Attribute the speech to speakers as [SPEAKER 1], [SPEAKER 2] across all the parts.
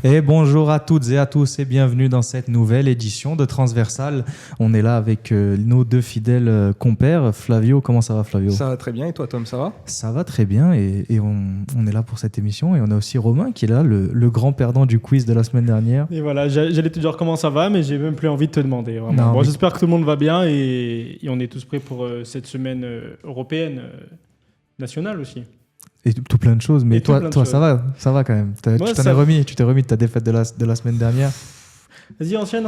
[SPEAKER 1] Et bonjour à toutes et à tous et bienvenue dans cette nouvelle édition de Transversal. On est là avec nos deux fidèles compères. Flavio, comment ça va Flavio ?
[SPEAKER 2] Ça va très bien et toi Tom, ça va ?
[SPEAKER 1] Ça va très bien et on est là pour cette émission et on a aussi Romain qui est là, le grand perdant du quiz de la semaine dernière.
[SPEAKER 3] Et voilà, j'allais te dire comment ça va mais j'ai même plus envie de te demander.
[SPEAKER 1] Non, mais...
[SPEAKER 3] J'espère que tout le monde va bien et on est tous prêts pour cette semaine européenne, nationale aussi.
[SPEAKER 1] Et tout plein de choses, mais toi ça va quand même. Tu t'es remis de ta défaite de la semaine dernière.
[SPEAKER 3] Vas-y, enchaîne,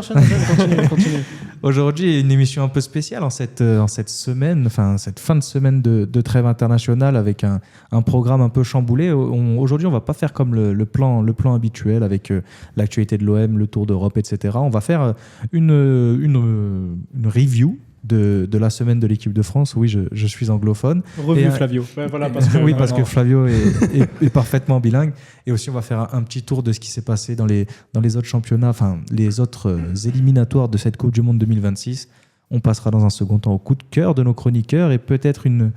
[SPEAKER 3] continue.
[SPEAKER 1] Aujourd'hui, une émission un peu spéciale en cette semaine, cette fin de semaine de trêve internationale avec un programme un peu chamboulé. Aujourd'hui, on va pas faire comme le plan habituel avec l'actualité de l'OM, le Tour d'Europe, etc. On va faire une review de la semaine de l'équipe de France. Oui, je suis anglophone.
[SPEAKER 3] Revue Flavio. Ouais, voilà, parce que,
[SPEAKER 1] oui, parce que Flavio est parfaitement bilingue. Et aussi, on va faire un petit tour de ce qui s'est passé dans les autres championnats, les autres éliminatoires de cette Coupe du Monde 2026. On passera dans un second temps au coup de cœur de nos chroniqueurs et peut-être une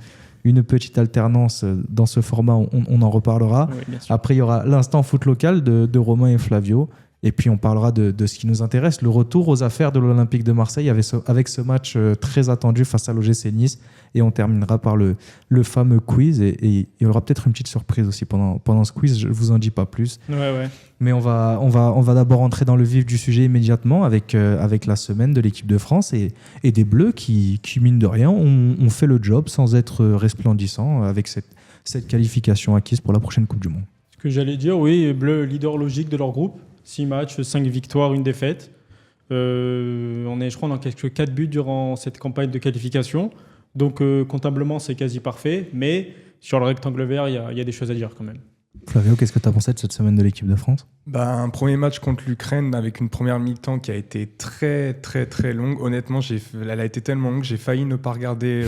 [SPEAKER 1] petite alternance dans ce format. On en reparlera. Oui, après, il y aura l'instant foot local de Romain et Flavio. Et puis on parlera de ce qui nous intéresse, le retour aux affaires de l'Olympique de Marseille avec ce match très attendu face à l'OGC Nice. Et on terminera par le fameux quiz. Et il y aura peut-être une petite surprise aussi pendant ce quiz, je ne vous en dis pas plus.
[SPEAKER 3] Ouais.
[SPEAKER 1] Mais on va d'abord entrer dans le vif du sujet immédiatement avec la semaine de l'équipe de France et des Bleus qui mine de rien, ont fait le job sans être resplendissants avec cette qualification acquise pour la prochaine Coupe du Monde.
[SPEAKER 3] Ce que j'allais dire, oui, Bleus, leader logique de leur groupe. 6 matchs, 5 victoires, 1 défaite. On est, je crois, dans quelques 4 buts durant cette campagne de qualification. Donc, comptablement, c'est quasi parfait. Mais sur le rectangle vert, il y a des choses à dire quand même.
[SPEAKER 1] Flavio, qu'est-ce que tu as pensé de cette semaine de l'équipe de France ?
[SPEAKER 2] Un premier match contre l'Ukraine avec une première mi-temps qui a été très, très, très longue. Honnêtement, elle a été tellement longue, j'ai failli ne pas regarder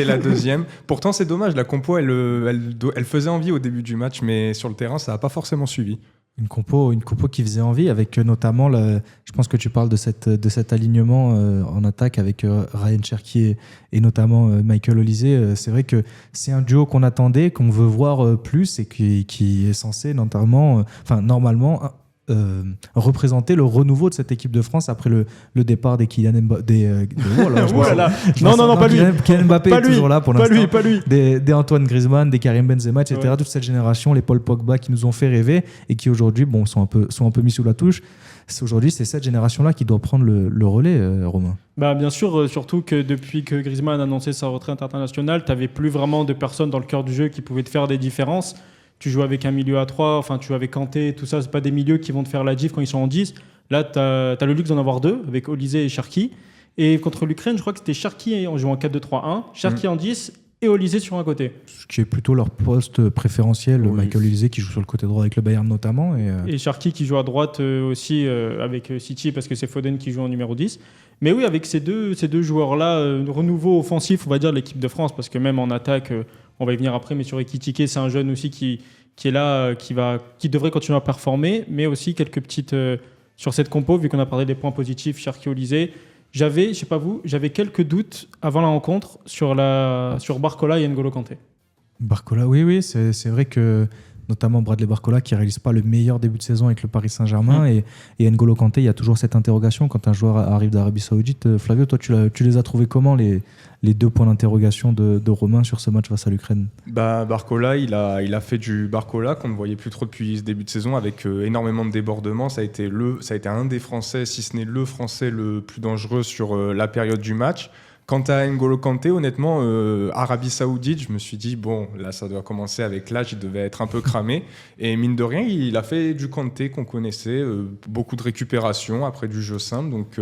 [SPEAKER 2] la deuxième. Pourtant, c'est dommage. La compo, elle faisait envie au début du match, mais sur le terrain, ça n'a pas forcément suivi.
[SPEAKER 1] Une compo qui faisait envie avec notamment, je pense que tu parles de cet alignement en attaque avec Ryan Cherki et notamment Michael Olise. C'est vrai que c'est un duo qu'on attendait, qu'on veut voir plus et qui est censé normalement représenter le renouveau de cette équipe de France après le départ des Kylian Mbappé.
[SPEAKER 3] Non, pas lui.
[SPEAKER 1] Kylian Mbappé est toujours là pour l'instant.
[SPEAKER 3] Pas lui.
[SPEAKER 1] Des Antoine Griezmann, des Karim Benzema, etc. Ouais. Toute cette génération, les Paul Pogba qui nous ont fait rêver et qui aujourd'hui sont un peu mis sous la touche. Aujourd'hui, c'est cette génération-là qui doit prendre le relais, Romain.
[SPEAKER 3] Bien sûr, surtout que depuis que Griezmann a annoncé sa retraite internationale, tu n'avais plus vraiment de personnes dans le cœur du jeu qui pouvaient te faire des différences. Tu joues avec un milieu à 3, tu joues avec Kanté, tout ça, c'est pas des milieux qui vont te faire la diff quand ils sont en 10. Là, tu as le luxe d'en avoir 2, avec Olise et Cherki. Et contre l'Ukraine, je crois que c'était Cherki en jouant en 4-2-3-1, Cherki en 10 et Olise sur un côté.
[SPEAKER 1] Ce qui est plutôt leur poste préférentiel, oui. Michael Olise qui joue sur le côté droit avec le Bayern notamment.
[SPEAKER 3] Et Cherki qui joue à droite aussi avec City parce que c'est Foden qui joue en numéro 10. Mais oui, avec ces deux joueurs-là, renouveau offensif, on va dire, de l'équipe de France, parce que même en attaque, on va y venir après, mais sur Ekitike, c'est un jeune aussi qui est là, qui devrait continuer à performer, mais aussi quelques petites... sur cette compo, vu qu'on a parlé des points positifs, Cherki, Olise, j'avais quelques doutes avant la rencontre sur Barcola et N'Golo Kanté.
[SPEAKER 1] Barcola, oui, c'est vrai que notamment Bradley Barcola qui ne réalise pas le meilleur début de saison avec le Paris Saint-Germain et N'Golo Kanté, il y a toujours cette interrogation quand un joueur arrive d'Arabie Saoudite. Flavio, toi tu les as trouvés comment les 2 points d'interrogation de Romain sur ce match face à l'Ukraine?
[SPEAKER 2] Barcola, il a fait du Barcola qu'on ne voyait plus trop depuis ce début de saison avec énormément de débordements. Ça a été un des Français, si ce n'est le Français le plus dangereux sur la période du match. Quant à N'Golo Kanté, honnêtement, Arabie Saoudite, je me suis dit, bon, là, ça doit commencer avec l'âge, il devait être un peu cramé. Et mine de rien, il a fait du Kanté qu'on connaissait, beaucoup de récupération après du jeu simple. Donc,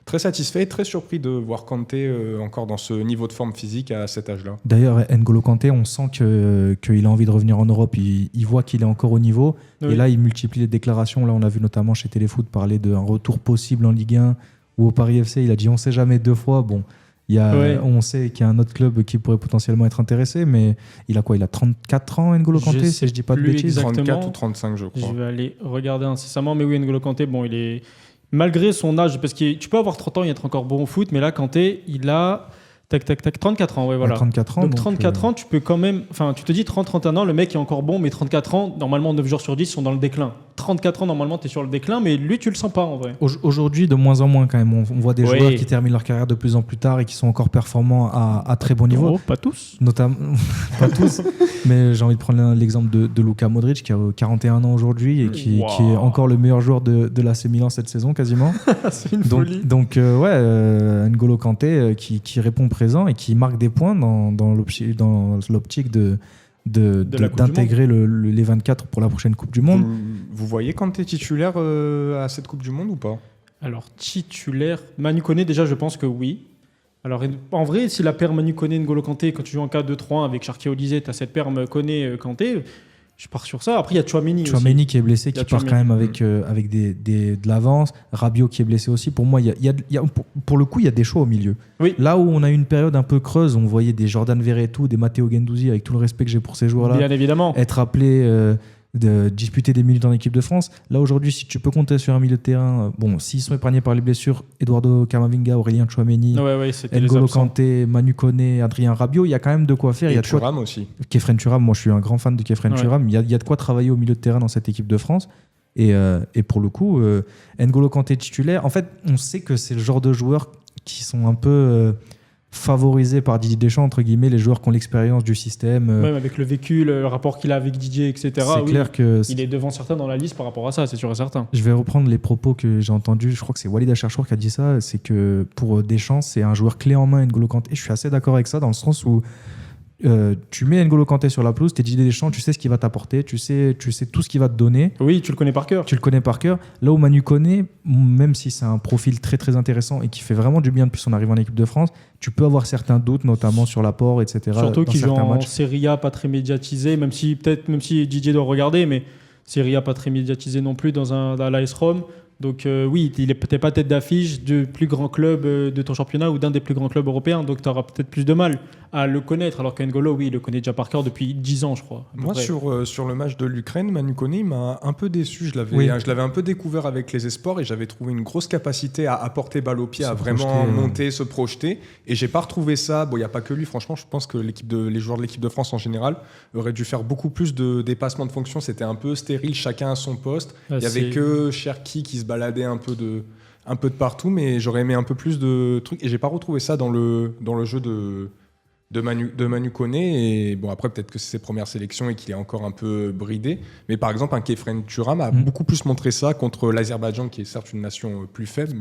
[SPEAKER 2] très satisfait et très surpris de voir Kanté encore dans ce niveau de forme physique à cet âge-là.
[SPEAKER 1] D'ailleurs, N'Golo Kanté, on sent qu'il a envie de revenir en Europe. Il voit qu'il est encore au niveau. Oui. Et là, il multiplie les déclarations. Là, on l'a vu notamment chez Téléfoot parler d'un retour possible en Ligue 1 ou au Paris FC. Il a dit, on ne sait jamais 2 fois. Bon. On sait qu'il y a un autre club qui pourrait potentiellement être intéressé, mais il a quoi ? Il a 34 ans, N'Golo Kanté, si je ne dis pas de bêtises.
[SPEAKER 2] 34 ou 35, je crois.
[SPEAKER 3] Je vais aller regarder incessamment, mais oui, N'Golo Kanté, il est... Malgré son âge, parce que tu peux avoir 30 ans et être encore bon au foot, mais là, Kanté, il a 34 ans, ouais, voilà.
[SPEAKER 1] 34 ans.
[SPEAKER 3] Donc 34 ans, tu peux quand même... tu te dis 30-31 ans, le mec est encore bon, mais 34 ans, normalement, 9 jours sur 10 sont dans le déclin. 34 ans, normalement, tu es sur le déclin, mais lui, tu le sens pas en vrai.
[SPEAKER 1] Aujourd'hui, de moins en moins quand même. On voit des
[SPEAKER 3] Oui.
[SPEAKER 1] joueurs qui terminent leur carrière de plus en plus tard et qui sont encore performants à très bon niveau.
[SPEAKER 3] Oh, pas tous.
[SPEAKER 1] Notamment, pas tous, mais j'ai envie de prendre l'exemple de Luka Modric qui a 41 ans aujourd'hui et qui est encore le meilleur joueur de l'AC Milan cette saison quasiment.
[SPEAKER 3] C'est une folie.
[SPEAKER 1] Donc N'Golo Kanté qui répond présent et qui marque des points dans l'optique d'intégrer les 24 pour la prochaine Coupe du Monde.
[SPEAKER 2] Vous voyez Kanté titulaire à cette Coupe du Monde ou pas?
[SPEAKER 3] Alors, titulaire, Manu Koné, déjà, je pense que oui. Alors, en vrai, si la paire Manu Koné, N'Golo Kanté, quand tu joues en 4-2-3-1 avec Cherki Olysée, tu as cette paire Koné, Kanté, je pars sur ça. Après, il y a Tchouaméni aussi.
[SPEAKER 1] Tchouaméni qui est blessé, qui part quand même avec de l'avance. Rabiot qui est blessé aussi. Pour moi, pour le coup, il y a des choix au milieu.
[SPEAKER 3] Oui.
[SPEAKER 1] Là où on a eu une période un peu creuse, on voyait des Jordan Verretou, des Matteo Guendouzi, avec tout le respect que j'ai pour ces joueurs-là,
[SPEAKER 3] Bien évidemment.
[SPEAKER 1] être appelés de disputer des minutes en équipe de France. Là, aujourd'hui, si tu peux compter sur un milieu de terrain, s'ils sont épargnés par les blessures, Eduardo Camavinga, Aurélien Tchouaméni, N'Golo Kanté, Manu Koné, Adrien Rabiot, il y a quand même de quoi faire.
[SPEAKER 2] Et
[SPEAKER 1] il y a
[SPEAKER 2] Thuram aussi.
[SPEAKER 1] Kefren Thuram, moi je suis un grand fan de Kefren Thuram. Il y a de quoi travailler au milieu de terrain dans cette équipe de France. Et pour le coup, N'Golo Kanté titulaire, en fait, on sait que c'est le genre de joueurs qui sont un peu favorisés par Didier Deschamps, entre guillemets, les joueurs qui ont l'expérience du système.
[SPEAKER 3] Même avec le vécu, le rapport qu'il a avec Didier, etc.
[SPEAKER 1] C'est clair que
[SPEAKER 3] il est devant certains dans la liste par rapport à ça, c'est sûr et certain.
[SPEAKER 1] Je vais reprendre les propos que j'ai entendus. Je crois que c'est Walid Acharchour qui a dit ça. C'est que pour Deschamps, c'est un joueur clé en main, N'Golo Kanté. Je suis assez d'accord avec ça dans le sens où tu mets N'Golo Kanté sur la pelouse, t'es Didier Deschamps, tu sais ce qu'il va t'apporter, tu sais tout ce qu'il va te donner.
[SPEAKER 3] Oui, tu le connais par cœur.
[SPEAKER 1] Tu le connais par cœur. Là où Manu Koné, même si c'est un profil très très intéressant et qui fait vraiment du bien depuis son arrivée en équipe de France, tu peux avoir certains doutes, notamment sur l'apport, etc.
[SPEAKER 3] Surtout qu'il joue en
[SPEAKER 1] matchs.
[SPEAKER 3] Serie A, pas très médiatisé, même si Didier doit regarder, mais Serie A pas très médiatisé non plus dans l'AS Rome. Donc oui, il est peut-être pas tête d'affiche du plus grand club de ton championnat ou d'un des plus grands clubs européens, donc tu auras peut-être plus de mal à le connaître, alors qu'N'Golo, oui, il le connaît déjà par cœur depuis 10 ans, je crois.
[SPEAKER 2] Moi, sur le match de l'Ukraine, Manu Koné, il m'a un peu déçu. Je l'avais un peu découvert avec les espoirs et j'avais trouvé une grosse capacité à apporter balle au pied, à vraiment monter, se projeter. Et j'ai pas retrouvé ça. Bon, il n'y a pas que lui, franchement, je pense que les joueurs de l'équipe de France en général auraient dû faire beaucoup plus de dépassements de fonction. C'était un peu stérile, chacun à son poste. Il n'y avait que Cherki qui se baladait un peu de partout, mais j'aurais aimé un peu plus de trucs. Et j'ai pas retrouvé ça dans le jeu de Manu Koné. Et bon, après, peut-être que c'est ses premières sélections et qu'il est encore un peu bridé. Mais par exemple, un Kefren Thuram a beaucoup plus montré ça contre l'Azerbaïdjan, qui est certes une nation plus faible.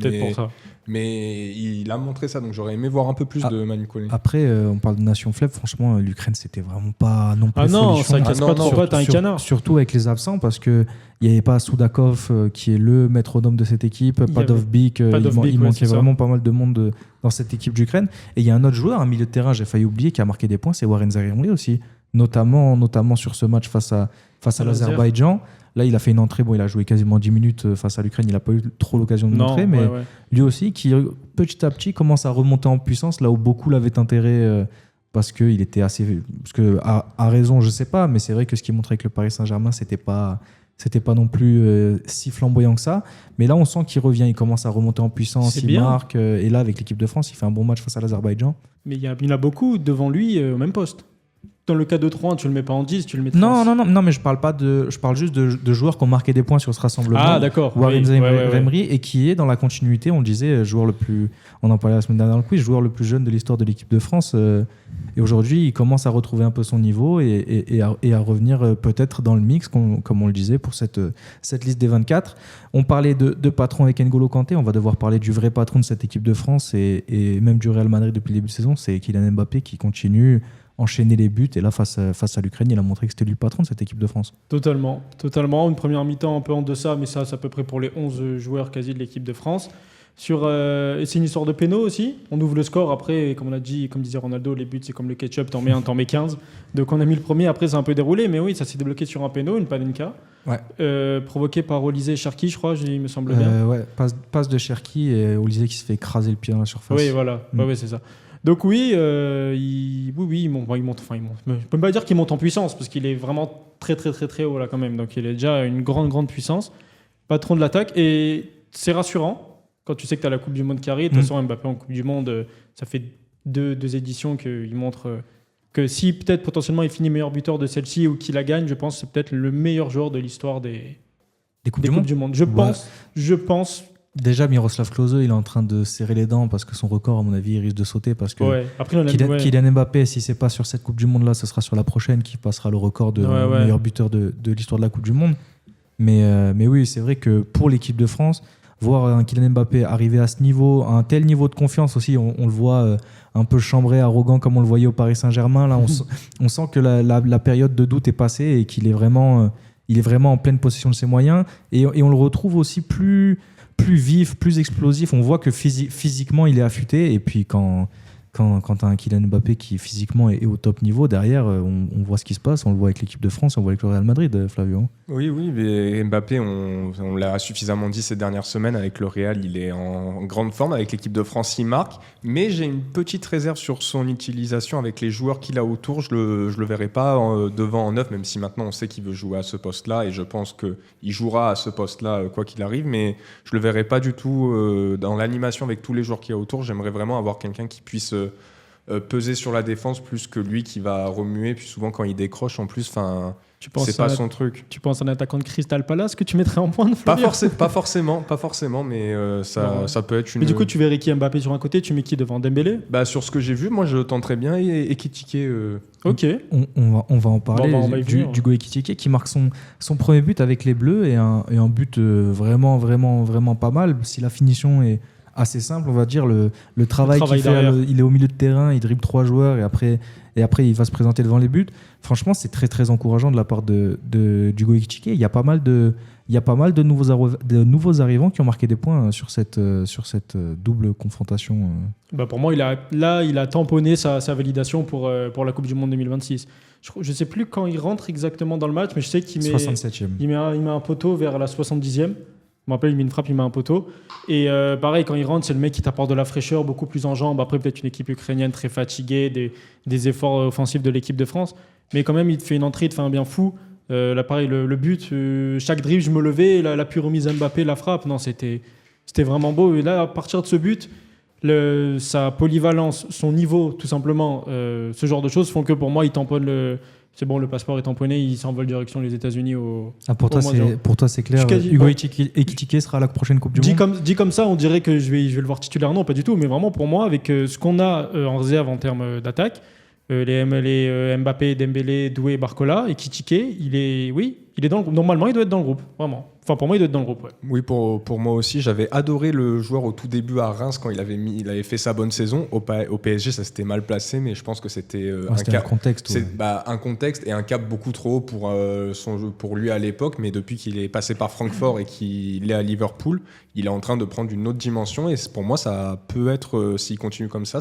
[SPEAKER 2] Mais il a montré ça. Donc j'aurais aimé voir un peu plus de Manu Koné.
[SPEAKER 1] Après, on parle de nation faible. Franchement, l'Ukraine, c'était vraiment pas non plus.
[SPEAKER 3] Ah non, ça casse pas trop, t'as un canard.
[SPEAKER 1] Surtout avec les absents, parce que il n'y avait pas Soudakov qui est le métronome de cette équipe, Padovbik, il manquait vraiment pas mal de monde dans cette équipe d'Ukraine. Et il y a un autre joueur, un milieu de terrain, j'ai failli oublier, qui a marqué des points, c'est Warren Zaïre-Emery aussi, notamment sur ce match face à l'Azerbaïdjan. Là, il a fait une entrée, il a joué quasiment 10 minutes face à l'Ukraine, il n'a pas eu trop l'occasion de montrer, mais lui aussi, qui petit à petit commence à remonter en puissance, là où beaucoup l'avaient enterré parce qu'il était assez... Parce que, à raison, je ne sais pas, mais c'est vrai que ce qu'il montrait avec le Paris Saint-Germain, c'était pas non plus si flamboyant que ça. Mais là, on sent qu'il revient, il commence à remonter en puissance, il marque. Et là, avec l'équipe de France, il fait un bon match face à l'Azerbaïdjan.
[SPEAKER 3] Mais il y en a beaucoup devant lui au même poste. Dans le cas de 3, tu le mets pas en 10, tu le mets
[SPEAKER 1] Non, mais je parle juste de joueurs qui ont marqué des points sur ce rassemblement.
[SPEAKER 3] Ah, d'accord.
[SPEAKER 1] Warren Zaïre-Emery, et qui est dans la continuité, on le disait, on en parlait la semaine dernière dans le quiz, joueur le plus jeune de l'histoire de l'équipe de France. Et aujourd'hui, il commence à retrouver un peu son niveau et à revenir peut-être dans le mix, comme on le disait, pour cette liste des 24. On parlait de patron avec N'Golo Kanté, on va devoir parler du vrai patron de cette équipe de France et même du Real Madrid depuis le début de saison, c'est Kylian Mbappé qui continue enchaîner les buts. Et là, face à l'Ukraine, il a montré que c'était lui le patron de cette équipe de France.
[SPEAKER 3] Totalement. Une première mi-temps un peu en deçà, mais ça, c'est à peu près pour les 11 joueurs quasi de l'équipe de France. C'est une histoire de péno aussi. On ouvre le score. Après, comme on a dit, comme disait Ronaldo, les buts, c'est comme le ketchup, t'en mets un, t'en mets 15. Donc on a mis le premier, après c'est un peu déroulé. Mais oui, ça s'est débloqué sur un péno, une panenka. Ouais. Provoqué par Olysée et Cherki, je crois, il me semble bien.
[SPEAKER 1] Ouais, passe de Cherki et Olysée qui se fait écraser le pied dans la surface.
[SPEAKER 3] Oui, voilà. Ouais, c'est ça. Donc oui, il monte. Je peux pas dire qu'il monte en puissance parce qu'il est vraiment très très très très haut là quand même. Donc il est déjà une grande puissance, patron de l'attaque, et c'est rassurant quand tu sais que tu as la Coupe du Monde qui arrive. De toute façon, Mbappé en Coupe du Monde, ça fait deux éditions qu'il montre que si peut-être potentiellement il finit meilleur buteur de celle-ci ou qu'il la gagne, je pense que c'est peut-être le meilleur joueur de l'histoire des
[SPEAKER 1] Des Coupes
[SPEAKER 3] des
[SPEAKER 1] du
[SPEAKER 3] Coupes
[SPEAKER 1] Monde.
[SPEAKER 3] du Monde. Je pense.
[SPEAKER 1] Déjà, Miroslav Klose, il est en train de serrer les dents parce que son record, à mon avis, il risque de sauter parce que
[SPEAKER 3] Ouais. Après, on a
[SPEAKER 1] Kylian Mbappé, si c'est pas sur cette Coupe du Monde-là, ce sera sur la prochaine qui passera le record de meilleur buteur de l'histoire de la Coupe du Monde. Mais oui, c'est vrai que pour l'équipe de France, voir un Kylian Mbappé arriver à ce niveau, à un tel niveau de confiance aussi, on le voit un peu chambré, arrogant comme on le voyait au Paris Saint-Germain. Là, on sent que la période de doute est passée et qu'il est vraiment, en pleine possession de ses moyens. Et on le retrouve aussi plus vif, plus explosif. On voit que physiquement, il est affûté. Et puis, quand tu as un Kylian Mbappé qui physiquement est au top niveau, derrière, on voit ce qui se passe. On le voit avec l'équipe de France, on le voit avec le Real Madrid, Flavio.
[SPEAKER 2] Oui, mais Mbappé, on l'a suffisamment dit ces dernières semaines, avec le Real, il est en grande forme. Avec l'équipe de France, il marque. Mais j'ai une petite réserve sur son utilisation avec les joueurs qu'il a autour. Je le verrai pas devant en neuf, même si maintenant on sait qu'il veut jouer à ce poste-là. Et je pense qu'il jouera à ce poste-là quoi qu'il arrive. Mais je le verrai pas du tout dans l'animation avec tous les joueurs qu'il y a autour. J'aimerais vraiment avoir quelqu'un qui puisse peser sur la défense plus que lui qui va remuer. Puis souvent, quand il décroche, en plus, c'est pas son truc.
[SPEAKER 3] Tu penses à un attaquant de Crystal Palace que tu mettrais en pointe,
[SPEAKER 2] pas forcément, mais ça peut être une...
[SPEAKER 3] Mais du coup, tu verrais qui Mbappé sur un côté, tu mets qui devant Dembélé?
[SPEAKER 2] Sur ce que j'ai vu, moi, je tenterais bien Ekitike.
[SPEAKER 3] Ok.
[SPEAKER 1] On va en parler.
[SPEAKER 3] On va y venir.
[SPEAKER 1] D'Hugo Ekitike qui marque son premier but avec les Bleus et un but vraiment, vraiment, vraiment pas mal. Si la finition est assez simple, on va dire, le travail qu'il fait, il est au milieu de terrain, il dribble 3 joueurs et après il va se présenter devant les buts. Franchement, c'est très très encourageant de la part d'Hugo Ekitike. Il y a pas mal de nouveaux arrivants qui ont marqué des points sur cette double confrontation.
[SPEAKER 3] Pour moi, il a tamponné sa validation pour la Coupe du Monde 2026. Je sais plus quand il rentre exactement dans le match, mais je sais qu'il met
[SPEAKER 1] 67e.
[SPEAKER 3] Il met un poteau vers la 70e. Je me rappelle, il met une frappe, il met un poteau. Et pareil, quand il rentre, c'est le mec qui t'apporte de la fraîcheur, beaucoup plus en jambes. Après, peut-être une équipe ukrainienne très fatiguée, des efforts offensifs de l'équipe de France. Mais quand même, il te fait une entrée, il te fait un bien fou. Là, pareil, le but, chaque dribble, je me levais, la pure remise Mbappé, la frappe. Non, c'était vraiment beau. Et là, à partir de ce but, sa polyvalence, son niveau, tout simplement, ce genre de choses font que pour moi, il tamponne c'est bon, le passeport est tamponné, il s'envole direction les États-Unis
[SPEAKER 1] pour toi, c'est clair. Hugo Ekitike sera à la prochaine Coupe du Monde.
[SPEAKER 3] Dit comme ça, on dirait que je vais le voir titulaire. Non, pas du tout. Mais vraiment, pour moi, avec ce qu'on a en réserve en termes d'attaque, les Mbappé, Dembélé, Doué, Barcola, Ekitike, il est dans le groupe. Normalement, il doit être dans le groupe, vraiment. Enfin, pour moi, il doit être dans le groupe. Ouais.
[SPEAKER 2] Oui, pour moi aussi. J'avais adoré le joueur au tout début à Reims quand il avait fait sa bonne saison. Au PSG, ça s'était mal placé, mais je pense que c'était
[SPEAKER 1] un contexte.
[SPEAKER 2] Un contexte et un cap beaucoup trop haut pour lui à l'époque. Mais depuis qu'il est passé par Francfort et qu'il est à Liverpool, il est en train de prendre une autre dimension. Et pour moi, ça peut être, s'il continue comme ça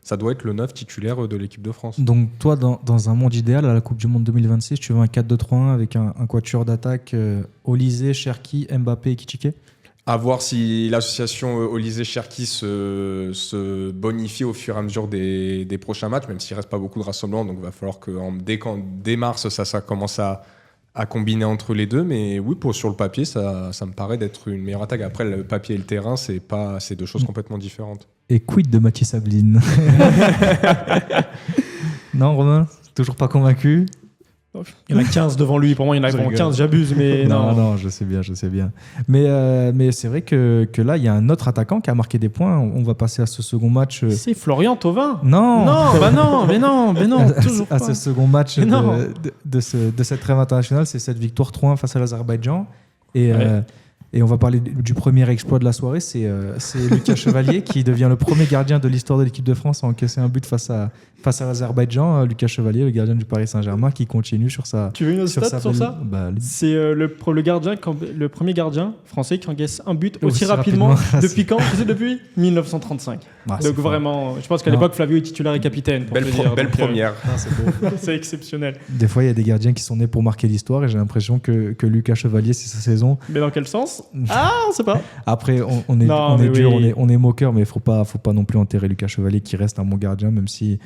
[SPEAKER 2] ça doit être le 9 titulaire de l'équipe de France.
[SPEAKER 1] Donc toi, dans un monde idéal, à la Coupe du Monde 2026, tu veux un 4-2-3-1 avec un quatuor d'attaque Olysée, Cherki, Mbappé et Ekitike? À
[SPEAKER 2] voir si l'association Olysée-Cherki se bonifie au fur et à mesure des prochains matchs, même s'il ne reste pas beaucoup de rassemblements. Donc il va falloir que dès mars, ça commence à combiner entre les deux. Mais oui, sur le papier, ça me paraît d'être une meilleure attaque. Après, le papier et le terrain, c'est deux choses complètement différentes.
[SPEAKER 1] Et quid de Mathis Sabline? Non, Romain, toujours pas convaincu?
[SPEAKER 3] Il y en a 15 devant lui. Pour moi, il y en a vraiment 15, j'abuse. Mais
[SPEAKER 1] non, je sais bien. Mais c'est vrai que là, il y a un autre attaquant qui a marqué des points. On va passer à ce second match.
[SPEAKER 3] C'est Florian Thauvin.
[SPEAKER 1] Non,
[SPEAKER 3] mais non, toujours pas.
[SPEAKER 1] À ce second match de cette trêve internationale, c'est cette victoire 3-1 face à l'Azerbaïdjan. Et on va parler du premier exploit de la soirée, c'est Lucas Chevalier qui devient le premier gardien de l'histoire de l'équipe de France à encaisser un but face à l'Azerbaïdjan. Lucas Chevalier, le gardien du Paris Saint-Germain, qui continue sur sa...
[SPEAKER 3] Tu veux une stat sur ça? C'est le premier gardien français qui encaisse un but aussi rapidement. Depuis quand? C'est depuis 1935. Donc vraiment, je pense qu'à l'époque, Flavio est titulaire et capitaine.
[SPEAKER 2] Belle première.
[SPEAKER 3] C'est exceptionnel.
[SPEAKER 1] Des fois, il y a des gardiens qui sont nés pour marquer l'histoire et j'ai l'impression que Lucas Chevalier, c'est sa saison.
[SPEAKER 3] Mais dans quel sens? On sait pas.
[SPEAKER 1] Après, on est dur, on est moqueur, mais il faut pas non plus enterrer Lucas Chevalier qui reste un bon gardien, même s'il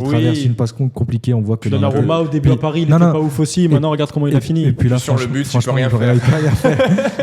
[SPEAKER 1] traverse une passe compliquée, on voit que...
[SPEAKER 3] Donnarumma au début à Paris, il était pas ouf aussi. Maintenant, regarde comment il a fini.
[SPEAKER 1] Et puis là,
[SPEAKER 2] sur le but, il peut rien faire.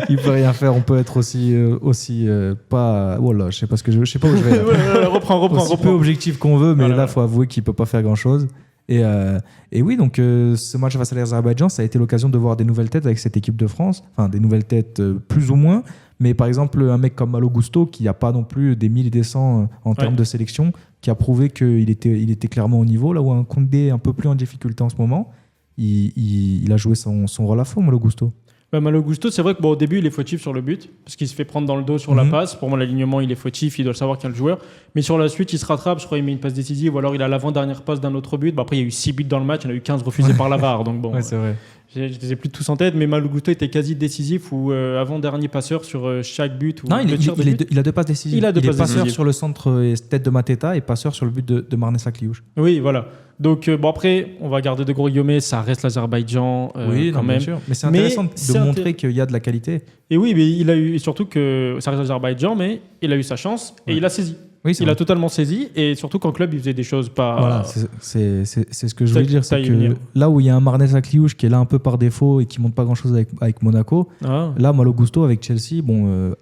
[SPEAKER 1] Il peut rien faire. On peut être aussi pas... Voilà, je sais pas où je vais.
[SPEAKER 3] Reprends.
[SPEAKER 1] Aussi peu objectif qu'on veut, mais là, il faut avouer qu'il peut pas faire grand-chose. Et oui, donc ce match face à l'Azerbaïdjan, ça a été l'occasion de voir des nouvelles têtes avec cette équipe de France, enfin des nouvelles têtes plus ou moins, mais par exemple un mec comme Malo Gusto qui n'a pas non plus des 1000 et des 100 en termes de sélection, qui a prouvé qu'il était clairement au niveau, là où un Koundé est un peu plus en difficulté en ce moment, il a joué son rôle à fond, Malo Gusto.
[SPEAKER 3] Malo Gusto, c'est vrai qu'au début, il est fautif sur le but, parce qu'il se fait prendre dans le dos sur la passe. Pour moi, l'alignement, il est fautif, il doit le savoir qu'il y a le joueur. Mais sur la suite, il se rattrape, je crois qu'il met une passe décisive, ou alors il a l'avant-dernière passe d'un autre but. Après, il y a eu 6 buts dans le match, il y en a eu 15 refusés par la VAR. Donc bon,
[SPEAKER 1] c'est vrai.
[SPEAKER 3] Je ne les ai plus tous en tête, mais Malo Gusto était quasi décisif ou avant-dernier passeur sur chaque but.
[SPEAKER 1] Non, il a deux passes décisives. Il est passeur sur le centre tête de Mateta et passeur sur le but de Marnes Sakliouche.
[SPEAKER 3] Oui, voilà. Donc après, on va garder de gros guillemets, ça reste l'Azerbaïdjan quand même. Bien sûr.
[SPEAKER 1] Mais c'est intéressant de montrer qu'il y a de la qualité.
[SPEAKER 3] Et oui, mais il a eu, et surtout que ça reste l'Azerbaïdjan, mais il a eu sa chance et il a saisi. Oui, il a totalement saisi, et surtout qu'en club, il faisait des choses pas...
[SPEAKER 1] Voilà, c'est ce que je voulais dire. C'est que là où il y a un Marnes Sakliouche qui est là un peu par défaut et qui ne montre pas grand-chose avec Monaco, là, Malo Gusto avec Chelsea,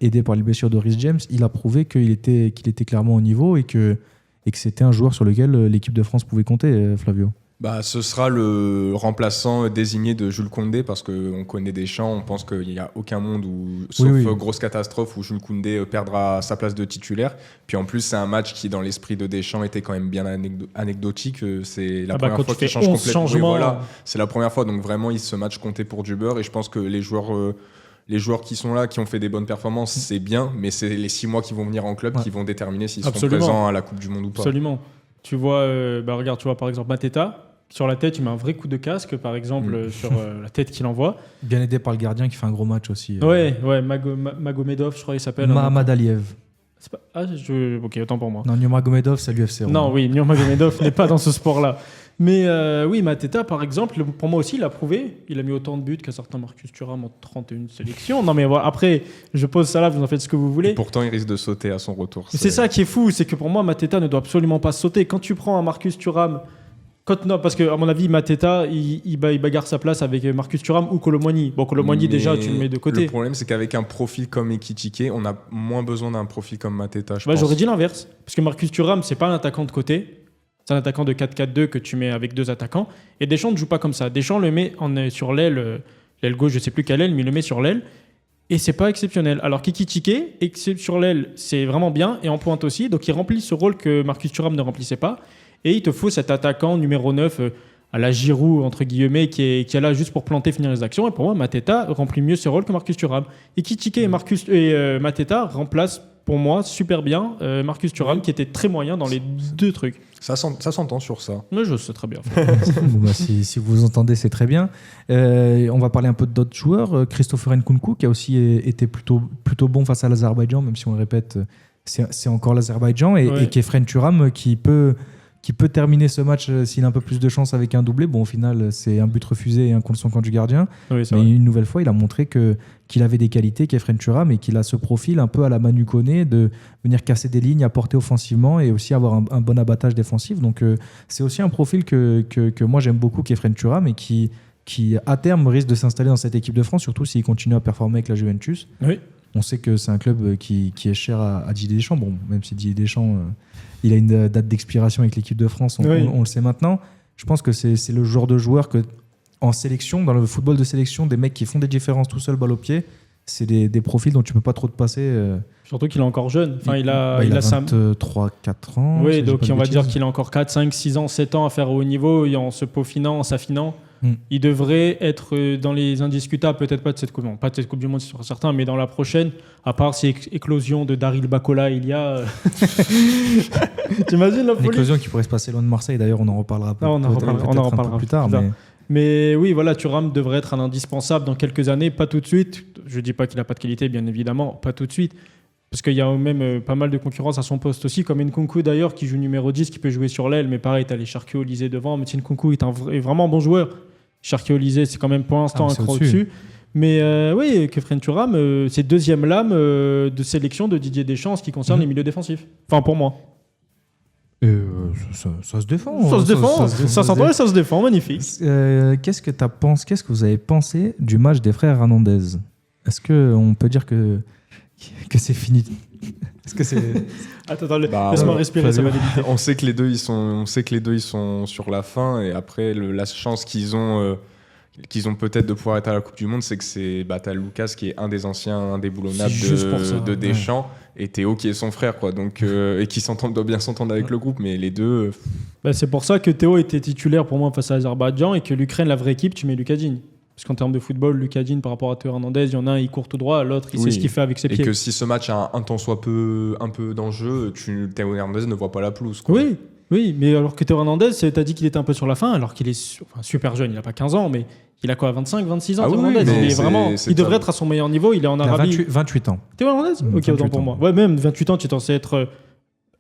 [SPEAKER 1] aidé par les blessures de Reece James, il a prouvé qu'il était clairement au niveau et que c'était un joueur sur lequel l'équipe de France pouvait compter, Flavio.
[SPEAKER 2] Ce sera le remplaçant désigné de Jules Koundé, parce qu'on connaît Deschamps, on pense qu'il n'y a aucun monde sauf grosse catastrophe, où Jules Koundé perdra sa place de titulaire. Puis en plus, c'est un match qui, dans l'esprit de Deschamps, était quand même bien anecdotique. C'est la première fois qu'il change complètement. Oui, voilà, c'est la première fois, donc vraiment, ce match comptait pour du beurre, et je pense que les joueurs qui sont là, qui ont fait des bonnes performances, c'est bien, mais c'est les 6 mois qui vont venir en club qui vont déterminer s'ils seront présents à la Coupe du Monde ou pas.
[SPEAKER 3] Absolument. Tu vois, regarde, par exemple Mateta. Sur la tête, il met un vrai coup de casque, par exemple, sur la tête qu'il envoie.
[SPEAKER 1] Bien aidé par le gardien qui fait un gros match aussi.
[SPEAKER 3] Ouais, Magomedov, je crois qu'il s'appelle.
[SPEAKER 1] Mahamad Aliyev.
[SPEAKER 3] Ok, autant pour moi.
[SPEAKER 1] Non, Nurmagomedov, c'est l'UFC.
[SPEAKER 3] Non, oui, Nurmagomedov n'est pas dans ce sport-là. Mais oui, Mateta, par exemple, pour moi aussi, il a prouvé. Il a mis autant de buts qu'un certain Marcus Thuram en 31 sélections. Non, mais voilà, après, je pose ça là, vous en faites ce que vous voulez.
[SPEAKER 2] Et pourtant, il risque de sauter à son retour.
[SPEAKER 3] C'est ça qui est fou, c'est que pour moi, Mateta ne doit absolument pas sauter. Quand tu prends un Marcus Thuram... Non, parce qu'à mon avis, Mateta, il bagarre sa place avec Marcus Thuram ou Kolo Muani. Bon, Kolo Muani, déjà, tu le mets de côté.
[SPEAKER 2] Le problème, c'est qu'avec un profil comme Ekitike, on a moins besoin d'un profil comme Mateta, je pense.
[SPEAKER 3] J'aurais dit l'inverse. Parce que Marcus Thuram, c'est pas un attaquant de côté. C'est un attaquant de 4-4-2 que tu mets avec 2 attaquants. Et Deschamps ne joue pas comme ça. Deschamps le met sur l'aile gauche, je sais plus quelle aile, mais il le met sur l'aile. Et c'est pas exceptionnel. Alors qu'Ekitike, sur l'aile, c'est vraiment bien. Et en pointe aussi. Donc il remplit ce rôle que Marcus Thuram ne remplissait pas. Et il te faut cet attaquant numéro 9 à la Giroud, entre guillemets, qui est là juste pour planter, finir les actions. Et pour moi, Mateta remplit mieux ce rôle que Marcus Thuram. Ekitike et Mateta remplacent pour moi super bien Marcus Thuram, qui était très moyen dans les 2 trucs.
[SPEAKER 2] Ça s'entend sur ça.
[SPEAKER 3] Mais je sais très bien.
[SPEAKER 1] Si vous entendez, c'est très bien. On va parler un peu d'autres joueurs. Christopher Nkunku, qui a aussi été plutôt bon face à l'Azerbaïdjan, même si on le répète, c'est encore l'Azerbaïdjan. Et Kefren Thuram, qui peut terminer ce match s'il a un peu plus de chance avec un doublé. Bon, au final, c'est un but refusé et un contre son camp du gardien. Oui, mais une nouvelle fois, il a montré qu'il avait des qualités, Kefren Thuram, et qu'il a ce profil un peu à la Manu Koné de venir casser des lignes, apporter offensivement et aussi avoir un bon abattage défensif. Donc, c'est aussi un profil que moi, j'aime beaucoup, Kefren Thuram, et qui, à terme, risque de s'installer dans cette équipe de France, surtout s'il continue à performer avec la Juventus.
[SPEAKER 3] Oui.
[SPEAKER 1] On sait que c'est un club qui est cher à Didier Deschamps. Bon, même si Didier Deschamps, il a une date d'expiration avec l'équipe de France, on le sait maintenant. Je pense que c'est le genre de joueur que, en sélection, dans le football de sélection, des mecs qui font des différences tout seuls, balle au pied, c'est des profils dont tu ne peux pas trop te passer.
[SPEAKER 3] Surtout qu'il est encore jeune. Enfin, il a
[SPEAKER 1] 23, 4 ans.
[SPEAKER 3] Oui, donc on va dire qu'il a encore 4, 5, 6 ans, 7 ans à faire au haut niveau, en se peaufinant, en s'affinant. Il devrait être dans les indiscutables, peut-être pas de cette Coupe, non, pas de cette Coupe du Monde, c'est certain, mais dans la prochaine, à part si éclosion de Daryl Bacola il y a. T'imagines la folie ?
[SPEAKER 1] Une éclosion qui pourrait se passer loin de Marseille, d'ailleurs, on en reparlera
[SPEAKER 3] on en reparlera
[SPEAKER 1] plus tard.
[SPEAKER 3] Mais oui, voilà, Thuram devrait être un indispensable dans quelques années, pas tout de suite. Je dis pas qu'il n'a pas de qualité, bien évidemment, pas tout de suite. Parce qu'il y a même pas mal de concurrence à son poste aussi, comme Nkunku d'ailleurs, qui joue numéro 10, qui peut jouer sur l'aile, mais pareil, t'as les Cherki Olysée devant. Mais Nkunku est vraiment un bon joueur. Cherki Olysée, c'est quand même pour l'instant un cran au-dessus. Mais oui, Kefren Thuram, c'est deuxième lame de sélection de Didier Deschamps en ce qui concerne les milieux défensifs. Enfin, pour moi.
[SPEAKER 1] Ça se défend.
[SPEAKER 3] Ça se défend. Ça s'entend et ça se défend. Magnifique.
[SPEAKER 1] Qu'est-ce que vous avez pensé du match des frères Hernandez ? Est-ce qu'on peut dire que c'est fini Est-ce que c'est...
[SPEAKER 3] Attends,
[SPEAKER 2] Bah,
[SPEAKER 3] laisse-moi respirer, ça va débiter.
[SPEAKER 2] On sait que les deux, ils sont sur la fin. Et après, la chance qu'ils ont peut-être de pouvoir être à la Coupe du Monde, c'est que t'as Lucas qui est un des anciens indéboulonnables
[SPEAKER 3] C'est juste pour ça,
[SPEAKER 2] de Deschamps, et Théo qui est son frère, quoi. Donc, et qui doit bien s'entendre avec le groupe. Mais les deux.
[SPEAKER 3] C'est pour ça que Théo était titulaire pour moi face à l'Azerbaïdjan et que l'Ukraine, la vraie équipe, tu mets Lucas Digne. Parce qu'en termes de football, Lucas Digne par rapport à Théo Hernandez, il y en a un, il court tout droit, l'autre, il sait ce qu'il fait avec ses pieds.
[SPEAKER 2] Et que si ce match a un temps soit peu un peu d'enjeu, Théo Hernandez ne voit pas la pelouse, quoi.
[SPEAKER 3] Oui, mais alors que Théo Hernandez, t'as dit qu'il était un peu sur la fin, alors qu'il est super jeune, il n'a pas 15 ans, mais il a quoi, 25, 26 ans, Théo Hernandez. Il devrait être à son meilleur niveau, il est en Arabie.
[SPEAKER 1] 28 ans.
[SPEAKER 3] Théo Hernandez ? Ok, autant pour moi. Ouais, même 28 ans, tu es censé être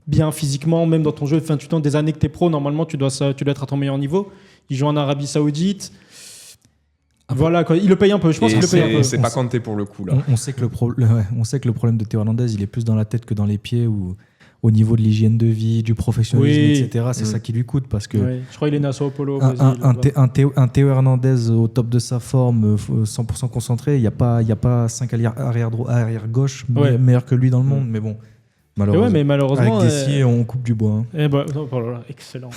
[SPEAKER 3] bien physiquement, même dans ton jeu, 28 ans, des années que tu es pro, normalement, tu dois être à ton meilleur niveau. Il joue en Arabie Saoudite. Voilà, quoi. Il le paye un peu, je pense qu'il le paye un peu.
[SPEAKER 2] C'est pas Kanté pour le coup, là.
[SPEAKER 1] On sait que le problème de Théo Hernandez, il est plus dans la tête que dans les pieds, ou au niveau de l'hygiène de vie, du professionnalisme, etc. C'est ça qui lui coûte, parce que
[SPEAKER 3] je crois qu'il est né à Sao Paulo.
[SPEAKER 1] un Théo Hernandez au top de sa forme, 100% concentré, il n'y a pas 5 arrière gauche meilleurs que lui dans le monde, mais bon.
[SPEAKER 3] Malheureusement,
[SPEAKER 1] avec Dessier, on coupe du bois.
[SPEAKER 3] Excellent.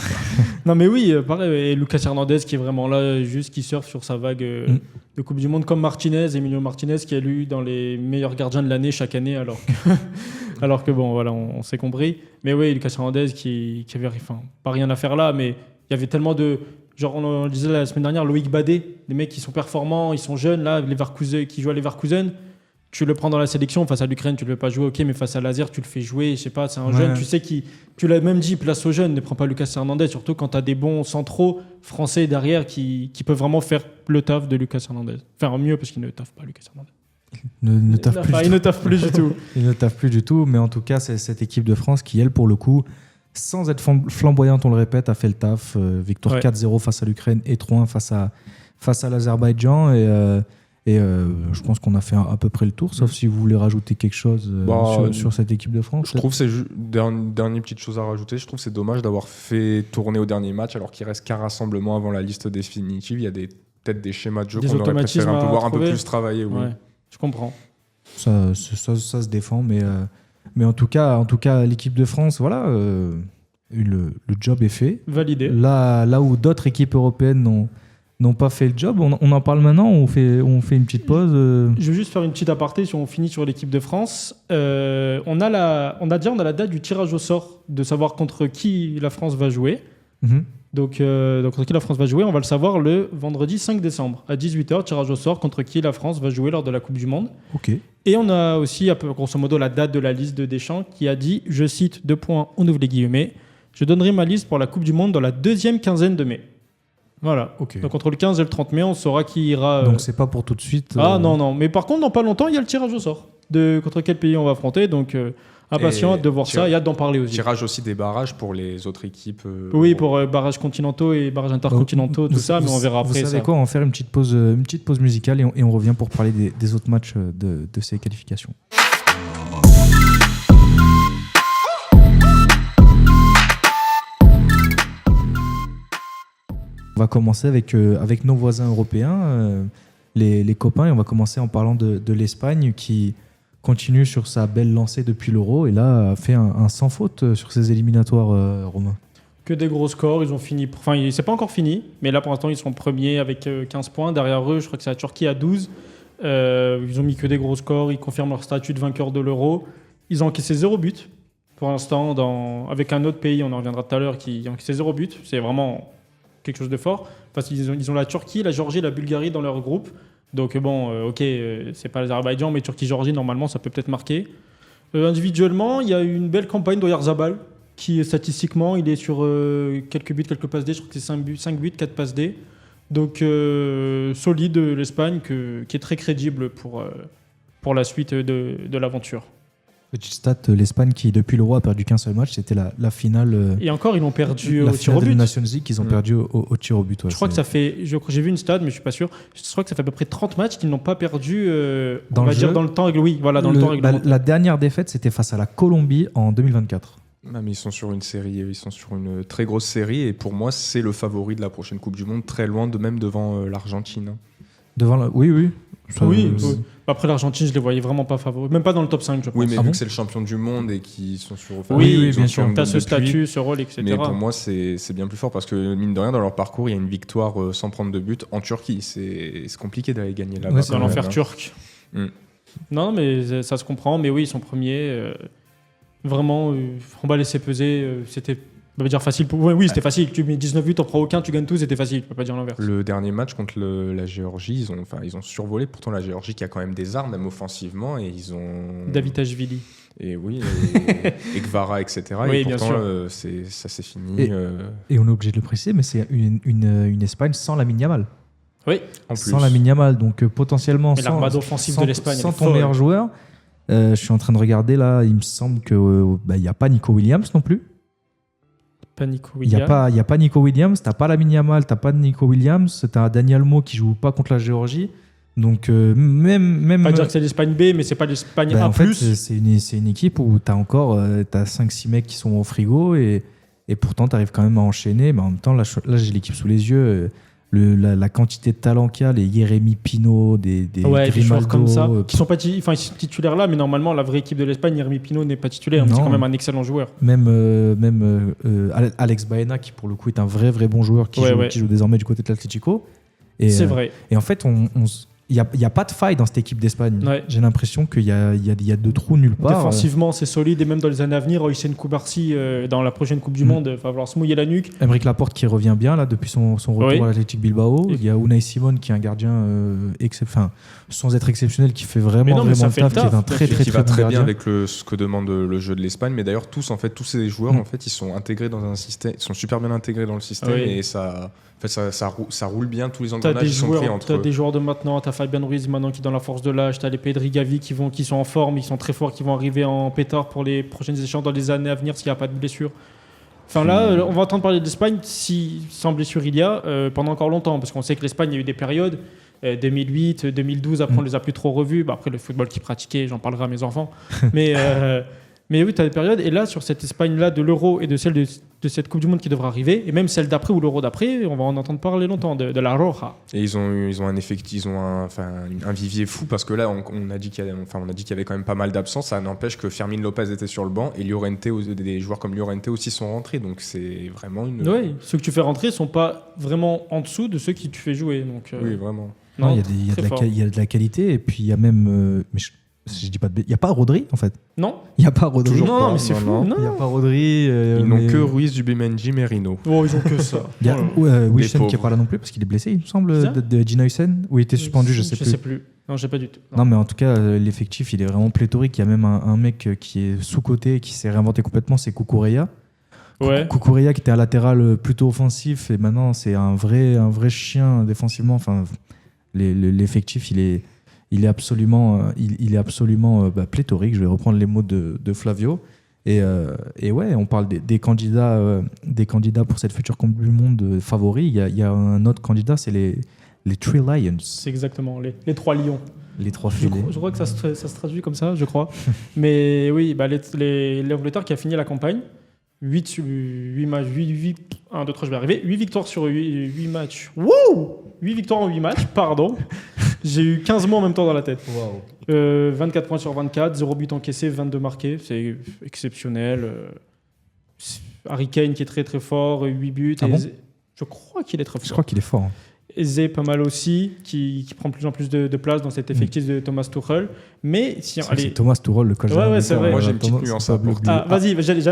[SPEAKER 3] Non, mais oui, pareil. Et Lucas Hernandez qui est vraiment là, juste qui surfe sur sa vague de Coupe du Monde, comme Emilio Martinez, qui est élu dans les meilleurs gardiens de l'année chaque année, alors que bon, voilà, on s'est compris. Mais oui, Lucas Hernandez qui avait, pas rien à faire là, mais il y avait tellement de. Genre, on le disait la semaine dernière, Loïc Badé, des mecs qui sont performants, ils sont jeunes, là, qui jouent à Leverkusen. Tu le prends dans la sélection face à l'Ukraine, tu ne le fais pas jouer, ok, mais face à l'Azer, tu le fais jouer, je sais pas, c'est un jeune, tu sais tu l'as même dit, place aux jeunes, ne prends pas Lucas Hernandez, surtout quand tu as des bons centraux français derrière qui peuvent vraiment faire le taf de Lucas Hernandez. Faire mieux parce qu'il ne taffe pas, Lucas Hernandez.
[SPEAKER 1] Il
[SPEAKER 3] ne taffe plus du tout.
[SPEAKER 1] Il ne taffe plus du tout, mais en tout cas, c'est cette équipe de France qui, elle, pour le coup, sans être flamboyante, on le répète, a fait le taf. Victoire 4-0 face à l'Ukraine et 3-1 face à l'Azerbaïdjan. Et je pense qu'on a fait à peu près le tour, sauf si vous voulez rajouter quelque chose sur cette équipe de France.
[SPEAKER 2] Je trouve dernière petite chose à rajouter, je trouve que c'est dommage d'avoir fait tourner au dernier match alors qu'il reste qu'un rassemblement avant la liste définitive. Il y a peut-être des schémas de jeu qu'on aurait préféré voir un peu plus travailler. Oui.
[SPEAKER 3] Ouais, je comprends.
[SPEAKER 1] Ça se défend, mais en tout cas, l'équipe de France, voilà, le job est fait.
[SPEAKER 3] Validé.
[SPEAKER 1] Là où d'autres équipes européennes n'ont pas fait le job. On en parle maintenant, on fait une petite pause.
[SPEAKER 3] Je veux juste faire une petite aparté si on finit sur l'équipe de France. On a la date du tirage au sort, de savoir contre qui la France va jouer.
[SPEAKER 1] Mm-hmm.
[SPEAKER 3] Donc contre qui la France va jouer, on va le savoir le vendredi 5 décembre à 18h, tirage au sort contre qui la France va jouer lors de la Coupe du Monde.
[SPEAKER 1] Ok.
[SPEAKER 3] Et on a aussi, grosso modo, la date de la liste de Deschamps qui a dit, je cite, on ouvre les guillemets, je donnerai ma liste pour la Coupe du Monde dans la deuxième quinzaine de mai. Voilà.
[SPEAKER 1] Okay.
[SPEAKER 3] Donc entre le 15 et le 30 mai, on saura qui ira.
[SPEAKER 1] Donc c'est pas pour tout de suite.
[SPEAKER 3] Non. Mais par contre, dans pas longtemps, il y a le tirage au sort de contre quel pays on va affronter. Donc impatient de voir ça et hâte d'en parler aussi.
[SPEAKER 2] Tirage aussi des barrages pour les autres équipes.
[SPEAKER 3] Oui, pour barrages continentaux et barrages intercontinentaux, tout ça, mais on verra après.
[SPEAKER 1] Vous savez quoi, on va faire une petite pause musicale et on revient pour parler des autres matchs de ces qualifications. On va commencer avec nos voisins européens, les copains, et on va commencer en parlant de l'Espagne qui continue sur sa belle lancée depuis l'Euro et là a fait un sans faute sur ses éliminatoires, Romain.
[SPEAKER 3] Que des gros scores, ils ont fini. Enfin, c'est pas encore fini, mais là pour l'instant ils sont premiers avec 15 points. Derrière eux, je crois que c'est la Turquie à 12. Ils ont mis que des gros scores, ils confirment leur statut de vainqueur de l'Euro. Ils ont encaissé 0 but pour l'instant, avec un autre pays, on en reviendra tout à l'heure, qui a encaissé 0 but. C'est vraiment quelque chose de fort. Parce qu'ils ont la Turquie, la Géorgie et la Bulgarie dans leur groupe. Donc c'est pas l'Azerbaïdjan, mais Turquie-Géorgie, normalement, ça peut peut-être marquer. Individuellement, il y a eu une belle campagne d'Oyarzabal, qui statistiquement, il est sur quelques buts, quelques passes D. Je crois que c'est 5 buts, 4 passes D. Donc solide l'Espagne, qui est très crédible pour la suite de l'aventure.
[SPEAKER 1] Petite stat, l'Espagne qui depuis l'Euro a perdu qu'un seul match, c'était la finale.
[SPEAKER 3] Et encore, ils l'ont perdu au tir au but.
[SPEAKER 1] La Nations League, ils ont perdu au tir au but. Ouais,
[SPEAKER 3] je crois que ça fait. J'ai vu une stat, mais je suis pas sûr. Je crois que ça fait à peu près 30 matchs qu'ils n'ont pas perdu. Dans le temps. Oui, voilà, dans le temps réglementaire.
[SPEAKER 1] La dernière défaite, c'était face à la Colombie en 2024.
[SPEAKER 2] Mais ils sont sur une série, ils sont sur une très grosse série, et pour moi, c'est le favori de la prochaine Coupe du Monde, très loin, même devant l'Argentine.
[SPEAKER 1] Oui.
[SPEAKER 3] Oui. Après, l'Argentine, je les voyais vraiment pas favoris. Même pas dans le top 5, je pense.
[SPEAKER 2] Oui, mais
[SPEAKER 1] Ah
[SPEAKER 2] vu
[SPEAKER 1] bon
[SPEAKER 2] que c'est le champion du monde et qu'ils sont sur.
[SPEAKER 3] Oui,
[SPEAKER 2] ils
[SPEAKER 1] bien
[SPEAKER 2] ont
[SPEAKER 1] sûr.
[SPEAKER 2] sur
[SPEAKER 3] T'as ce
[SPEAKER 2] depuis.
[SPEAKER 3] statut, ce rôle, etc.
[SPEAKER 2] Mais pour moi, c'est bien plus fort parce que, mine de rien, dans leur parcours, il y a une victoire sans prendre de but en Turquie. C'est compliqué d'aller gagner là-bas.
[SPEAKER 1] Ouais,
[SPEAKER 3] Dans
[SPEAKER 2] quand
[SPEAKER 3] l'enfer
[SPEAKER 2] même, hein.
[SPEAKER 3] turc.
[SPEAKER 2] Mm.
[SPEAKER 3] Non, mais ça se comprend. Mais oui, ils sont premiers. Vraiment, on va laisser peser. C'était, on va dire facile. Oui, c'était facile. Tu mets 19 buts, t'en prends aucun, tu gagnes tout, c'était facile. Je peux pas dire l'inverse.
[SPEAKER 2] Le dernier match contre la Géorgie, ils ont survolé pourtant la Géorgie qui a quand même des armes, même offensivement, et ils ont.
[SPEAKER 3] Davitashvili.
[SPEAKER 2] Et oui, et Kvara, etc.
[SPEAKER 3] Oui,
[SPEAKER 2] et
[SPEAKER 3] bien
[SPEAKER 2] pourtant,
[SPEAKER 3] sûr.
[SPEAKER 2] ça s'est fini.
[SPEAKER 1] Et on est obligé de le préciser, mais c'est une Espagne sans Lamine Yamal.
[SPEAKER 3] Oui,
[SPEAKER 2] En plus.
[SPEAKER 1] Sans Lamine Yamal, donc potentiellement
[SPEAKER 3] mais l'armada offensive de l'Espagne.
[SPEAKER 1] sans
[SPEAKER 3] elle est
[SPEAKER 1] ton
[SPEAKER 3] folle.
[SPEAKER 1] meilleur joueur. Je suis en train de regarder là, il me semble qu'il n'y a pas Nico Williams non plus.
[SPEAKER 3] Pas Nico
[SPEAKER 1] Il n'y
[SPEAKER 3] Williams.
[SPEAKER 1] a pas Nico Williams, t'as pas Lamine Yamal, t'as pas de Nico Williams, t'as Daniel Mo qui joue pas contre la Géorgie. Donc même
[SPEAKER 3] Pas dire que c'est l'Espagne B, mais c'est pas l'Espagne A+.
[SPEAKER 1] en fait, c'est une équipe où t'as encore t'as 5-6 mecs qui sont au frigo et pourtant t'arrives quand même à enchaîner. Mais en même temps, là j'ai l'équipe sous les yeux. La quantité de talent qu'il y a, les Jérémy Pino, des
[SPEAKER 3] des joueurs
[SPEAKER 1] Grimaldo,
[SPEAKER 3] comme ça, qui sont pas ils sont titulaires là, mais normalement, la vraie équipe de l'Espagne, Jérémy Pino n'est pas titulaire, mais c'est
[SPEAKER 1] Non.
[SPEAKER 3] quand même un excellent joueur.
[SPEAKER 1] même Alex Baena qui pour le coup est un vrai bon joueur qui joue désormais du côté de l'Atlético.
[SPEAKER 3] C'est vrai.
[SPEAKER 1] Et en fait, il n'y a pas de faille dans cette équipe d'Espagne.
[SPEAKER 3] Ouais.
[SPEAKER 1] J'ai l'impression qu'il y a deux trous nulle part.
[SPEAKER 3] Défensivement, c'est solide, et même dans les années à venir, Hissène Koubarsi, dans la prochaine Coupe du Monde, va falloir se mouiller la nuque.
[SPEAKER 1] Aymeric Laporte qui revient bien là depuis son retour
[SPEAKER 3] Oui.
[SPEAKER 1] à l'Athletic Bilbao. Il y a Unai Simon qui est un gardien sans être exceptionnel qui fait vraiment
[SPEAKER 3] mais ça
[SPEAKER 1] le
[SPEAKER 3] fait le
[SPEAKER 1] taf, qui est un
[SPEAKER 3] taf,
[SPEAKER 1] très
[SPEAKER 2] qui
[SPEAKER 1] très
[SPEAKER 2] va
[SPEAKER 1] bon
[SPEAKER 2] très
[SPEAKER 1] gardien.
[SPEAKER 2] bien avec ce que demande le jeu de l'Espagne, mais d'ailleurs tous ces joueurs en fait ils sont intégrés dans un système, ils sont super bien intégrés dans le système
[SPEAKER 3] Oui.
[SPEAKER 2] et ça roule bien, tous les
[SPEAKER 3] T'as
[SPEAKER 2] engrenages
[SPEAKER 3] des
[SPEAKER 2] sont pris
[SPEAKER 3] joueurs,
[SPEAKER 2] entre
[SPEAKER 3] t'as
[SPEAKER 2] eux.
[SPEAKER 3] des joueurs de maintenant, t'as Fabian Ruiz maintenant qui est dans la force de l'âge, t'as les Pedri Gavi qui sont en forme, ils sont très forts, qui vont arriver en pétard pour les prochaines échéances dans les années à venir s'il n'y a pas de blessure. Enfin là, on va entendre parler de l'Espagne si sans blessure il y a pendant encore longtemps, parce qu'on sait que l'Espagne il y a eu des périodes 2008, 2012, après on les a plus trop revus. Après le football qu'ils pratiquaient, j'en parlerai à mes enfants. Mais oui, tu as des périodes. Et là, sur cette Espagne-là de l'Euro et de celle de cette Coupe du Monde qui devra arriver, et même celle d'après ou l'Euro d'après, on va en entendre parler longtemps de la Roja.
[SPEAKER 2] Et ils ont un effectif, un vivier fou parce que là, on a dit qu'il y avait quand même pas mal d'absence. Ça n'empêche que Fermin Lopez était sur le banc et des joueurs comme Llorente aussi sont rentrés. Donc c'est vraiment une.
[SPEAKER 3] Oui, ceux que tu fais rentrer ne sont pas vraiment en dessous de ceux qui tu fais jouer. Donc,
[SPEAKER 2] oui, vraiment.
[SPEAKER 1] Non, il y a de la qualité et puis il y a même. Je dis pas il n'y a pas Rodri en fait.
[SPEAKER 3] Non.
[SPEAKER 1] Il n'y a pas Rodri.
[SPEAKER 2] Toujours
[SPEAKER 3] non,
[SPEAKER 2] pas.
[SPEAKER 3] mais c'est fou.
[SPEAKER 2] Non.
[SPEAKER 3] Non.
[SPEAKER 1] Il n'y a pas Rodri.
[SPEAKER 2] Ils n'ont que Ruiz, Zubimendi, Merino.
[SPEAKER 3] Oh, ils ont que ça.
[SPEAKER 1] Il y a Wilson qui n'est
[SPEAKER 2] pauvres.
[SPEAKER 1] pas là non plus parce qu'il est blessé, il me semble,
[SPEAKER 3] Qui ça
[SPEAKER 1] de Gina Hussein, ou il était suspendu, je sais plus.
[SPEAKER 3] Non, je sais pas du tout.
[SPEAKER 1] Non, mais en tout cas, l'effectif, il est vraiment pléthorique. Il y a même un mec qui est sous-coté, qui s'est réinventé complètement, c'est Cucurella.
[SPEAKER 3] Ouais.
[SPEAKER 1] Cucurella qui était un latéral plutôt offensif et maintenant c'est un vrai chien défensivement. Enfin, l'effectif, il est absolument pléthorique. Je vais reprendre les mots de Flavio. Et ouais, on parle des candidats pour cette future Coupe du Monde favoris. Il y a un autre candidat, c'est les Three Lions.
[SPEAKER 3] C'est exactement les trois lions.
[SPEAKER 1] Les trois
[SPEAKER 3] Je
[SPEAKER 1] filets.
[SPEAKER 3] crois que ça se traduit comme ça, je crois. Mais oui, l'Angleterre qui a fini la campagne. 8 matchs, 1, 2, 3, je vais arriver. 8 victoires sur 8 matchs. Wouh 8 victoires en 8 matchs, pardon. J'ai eu 15 mots en même temps dans la tête. 24 points sur 24, 0 but encaissé, 22 marqués. C'est exceptionnel. Harry Kane qui est très très fort, 8 buts.
[SPEAKER 1] Ah bon
[SPEAKER 3] Je crois qu'il est très fort.
[SPEAKER 1] Je crois qu'il est fort. Hein.
[SPEAKER 3] Eze pas mal aussi, qui prend de plus en plus de place dans cet effectif de Thomas Tuchel. Mais si
[SPEAKER 1] C'est Thomas Tuchel, le coach.
[SPEAKER 3] Ouais, c'est vrai.
[SPEAKER 2] Moi, j'ai une petite nuance à apporter.
[SPEAKER 3] Vas-y, j'allais y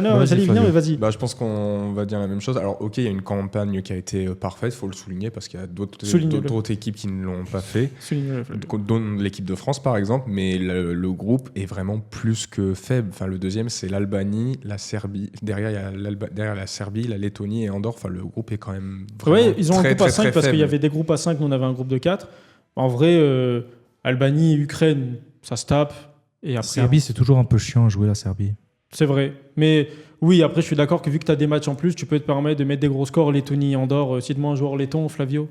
[SPEAKER 3] venir, mais vas-y.
[SPEAKER 2] Je pense qu'on va dire la même chose. Alors, ok, il y a une campagne qui a été parfaite, il faut le souligner, parce qu'il y a d'autres équipes qui ne l'ont pas fait, dont l'équipe de France, par exemple, mais le groupe est vraiment plus que faible. Enfin, le deuxième, c'est l'Albanie, la Serbie. Derrière, il y a la Serbie, la Lettonie et Andorre. Enfin, le groupe est quand même
[SPEAKER 3] Ouais, ils ont un groupe à 5 parce
[SPEAKER 2] faible.
[SPEAKER 3] qu'il y avait des groupes à 5, nous on avait un groupe de 4. En vrai, Albanie, Ukraine, ça se tape. Et
[SPEAKER 1] La
[SPEAKER 3] après,
[SPEAKER 1] Serbie, c'est toujours un peu chiant à jouer la Serbie.
[SPEAKER 3] c'est vrai. Mais oui, après, je suis d'accord que vu que tu as des matchs en plus, tu peux te permettre de mettre des gros scores. Lettonie, Andorre, cite-moi un joueur letton, Flavio.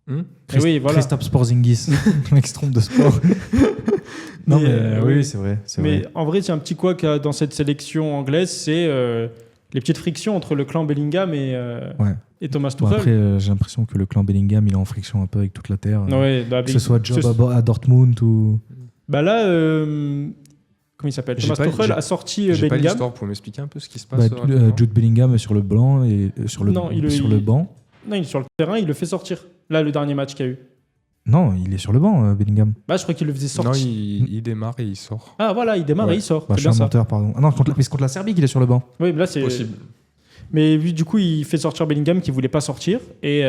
[SPEAKER 3] Oui, voilà.
[SPEAKER 1] Kristaps Porzingis, le mec qui se trompe de sport. Non, mais oui, c'est vrai.
[SPEAKER 3] Mais en vrai, c'est un petit couac dans cette sélection anglaise, c'est les petites frictions entre le clan Bellingham et Thomas
[SPEAKER 1] Bon,
[SPEAKER 3] Tuchel.
[SPEAKER 1] après, j'ai l'impression que le clan Bellingham, il est en friction un peu avec toute la terre.
[SPEAKER 3] Ouais, bah,
[SPEAKER 1] Que ce soit job à Dortmund ou.
[SPEAKER 3] Bah là, comment il s'appelle, Thomas Tuchel a sorti
[SPEAKER 2] J'ai pas
[SPEAKER 3] Bellingham.
[SPEAKER 2] l'histoire pour m'expliquer un peu ce qui se passe.
[SPEAKER 1] Jude Bellingham est sur le blanc et sur le banc.
[SPEAKER 3] Non, il est sur le terrain, il le fait sortir. Là, le dernier match qu'il y a eu.
[SPEAKER 1] Non, il est sur le banc, Bellingham.
[SPEAKER 3] Bah, je crois qu'il le faisait sortir.
[SPEAKER 2] Non, il démarre et il sort.
[SPEAKER 3] Ah voilà, il démarre et il sort.
[SPEAKER 1] Bah,
[SPEAKER 3] c'est
[SPEAKER 1] je suis
[SPEAKER 3] bien
[SPEAKER 1] un
[SPEAKER 3] ça.
[SPEAKER 1] menteur, pardon. Ah non, mais c'est contre la Serbie qu'il est sur le banc.
[SPEAKER 3] Oui, mais là c'est
[SPEAKER 2] Possible.
[SPEAKER 3] Mais lui, du coup, il fait sortir Bellingham qui voulait pas sortir et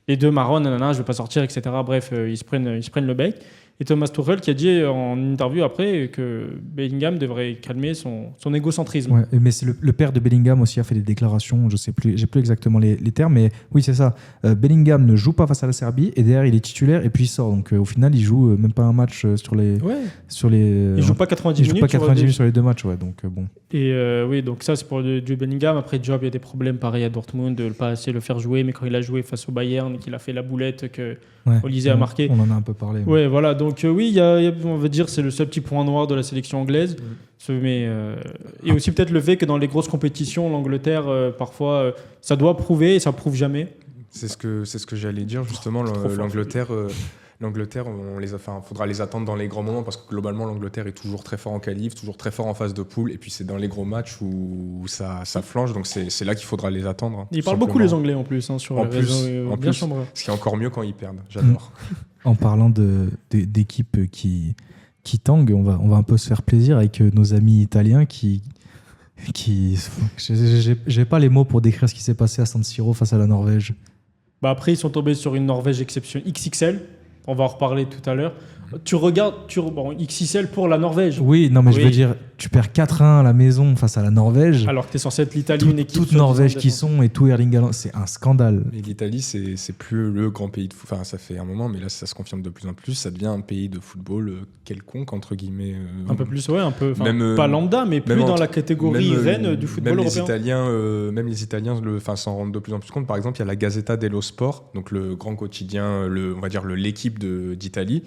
[SPEAKER 3] les deux marrons, nanana, je veux pas sortir, etc. Bref, ils se prennent le bec. Et Thomas Tuchel qui a dit en interview après que Bellingham devrait calmer son égocentrisme.
[SPEAKER 1] Ouais, mais c'est le père de Bellingham aussi a fait des déclarations, je sais plus, j'ai plus exactement les termes, mais oui, c'est ça. Bellingham ne joue pas face à la Serbie et derrière il est titulaire et puis il sort. Donc au final, il joue même pas un match sur les.
[SPEAKER 3] Il joue pas 90 minutes.
[SPEAKER 1] Il joue pas 90 minutes sur les deux matchs, ouais. Donc bon.
[SPEAKER 3] Et oui, donc ça c'est pour Jude Bellingham. Après, Job, il y a des problèmes pareil à Dortmund de ne pas assez le faire jouer, mais quand il a joué face au Bayern, qu'il a fait la boulette que Olysée a marqué.
[SPEAKER 1] On en a un peu parlé.
[SPEAKER 3] Ouais, voilà. Donc oui, on va dire c'est le seul petit point noir de la sélection anglaise. Et aussi peut-être le fait que dans les grosses compétitions, l'Angleterre parfois ça doit prouver et ça prouve jamais.
[SPEAKER 2] C'est ce que j'allais dire justement. L'Angleterre, faudra les attendre dans les grands moments parce que globalement l'Angleterre est toujours très fort en qualif, toujours très fort en phase de poule et puis c'est dans les gros matchs où ça flanche, donc c'est là qu'il faudra les attendre.
[SPEAKER 3] Ils parlent beaucoup les Anglais en plus sur les réseaux.
[SPEAKER 2] En plus, ce qui est encore mieux quand ils perdent. J'adore.
[SPEAKER 1] En parlant d'équipes qui tanguent, on va un peu se faire plaisir avec nos amis italiens qui j'ai pas les mots pour décrire ce qui s'est passé à San Siro face à la Norvège.
[SPEAKER 3] Bah après, ils sont tombés sur une Norvège exception XXL. On va en reparler tout à l'heure. Tu regardes XXL pour la Norvège.
[SPEAKER 1] Oui, non, mais je veux dire, tu perds 4-1 à la maison face à la Norvège.
[SPEAKER 3] Alors que tu es censé être l'Italie, une équipe.
[SPEAKER 1] Toute Norvège qui sont et tout Erling Haaland, c'est un scandale.
[SPEAKER 2] Mais l'Italie, c'est plus le grand pays de foot. Enfin, ça fait un moment, mais là, ça se confirme de plus en plus. Ça devient un pays de football quelconque, entre guillemets.
[SPEAKER 3] Un peu plus, ouais, un peu. Même, pas lambda, mais plus dans la catégorie reine du football européen.
[SPEAKER 2] Même les Italiens s'en rendent de plus en plus compte. Par exemple, il y a la Gazzetta dello Sport, donc le grand quotidien, on va dire l'équipe d'Italie,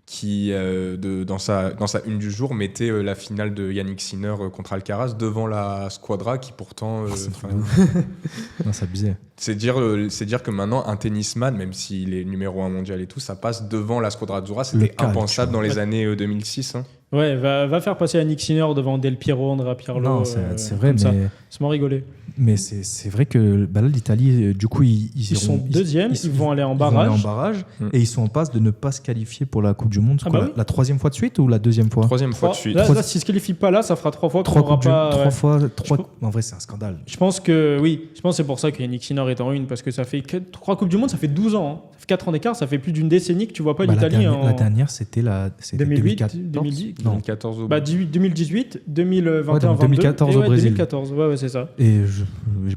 [SPEAKER 2] qui, dans sa une du jour, mettait la finale de Yannick Sinner contre Alcaraz devant la Squadra, qui pourtant...
[SPEAKER 1] c'est abusé.
[SPEAKER 2] C'est dire que maintenant, un tennisman, même s'il est numéro 1 mondial et tout, ça passe devant la Squadra Azzurra. C'était impensable dans les années 2006. Hein.
[SPEAKER 3] Ouais, va faire passer Yannick Sinner devant Del Piero, Andrea Pirlo.
[SPEAKER 1] Non, c'est vrai, mais...
[SPEAKER 3] C'est m'en rigoler.
[SPEAKER 1] Mais c'est vrai que là, l'Italie, du coup, ils
[SPEAKER 3] sont deuxièmes, ils vont aller en barrage.
[SPEAKER 1] Et ils sont en passe de ne pas se qualifier pour la Coupe du Monde. La troisième fois de suite ou la deuxième fois?
[SPEAKER 2] Troisième fois de suite.
[SPEAKER 3] Là, s'ils ne se qualifient pas là, ça fera 3 fois qu'on n'aura pas...
[SPEAKER 1] En vrai, c'est un scandale.
[SPEAKER 3] Je pense que c'est pour ça que Yannick Sinner est en une, parce que ça fait 3 Coupes du Monde, ça fait 12 ans. Hein. Ça fait 4 ans d'écart, ça fait plus d'une décennie que tu ne vois pas l'Italie.
[SPEAKER 1] La dernière, c'était
[SPEAKER 2] 2014 au
[SPEAKER 3] 2018, 2021,
[SPEAKER 1] 2014 au Brésil.
[SPEAKER 3] 2014, ouais, c'est ça.
[SPEAKER 1] Et j'ai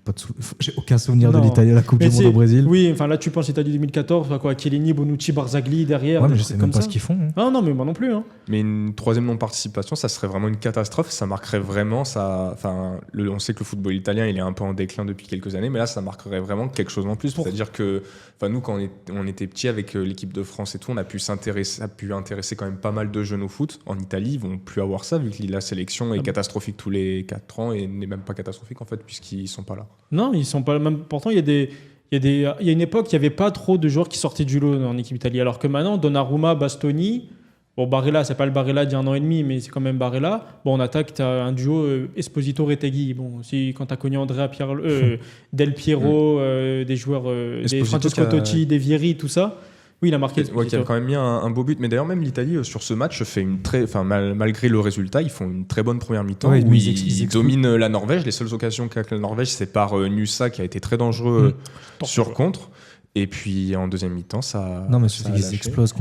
[SPEAKER 1] aucun souvenir de l'Italie à la Coupe du Monde au Brésil.
[SPEAKER 3] Oui, enfin là tu penses Italie 2014, quoi, Chiellini, Bonucci, Barzagli derrière.
[SPEAKER 1] Ouais, mais je sais même pas ce qu'ils font. Hein.
[SPEAKER 3] Ah non, mais moi non plus. Hein.
[SPEAKER 2] Mais une troisième non-participation, ça serait vraiment une catastrophe. Ça marquerait vraiment ça. Enfin, on sait que le football italien, il est un peu en déclin depuis quelques années, mais là, ça marquerait vraiment quelque chose en plus. C'est-à-dire que, nous, quand on était petits avec l'équipe de France et tout, on a pu intéresser quand même pas mal de jeunes au foot. En Italie, ils vont plus avoir ça vu que la sélection est catastrophique tous les 4 ans et n'est même pas catastrophique en fait puisqu'ils sont pas là.
[SPEAKER 3] Non, ils sont pas là. Même pourtant, il y a une époque, il n'y avait pas trop de joueurs qui sortaient du lot en équipe Italie. Alors que maintenant, Donnarumma, Bastoni, bon, Barella, c'est pas le Barella d'il y a 1 an et demi, mais c'est quand même Barella. Bon, en attaque, tu as un duo Esposito-Retegui. Bon, quand tu as connu Andrea Pirlo, Del Piero, des joueurs, des Francesco Totti, des Vieri, tout ça. Oui, il a marqué.
[SPEAKER 2] Ouais, qui a quand même mis un beau but. Mais d'ailleurs, même l'Italie, sur ce match, fait malgré le résultat, ils font une très bonne première mi-temps. Ouais, où ils dominent la Norvège. Les seules occasions qu'a la Norvège, c'est par Nusa, qui a été très dangianeux sur contre. Et puis en deuxième mi-temps, ça.
[SPEAKER 1] Non, mais ils explosent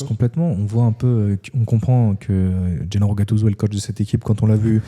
[SPEAKER 1] complètement. On voit un peu, on comprend que Gennaro Gattuso est le coach de cette équipe quand on l'a vu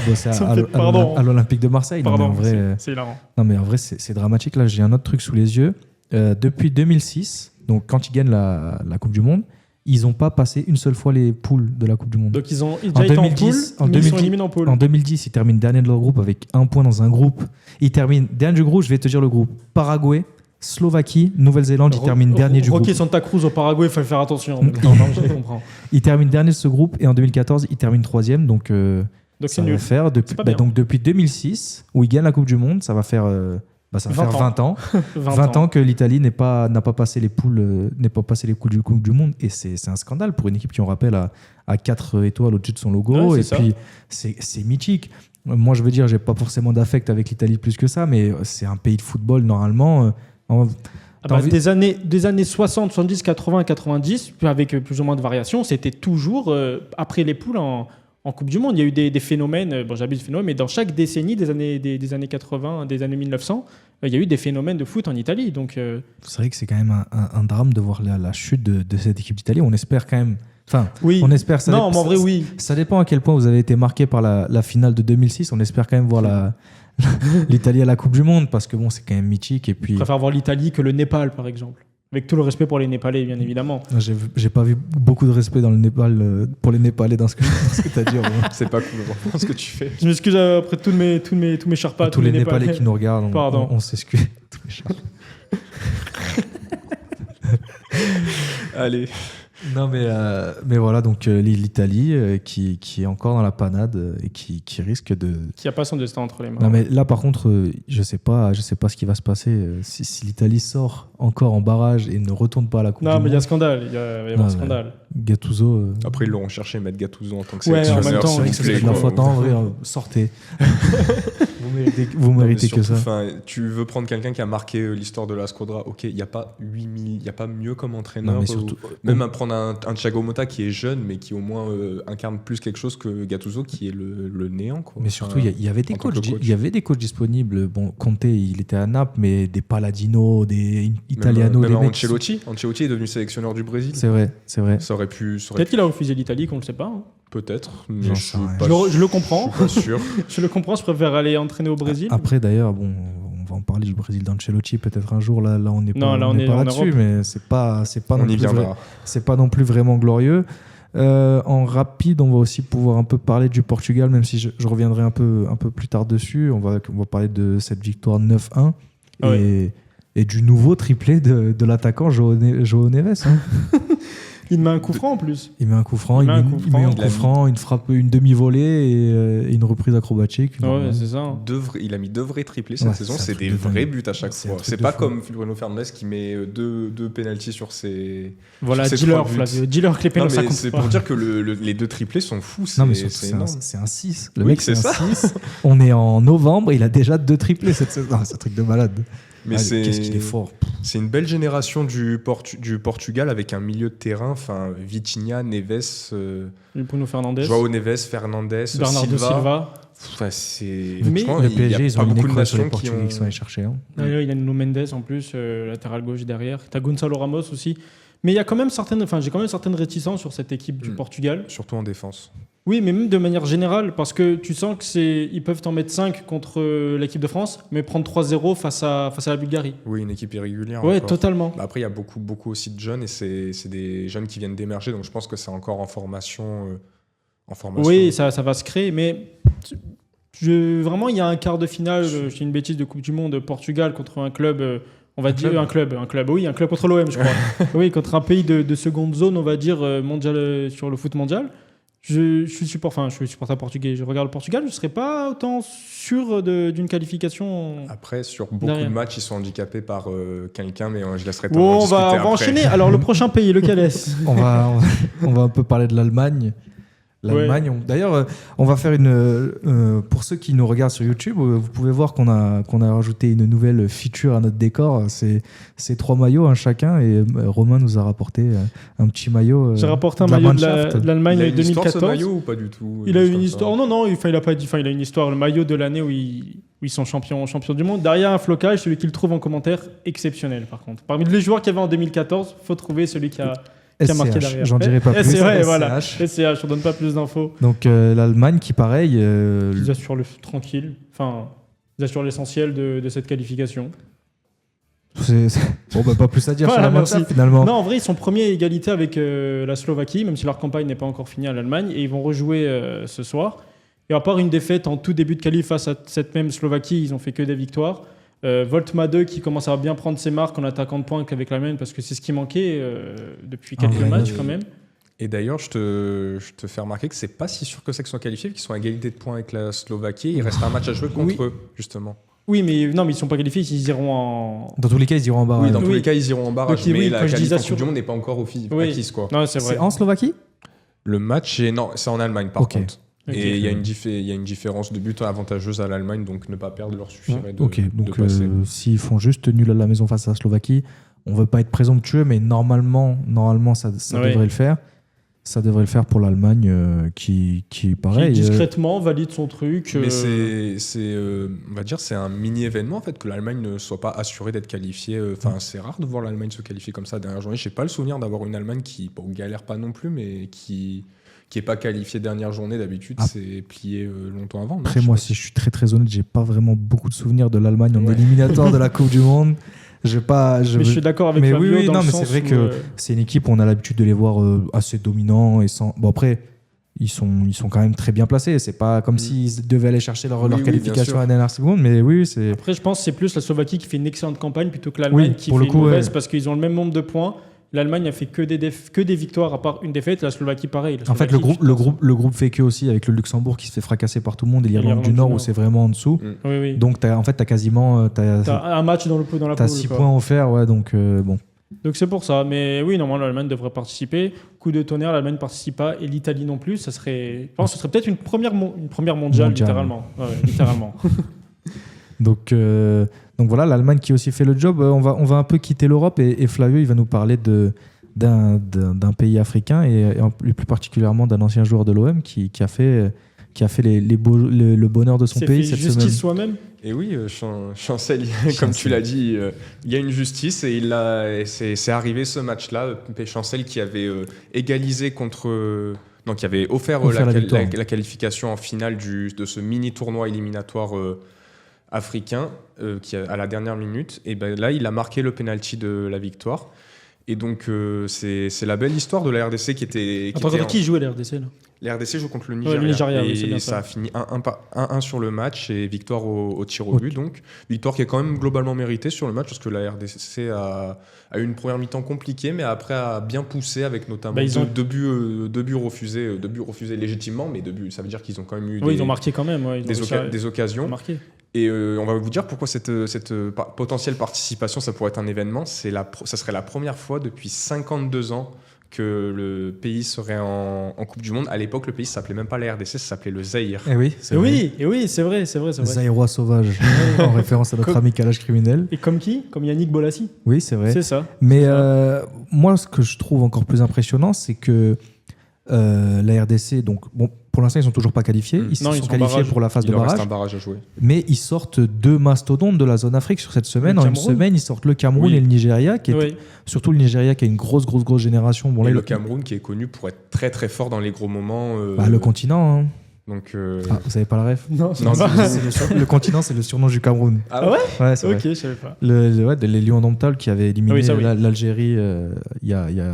[SPEAKER 1] bosser à l'Olympique de Marseille.
[SPEAKER 3] Pardon,
[SPEAKER 1] non, mais en vrai,
[SPEAKER 3] c'est hilarant.
[SPEAKER 1] Non, mais en vrai, c'est dramatique. Là, j'ai un autre truc sous les yeux. Depuis 2006, donc quand ils gagnent la Coupe du Monde, ils n'ont pas passé une seule fois les poules de la Coupe du Monde.
[SPEAKER 3] Donc ils ont déjà été en poule, mais ils sont éliminés en poule.
[SPEAKER 1] En 2010, ils terminent dernier de leur groupe avec 1 point dans un groupe. Ils terminent dernier du groupe, je vais te dire le groupe. Paraguay, Slovaquie, Nouvelle-Zélande, ils terminent dernier du groupe.
[SPEAKER 3] Rocky Santa Cruz au Paraguay, il faut faire attention. Non, je comprends.
[SPEAKER 1] Ils terminent dernier de ce groupe et en 2014, ils terminent 3e. Donc
[SPEAKER 3] c'est nul.
[SPEAKER 1] Donc depuis 2006, où ils gagnent la Coupe du Monde, ça va faire Ça va faire 20 ans. 20 ans que l'Italie n'a pas passé les poules du Coupe du Monde. Et c'est un scandale pour une équipe qui, on rappelle, a 4 étoiles au-dessus de son logo.
[SPEAKER 3] Ouais,
[SPEAKER 1] et puis, c'est mythique. Moi, je veux dire, j'ai pas forcément d'affect avec l'Italie plus que ça, mais c'est un pays de football, normalement.
[SPEAKER 3] Des années 60, 70, 80, 90, avec plus ou moins de variations, c'était toujours après les poules en Coupe du Monde. Il y a eu des phénomènes, j'abuse de phénomènes, mais dans chaque décennie des années 80, des années 1900, il y a eu des phénomènes de foot en Italie. Donc,
[SPEAKER 1] c'est vrai que c'est quand même un drame de voir la chute de cette équipe d'Italie. On espère quand même...
[SPEAKER 3] oui.
[SPEAKER 1] On espère ça.
[SPEAKER 3] Non, mais en vrai, oui.
[SPEAKER 1] Ça dépend à quel point vous avez été marqué par la finale de 2006. On espère quand même voir l'Italie à la Coupe du Monde, parce que c'est quand même mythique. Et puis...
[SPEAKER 3] Je préfère voir l'Italie que le Népal, par exemple. Avec tout le respect pour les Népalais, bien évidemment.
[SPEAKER 1] J'ai pas vu beaucoup de respect dans le Népal pour les Népalais dans ce que tu as dit.
[SPEAKER 2] C'est pas cool ce que tu fais.
[SPEAKER 3] Je m'excuse après tous mes Sherpas.
[SPEAKER 1] Tous les Népalais qui nous regardent,
[SPEAKER 3] Pardon.
[SPEAKER 1] on s'excuse. Tous les Sherpas.
[SPEAKER 2] Allez.
[SPEAKER 1] Non, mais voilà, donc l'Italie qui est encore dans la panade et qui risque de...
[SPEAKER 3] Qui a pas son destin entre les mains.
[SPEAKER 1] Non, mais là, par contre, je sais pas ce qui va se passer. Si l'Italie sort encore en barrage et ne retourne pas à la Coupe du Monde...
[SPEAKER 3] Non, mais il y a scandale. Il y a un scandale.
[SPEAKER 1] Gattuso...
[SPEAKER 2] Après, ils l'auront cherché, mettre Gattuso en tant que
[SPEAKER 3] sélectionneur.
[SPEAKER 2] En même temps,
[SPEAKER 1] c'est de leur faute. En vrai, sortez. Vous méritez que ça.
[SPEAKER 2] Tu veux prendre quelqu'un qui a marqué l'histoire de la Squadra, ok, il n'y a pas 8000, il n'y a pas mieux comme entraîneur.
[SPEAKER 1] Non, mais surtout,
[SPEAKER 2] même à prendre un Thiago Motta qui est jeune, mais qui au moins incarne plus quelque chose que Gattuso, qui est le néant. Quoi.
[SPEAKER 1] Mais surtout, il y avait des coachs. Il y avait des coachs disponibles. Bon, Conte, il était à Naples, mais des Palladino, des Italiano.
[SPEAKER 2] Même
[SPEAKER 1] des
[SPEAKER 2] Ancelotti est devenu sélectionneur du Brésil.
[SPEAKER 1] C'est vrai.
[SPEAKER 2] Ça aurait pu.
[SPEAKER 3] Peut-être qu'il a refusé l'Italie, qu'on ne le sait pas. Hein.
[SPEAKER 2] Peut-être,
[SPEAKER 1] mais
[SPEAKER 3] je le comprends.
[SPEAKER 2] Je suis pas sûr.
[SPEAKER 3] Je le comprends, je préfère aller entraîner au Brésil.
[SPEAKER 1] Après, d'ailleurs, on va en parler du Brésil d'Ancelotti peut-être un jour. Là, on n'est pas là-dessus, mais c'est pas non plus vraiment glorieux. En rapide, on va aussi pouvoir un peu parler du Portugal, même si je reviendrai un peu plus tard dessus. On va parler de cette victoire 9-1 et du nouveau triplé de l'attaquant João Neves. Hein.
[SPEAKER 3] Il met un coup franc en plus.
[SPEAKER 1] Il met un coup franc, il met un coup franc, une frappe, une demi-volée et une reprise acrobatique.
[SPEAKER 3] C'est ça.
[SPEAKER 2] Il a mis 2 vrais triplés cette saison, c'est des vrais buts à chaque fois. C'est pas comme Bruno Fernandes qui met 2 pénaltys sur ses.
[SPEAKER 3] Voilà, dis-leur que les pénaltys ça compte.
[SPEAKER 2] C'est pour dire que les 2 triplés sont fous.
[SPEAKER 1] Non, mais c'est énorme. C'est un 6. Le mec, c'est un 6. On est en novembre, il a déjà 2 triplés cette saison. C'est un truc de malade.
[SPEAKER 2] Mais qu'est-ce qu'il est fort. C'est une belle génération du Portugal avec un milieu de terrain, Vitinha, Neves,
[SPEAKER 3] Bruno Fernandes,
[SPEAKER 2] João Neves, Fernandes,
[SPEAKER 3] Bernardo Silva.
[SPEAKER 1] Mais le PSG, ils ont beaucoup de nations qui sont allés chercher. Hein.
[SPEAKER 3] Il y a Nuno Mendes en plus, latéral gauche derrière. T'as Gonçalo Ramos aussi. Mais il y a quand même j'ai quand même certaines réticences sur cette équipe du Portugal.
[SPEAKER 2] Surtout en défense.
[SPEAKER 3] Oui, mais même de manière générale, parce que tu sens qu'ils peuvent t'en mettre 5 contre l'équipe de France, mais prendre 3-0 face à la Bulgarie.
[SPEAKER 2] Oui, une équipe irrégulière.
[SPEAKER 3] Oui, totalement.
[SPEAKER 2] Après, il y a beaucoup aussi de jeunes, et c'est des jeunes qui viennent d'émerger, donc je pense que c'est encore en formation.
[SPEAKER 3] Oui, ça va se créer, mais vraiment, il y a un quart de finale, je dis une bêtise, de Coupe du Monde, Portugal contre un club... on va dire un club contre l'OM, je crois. Oui, contre un pays de seconde zone, on va dire, mondial, sur le foot mondial. Je suis supporter portugais. Je regarde le Portugal, je ne serais pas autant sûr d'une qualification.
[SPEAKER 2] Après, sur beaucoup de matchs, ils sont handicapés par quelqu'un, mais je laisserai
[SPEAKER 3] on va enchaîner. Alors, le prochain pays, lequel est-ce?
[SPEAKER 1] on va un peu parler de l'Allemagne. L'Allemagne. D'ailleurs, on va faire pour ceux qui nous regardent sur YouTube, vous pouvez voir qu'on a rajouté une nouvelle feature à notre décor. C'est 3 maillots, un chacun, et Romain nous a rapporté un petit maillot.
[SPEAKER 3] J'ai rapporté un maillot de l'Allemagne 2014. Il a une histoire, ce
[SPEAKER 2] maillot, ou pas du tout?
[SPEAKER 3] Il a une histoire. Non, il a pas dit. Il a une histoire. Le maillot de l'année où ils sont champions du monde. Derrière un flocage, celui qui le trouve en commentaire, exceptionnel par contre. Parmi les joueurs qu'il y avait en 2014, il faut trouver celui qui a marqué derrière.
[SPEAKER 1] J'en dirai pas plus.
[SPEAKER 3] C'est vrai, voilà. SCH, on donne pas plus d'infos.
[SPEAKER 1] Donc l'Allemagne qui, pareil...
[SPEAKER 3] Ils assurent tranquille. Enfin, ils assurent l'essentiel de cette qualification.
[SPEAKER 1] Bon, pas plus à dire sur la match finalement.
[SPEAKER 3] Non, en vrai, ils sont premiers à égalité avec la Slovaquie, même si leur campagne n'est pas encore finie à l'Allemagne, et ils vont rejouer ce soir. Et à part une défaite en tout début de qualif face à cette même Slovaquie, ils ont fait que des victoires. Voltmade qui commence à bien prendre ses marques en attaquant de pointe avec l'Allemagne, parce que c'est ce qui manquait depuis quelques matchs quand même.
[SPEAKER 2] Et d'ailleurs, je te fais remarquer que c'est pas si sûr que c'est qu'ils soient qualifiés, qu'ils sont à égalité de points avec la Slovaquie. Il reste un match à jouer contre eux, justement.
[SPEAKER 3] Oui, mais non, mais ils sont pas qualifiés, ils iront en.
[SPEAKER 1] Dans tous les cas, ils iront en barrage.
[SPEAKER 2] Oui, dans tous les cas, ils iront en barrage,
[SPEAKER 3] Donc,
[SPEAKER 2] mais
[SPEAKER 3] oui,
[SPEAKER 2] la
[SPEAKER 3] quand je dis
[SPEAKER 2] qualif en
[SPEAKER 3] assure-
[SPEAKER 2] Coupe du Monde n'est pas encore acquise, quoi.
[SPEAKER 3] Non, c'est vrai.
[SPEAKER 1] C'est en Slovaquie?
[SPEAKER 2] Le match, c'est en Allemagne, par
[SPEAKER 1] Ok.
[SPEAKER 2] contre.
[SPEAKER 3] Ok.
[SPEAKER 2] Et il y a une différence de but avantageuse à l'Allemagne, donc ne pas perdre leur suffirait de,
[SPEAKER 1] Ok,
[SPEAKER 2] de
[SPEAKER 1] donc
[SPEAKER 2] passer.
[SPEAKER 1] s'ils font juste nul à la maison face à la Slovaquie, on veut pas être présomptueux, mais normalement ça
[SPEAKER 3] Ouais.
[SPEAKER 1] devrait le faire. Ça devrait le faire pour l'Allemagne, qui pareil.
[SPEAKER 3] Qui discrètement valide son truc.
[SPEAKER 2] Mais on va dire, c'est un mini-événement en fait que l'Allemagne ne soit pas assurée d'être qualifiée. Enfin, c'est rare de voir l'Allemagne se qualifier comme ça à la dernière journée. Je n'ai pas le souvenir d'avoir une Allemagne qui, bon, galère pas non plus, mais qui est pas qualifiée dernière journée. D'habitude,
[SPEAKER 1] Ah.
[SPEAKER 2] c'est plié longtemps avant. non
[SPEAKER 1] Après,
[SPEAKER 2] Je sais
[SPEAKER 1] moi,
[SPEAKER 2] pas
[SPEAKER 1] si je suis très très honnête, j'ai pas vraiment beaucoup de souvenirs de l'Allemagne en
[SPEAKER 2] Ouais.
[SPEAKER 1] éliminatoire de la Coupe du Monde.
[SPEAKER 3] mais je suis d'accord avec
[SPEAKER 1] Mais
[SPEAKER 3] Fabio
[SPEAKER 1] oui,
[SPEAKER 3] dans
[SPEAKER 1] non,
[SPEAKER 3] le
[SPEAKER 1] mais
[SPEAKER 3] sens
[SPEAKER 1] c'est vrai
[SPEAKER 3] où,
[SPEAKER 1] que c'est une équipe où on a l'habitude de les voir assez dominants et sans. Bon après, ils sont quand même très bien placés. C'est pas comme s'ils devaient aller chercher leur
[SPEAKER 2] Oui, oui, bien
[SPEAKER 1] qualification
[SPEAKER 2] sûr.
[SPEAKER 1] à la dernière seconde, mais oui, c'est.
[SPEAKER 3] Après, je pense que c'est plus la Slovaquie qui fait une excellente campagne plutôt que l'Allemagne
[SPEAKER 1] Oui,
[SPEAKER 3] qui
[SPEAKER 1] pour
[SPEAKER 3] fait
[SPEAKER 1] le coup,
[SPEAKER 3] une mauvaise
[SPEAKER 1] ouais.
[SPEAKER 3] parce qu'ils ont le même nombre de points. L'Allemagne a fait que des victoires à part une défaite. La Slovaquie, pareil. La
[SPEAKER 1] En fait,
[SPEAKER 3] Slovaquie,
[SPEAKER 1] le groupe fait que aussi avec le Luxembourg qui se fait fracasser par tout le monde et l'Irlande
[SPEAKER 3] l'Irlande
[SPEAKER 1] du
[SPEAKER 3] du
[SPEAKER 1] Nord où
[SPEAKER 3] Nord.
[SPEAKER 1] c'est vraiment en dessous.
[SPEAKER 3] Oui, oui.
[SPEAKER 1] Donc t'as quasiment
[SPEAKER 3] T'as un match dans la
[SPEAKER 1] t'as
[SPEAKER 3] poule.
[SPEAKER 1] 6
[SPEAKER 3] quoi.
[SPEAKER 1] points offerts, ouais. Donc bon.
[SPEAKER 3] Donc c'est pour ça. Mais oui, normalement, l'Allemagne devrait participer. Coup de tonnerre, l'Allemagne ne participe pas et l'Italie non plus. Ça serait, je pense que ce serait peut-être une première mondiale, littéralement. Ouais, littéralement.
[SPEAKER 1] Donc voilà, l'Allemagne qui a aussi fait le job. On va un peu quitter l'Europe et Flavio, il va nous parler d'un pays africain et plus particulièrement d'un ancien joueur de l'OM qui a fait le bonheur de son
[SPEAKER 3] C'est
[SPEAKER 1] pays
[SPEAKER 3] fait
[SPEAKER 1] cette
[SPEAKER 3] justice
[SPEAKER 1] semaine.
[SPEAKER 3] soi-même.
[SPEAKER 2] Et oui, Chancel, comme tu l'as dit, il y a une justice et c'est arrivé ce match-là. Chancel qui avait égalisé contre. Donc, qui avait offert la qualification en finale de ce mini-tournoi éliminatoire africain à la dernière minute. Et ben là, il a marqué le penalty de la victoire. Et donc, c'est la belle histoire de la RDC qui était.
[SPEAKER 3] Qui jouait la RDC là?
[SPEAKER 2] La RDC joue contre le
[SPEAKER 3] Ouais,
[SPEAKER 2] Nigeria.
[SPEAKER 3] le Nigeria,
[SPEAKER 2] et
[SPEAKER 3] oui, c'est bien
[SPEAKER 2] ça
[SPEAKER 3] ça.
[SPEAKER 2] a fini 1-1 sur le match et victoire au tir au but. Donc, victoire qui est quand même globalement méritée sur le match parce que la RDC a eu une première mi-temps compliquée, mais après a bien poussé avec notamment deux buts refusés légitimement, mais deux buts, ça veut dire qu'ils ont quand même eu
[SPEAKER 3] ils ont marqué quand même. Ouais,
[SPEAKER 2] des occasions.
[SPEAKER 3] Marqué.
[SPEAKER 2] Et on va vous dire pourquoi cette potentielle participation, ça pourrait être un événement. Ça serait la première fois depuis 52 ans que le pays serait en Coupe du Monde. À l'époque, le pays ne s'appelait même pas la RDC, ça s'appelait le Zaïre.
[SPEAKER 1] Eh oui, c'est vrai.
[SPEAKER 3] C'est vrai.
[SPEAKER 1] Zaïrois sauvage, en référence à notre ami Kalash criminel.
[SPEAKER 3] Et comme qui? Comme Yannick Bolassi.
[SPEAKER 1] Oui, c'est vrai.
[SPEAKER 3] C'est ça.
[SPEAKER 1] Mais moi, ce que je trouve encore plus impressionnant, c'est que la RDC, donc bon, pour l'instant, ils sont toujours pas qualifiés. Ils sont qualifiés pour la phase de
[SPEAKER 2] Il leur
[SPEAKER 1] barrage.
[SPEAKER 2] reste un barrage à jouer.
[SPEAKER 1] Mais ils sortent deux mastodontes de la zone Afrique sur cette semaine. En une semaine, ils sortent le Cameroun
[SPEAKER 2] Oui.
[SPEAKER 1] et le Nigeria, surtout le Nigeria qui a une grosse génération. Bon,
[SPEAKER 2] Et
[SPEAKER 1] là,
[SPEAKER 2] le Cameroun qui est connu pour être très très fort dans les gros moments.
[SPEAKER 1] le continent. Hein.
[SPEAKER 2] Donc,
[SPEAKER 1] vous savez pas la ref?
[SPEAKER 3] Non,
[SPEAKER 2] Non,
[SPEAKER 1] Le continent, c'est le surnom du Cameroun.
[SPEAKER 2] Ah ouais?
[SPEAKER 1] Ouais, c'est vrai.
[SPEAKER 3] Ok, je savais pas.
[SPEAKER 1] Les Lions indomptables qui avaient éliminé
[SPEAKER 3] Oui, ça, oui.
[SPEAKER 1] l'Algérie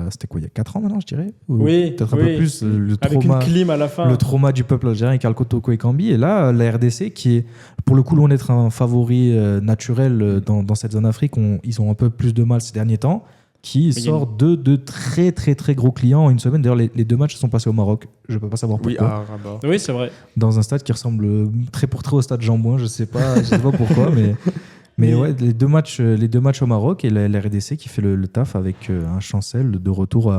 [SPEAKER 1] c'était quoi, il y a 4 ans maintenant, je dirais? Ou
[SPEAKER 3] Oui,
[SPEAKER 1] peut-être un
[SPEAKER 3] oui.
[SPEAKER 1] peu plus.
[SPEAKER 3] Avec une clim à la fin.
[SPEAKER 1] Le trauma du peuple algérien avec Al Kotoko et Kambi. Et là, la RDC, qui est pour le coup loin d'être un favori naturel dans cette zone Afrique, ils ont un peu plus de mal ces derniers temps, qui sort de très très très gros clients en une semaine. D'ailleurs, les deux matchs sont passés au Maroc. Je ne peux pas savoir pourquoi.
[SPEAKER 2] Oui, à Rabat.
[SPEAKER 3] Oui, c'est vrai.
[SPEAKER 1] Dans un stade qui ressemble très pour très au stade Jean-Bouin. Je ne sais pas pourquoi, mais ouais, les deux matchs au Maroc et la RDC qui fait le taf avec un Chancel de retour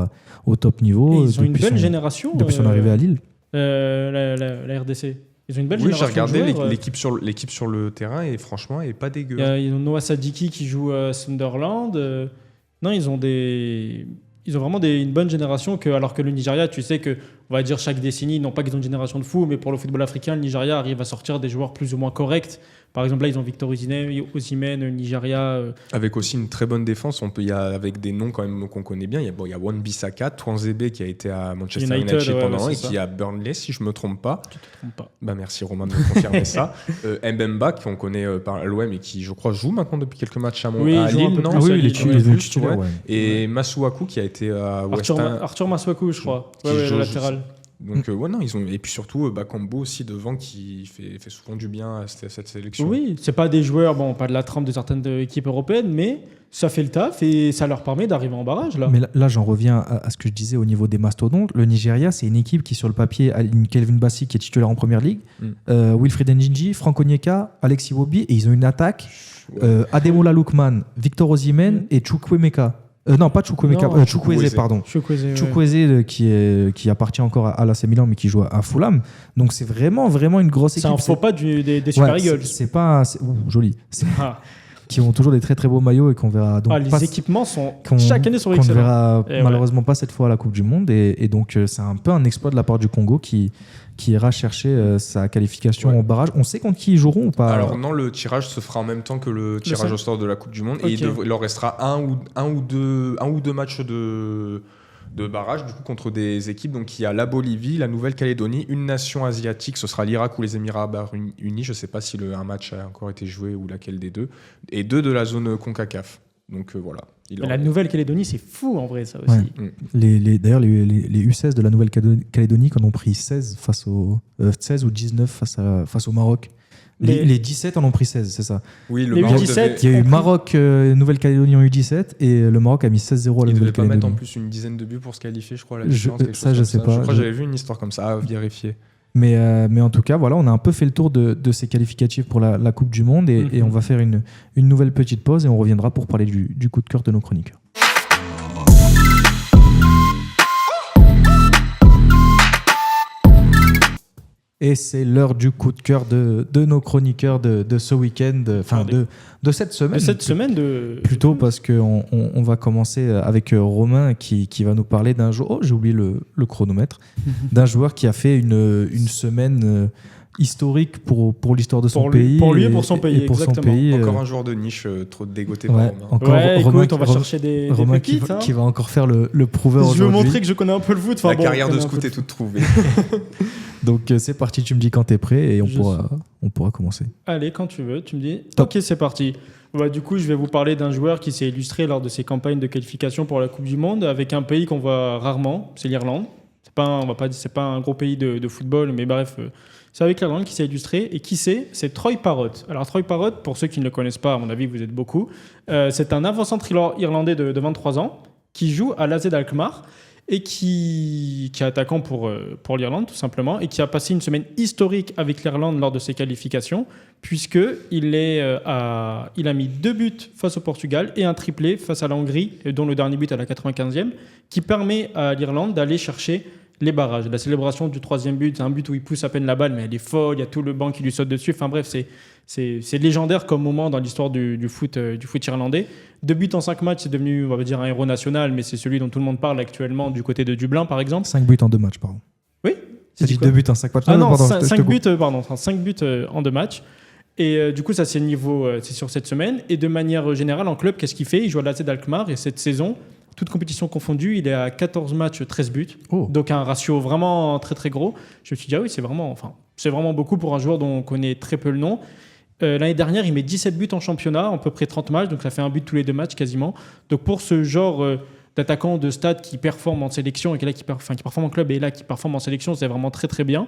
[SPEAKER 1] au top niveau.
[SPEAKER 3] Et ils ont une belle génération.
[SPEAKER 1] Depuis son arrivée à Lille.
[SPEAKER 3] La RDC. Ils ont une belle
[SPEAKER 2] Oui, j'ai
[SPEAKER 3] génération.
[SPEAKER 2] regardé l'équipe sur le terrain et franchement, elle n'est pas dégueu.
[SPEAKER 3] Ils ont Noah Sadiki qui joue à Sunderland. Non, ils ont vraiment une bonne génération, alors que le Nigeria, tu sais que, on va dire chaque décennie, non pas qu'ils ont une génération de fous, mais pour le football africain, le Nigeria arrive à sortir des joueurs plus ou moins corrects. Par exemple, là, ils ont Victor Osimhen, Nigeria.
[SPEAKER 2] Avec aussi une très bonne défense, avec des noms quand même qu'on connaît bien. Il y a Wan-Bissaka, Twanzebe qui a été à Manchester United pendant et qui est à Burnley, si je ne me trompe pas.
[SPEAKER 3] Tu te trompes pas.
[SPEAKER 2] Bah merci Romain de me confirmer ça. Mbemba, qu'on connaît par l'OM et qui, je crois, joue maintenant depuis quelques matchs à Lille, non?
[SPEAKER 1] Oui, il est titulaire.
[SPEAKER 2] Et Masuaku qui a été à West Ham.
[SPEAKER 3] Arthur Masuaku, je crois. Le latéral.
[SPEAKER 2] Donc, non, ils ont. Et puis surtout, Bakambu aussi devant qui fait souvent du bien à cette sélection.
[SPEAKER 3] Oui, c'est pas des joueurs, bon, pas de la trempe de certaines équipes européennes, mais ça fait le taf et ça leur permet d'arriver en barrage, là.
[SPEAKER 1] Mais là, j'en reviens à ce que je disais au niveau des mastodontes. Le Nigeria, c'est une équipe qui, sur le papier, a une Kelvin Bassi qui est titulaire en première ligue, Wilfried Ndjinji, Franck Onyeka, Alexis Iwobi, et ils ont une attaque. Ademola Lookman, Victor Osimhen et Chukwuemeka. Non, pas Chukwuemeka, Chukwueze, pardon. Chukwueze qui appartient encore à l'AC Milan mais qui joue à Fulham. Donc c'est vraiment une grosse équipe.
[SPEAKER 3] Ça en faut pas des Super Eagles.
[SPEAKER 1] C'est pas joli. Qui ont toujours des très très beaux maillots et qu'on verra donc
[SPEAKER 3] les équipements sont chaque année sont excellents.
[SPEAKER 1] Qu'on ne verra malheureusement pas cette fois à la Coupe du Monde et donc c'est un peu un exploit de la part du Congo qui ira chercher sa qualification au barrage. On sait contre qui ils joueront ou pas?
[SPEAKER 2] Alors non, le tirage se fera en même temps que le tirage au sort de la Coupe du Monde et il leur restera un ou deux matchs de barrage du coup contre des équipes. Donc il y a la Bolivie, la Nouvelle-Calédonie, une nation asiatique, ce sera l'Irak ou les Émirats Arabes Unis. Je ne sais pas si un match a encore été joué ou laquelle des deux. Et 2 de la zone CONCACAF. Donc voilà.
[SPEAKER 3] La Nouvelle-Calédonie, c'est fou en vrai, ça aussi.
[SPEAKER 1] Ouais. D'ailleurs, les U16 de la Nouvelle-Calédonie en ont pris 16 ou 19 face au Maroc. Les 17 en ont pris 16, c'est ça.
[SPEAKER 2] Oui, le
[SPEAKER 1] Maroc
[SPEAKER 2] U17.
[SPEAKER 1] Il y a eu Maroc, Nouvelle-Calédonie en U17 et le Maroc a mis 16-0 à la Nouvelle-Calédonie.
[SPEAKER 2] Il devait pas mettre en plus une dizaine de buts pour se qualifier, je crois.
[SPEAKER 1] Je sais pas.
[SPEAKER 2] Je crois que j'avais vu une histoire comme ça à vérifier.
[SPEAKER 1] Mais en tout cas, voilà, on a un peu fait le tour de ces qualificatifs pour la Coupe du Monde et on va faire une nouvelle petite pause et on reviendra pour parler du coup de cœur de nos chroniqueurs. Et c'est l'heure du coup de cœur de nos chroniqueurs de ce week-end, enfin de cette semaine.
[SPEAKER 3] De cette semaine
[SPEAKER 1] plutôt parce qu'on va commencer avec Romain qui va nous parler d'un joueur. Oh, j'ai oublié le chronomètre. D'un joueur qui a fait une semaine historique pour l'histoire de son pays.
[SPEAKER 3] Pour lui et pour son pays, exactement.
[SPEAKER 2] Encore un joueur de niche, trop dégoté
[SPEAKER 1] par
[SPEAKER 2] Romain.
[SPEAKER 3] Écoute, on va chercher des pépites.
[SPEAKER 1] Qui va encore faire le prouveur aujourd'hui.
[SPEAKER 3] Je veux montrer que je connais un peu le foot.
[SPEAKER 2] La carrière de scout est toute trouvée.
[SPEAKER 1] Donc c'est parti, tu me dis quand t'es prêt et on pourra commencer.
[SPEAKER 3] Allez, quand tu veux, tu me dis.
[SPEAKER 1] Top.
[SPEAKER 3] Ok, c'est parti. Du coup, je vais vous parler d'un joueur qui s'est illustré lors de ses campagnes de qualification pour la Coupe du Monde avec un pays qu'on voit rarement, c'est l'Irlande. C'est pas un gros pays de football, mais bref, c'est avec l'Irlande qui s'est illustré. Et qui c'est Troy Parrott. Alors Troy Parrott, pour ceux qui ne le connaissent pas, à mon avis, vous êtes beaucoup, c'est un avant-centre irlandais de 23 ans qui joue à l'AZ Alkmaar et qui est attaquant pour l'Irlande, tout simplement, et qui a passé une semaine historique avec l'Irlande lors de ses qualifications, puisqu'il a mis 2 buts face au Portugal et un triplé face à la Hongrie, dont le dernier but à la 95e, qui permet à l'Irlande d'aller chercher les barrages. La célébration du 3e but, c'est un but où il pousse à peine la balle, mais elle est folle, il y a tout le banc qui lui saute dessus. Enfin bref, c'est légendaire comme moment dans l'histoire du foot irlandais. 2 buts en 5 matchs, c'est devenu, on va dire, un héros national, mais c'est celui dont tout le monde parle actuellement du côté de Dublin, par exemple.
[SPEAKER 1] 5 buts en 2 matchs, pardon.
[SPEAKER 3] Oui.
[SPEAKER 1] C'est dit 2 buts en 5 matchs.
[SPEAKER 3] Ah non, 5 buts, pardon. 5 buts en 2 matchs. Et du coup, ça, c'est sur cette semaine. Et de manière générale, en club, qu'est-ce qu'il fait? Il joue à l'AZ Alkmaar et cette saison, toute compétition confondue, il est à 14 matchs, 13 buts. Oh. Donc un ratio vraiment très très gros. Je me suis dit, ah oui, c'est vraiment beaucoup pour un joueur dont on connaît très peu le nom. L'année dernière, il met 17 buts en championnat, à peu près 30 matchs, donc ça fait un but tous les 2 matchs quasiment. Donc pour ce genre d'attaquant de stade qui performe en sélection et qui performe en club et là qui performe en sélection, c'est vraiment très très bien.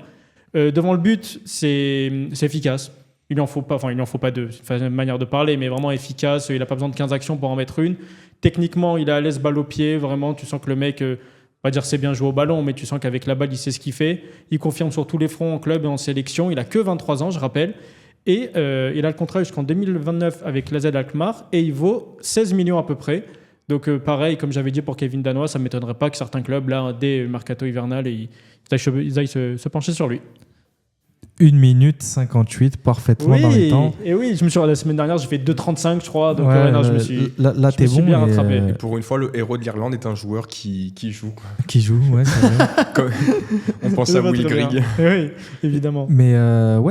[SPEAKER 3] Devant le but, c'est efficace. Il n'en faut pas de manière de parler, mais vraiment efficace. Il n'a pas besoin de 15 actions pour en mettre une. Techniquement, il est à l'aise balle au pied. Vraiment, tu sens que le mec, on va dire c'est bien joué au ballon, mais tu sens qu'avec la balle, il sait ce qu'il fait. Il confirme sur tous les fronts en club et en sélection. Il a que 23 ans, je rappelle. Et il a le contrat jusqu'en 2029 avec l'AZ Alkmaar et il vaut 16 millions à peu près. Donc pareil, comme j'avais dit pour Kevin Danois, ça ne m'étonnerait pas que certains clubs, là, dès le mercato hivernal, ils aillent se pencher sur lui.
[SPEAKER 1] 1 minute 58, parfaitement dans les temps.
[SPEAKER 3] Et oui, la semaine dernière, j'ai fait 2,35, je crois. Donc je me suis,
[SPEAKER 1] là, t'es bon.
[SPEAKER 3] Bien rattrapé.
[SPEAKER 2] Et pour une fois, le héros de l'Irlande est un joueur qui joue. Quoi.
[SPEAKER 1] Qui joue, ouais, c'est vrai.
[SPEAKER 2] On pense à Will Grigg.
[SPEAKER 3] Oui, évidemment.
[SPEAKER 1] Mais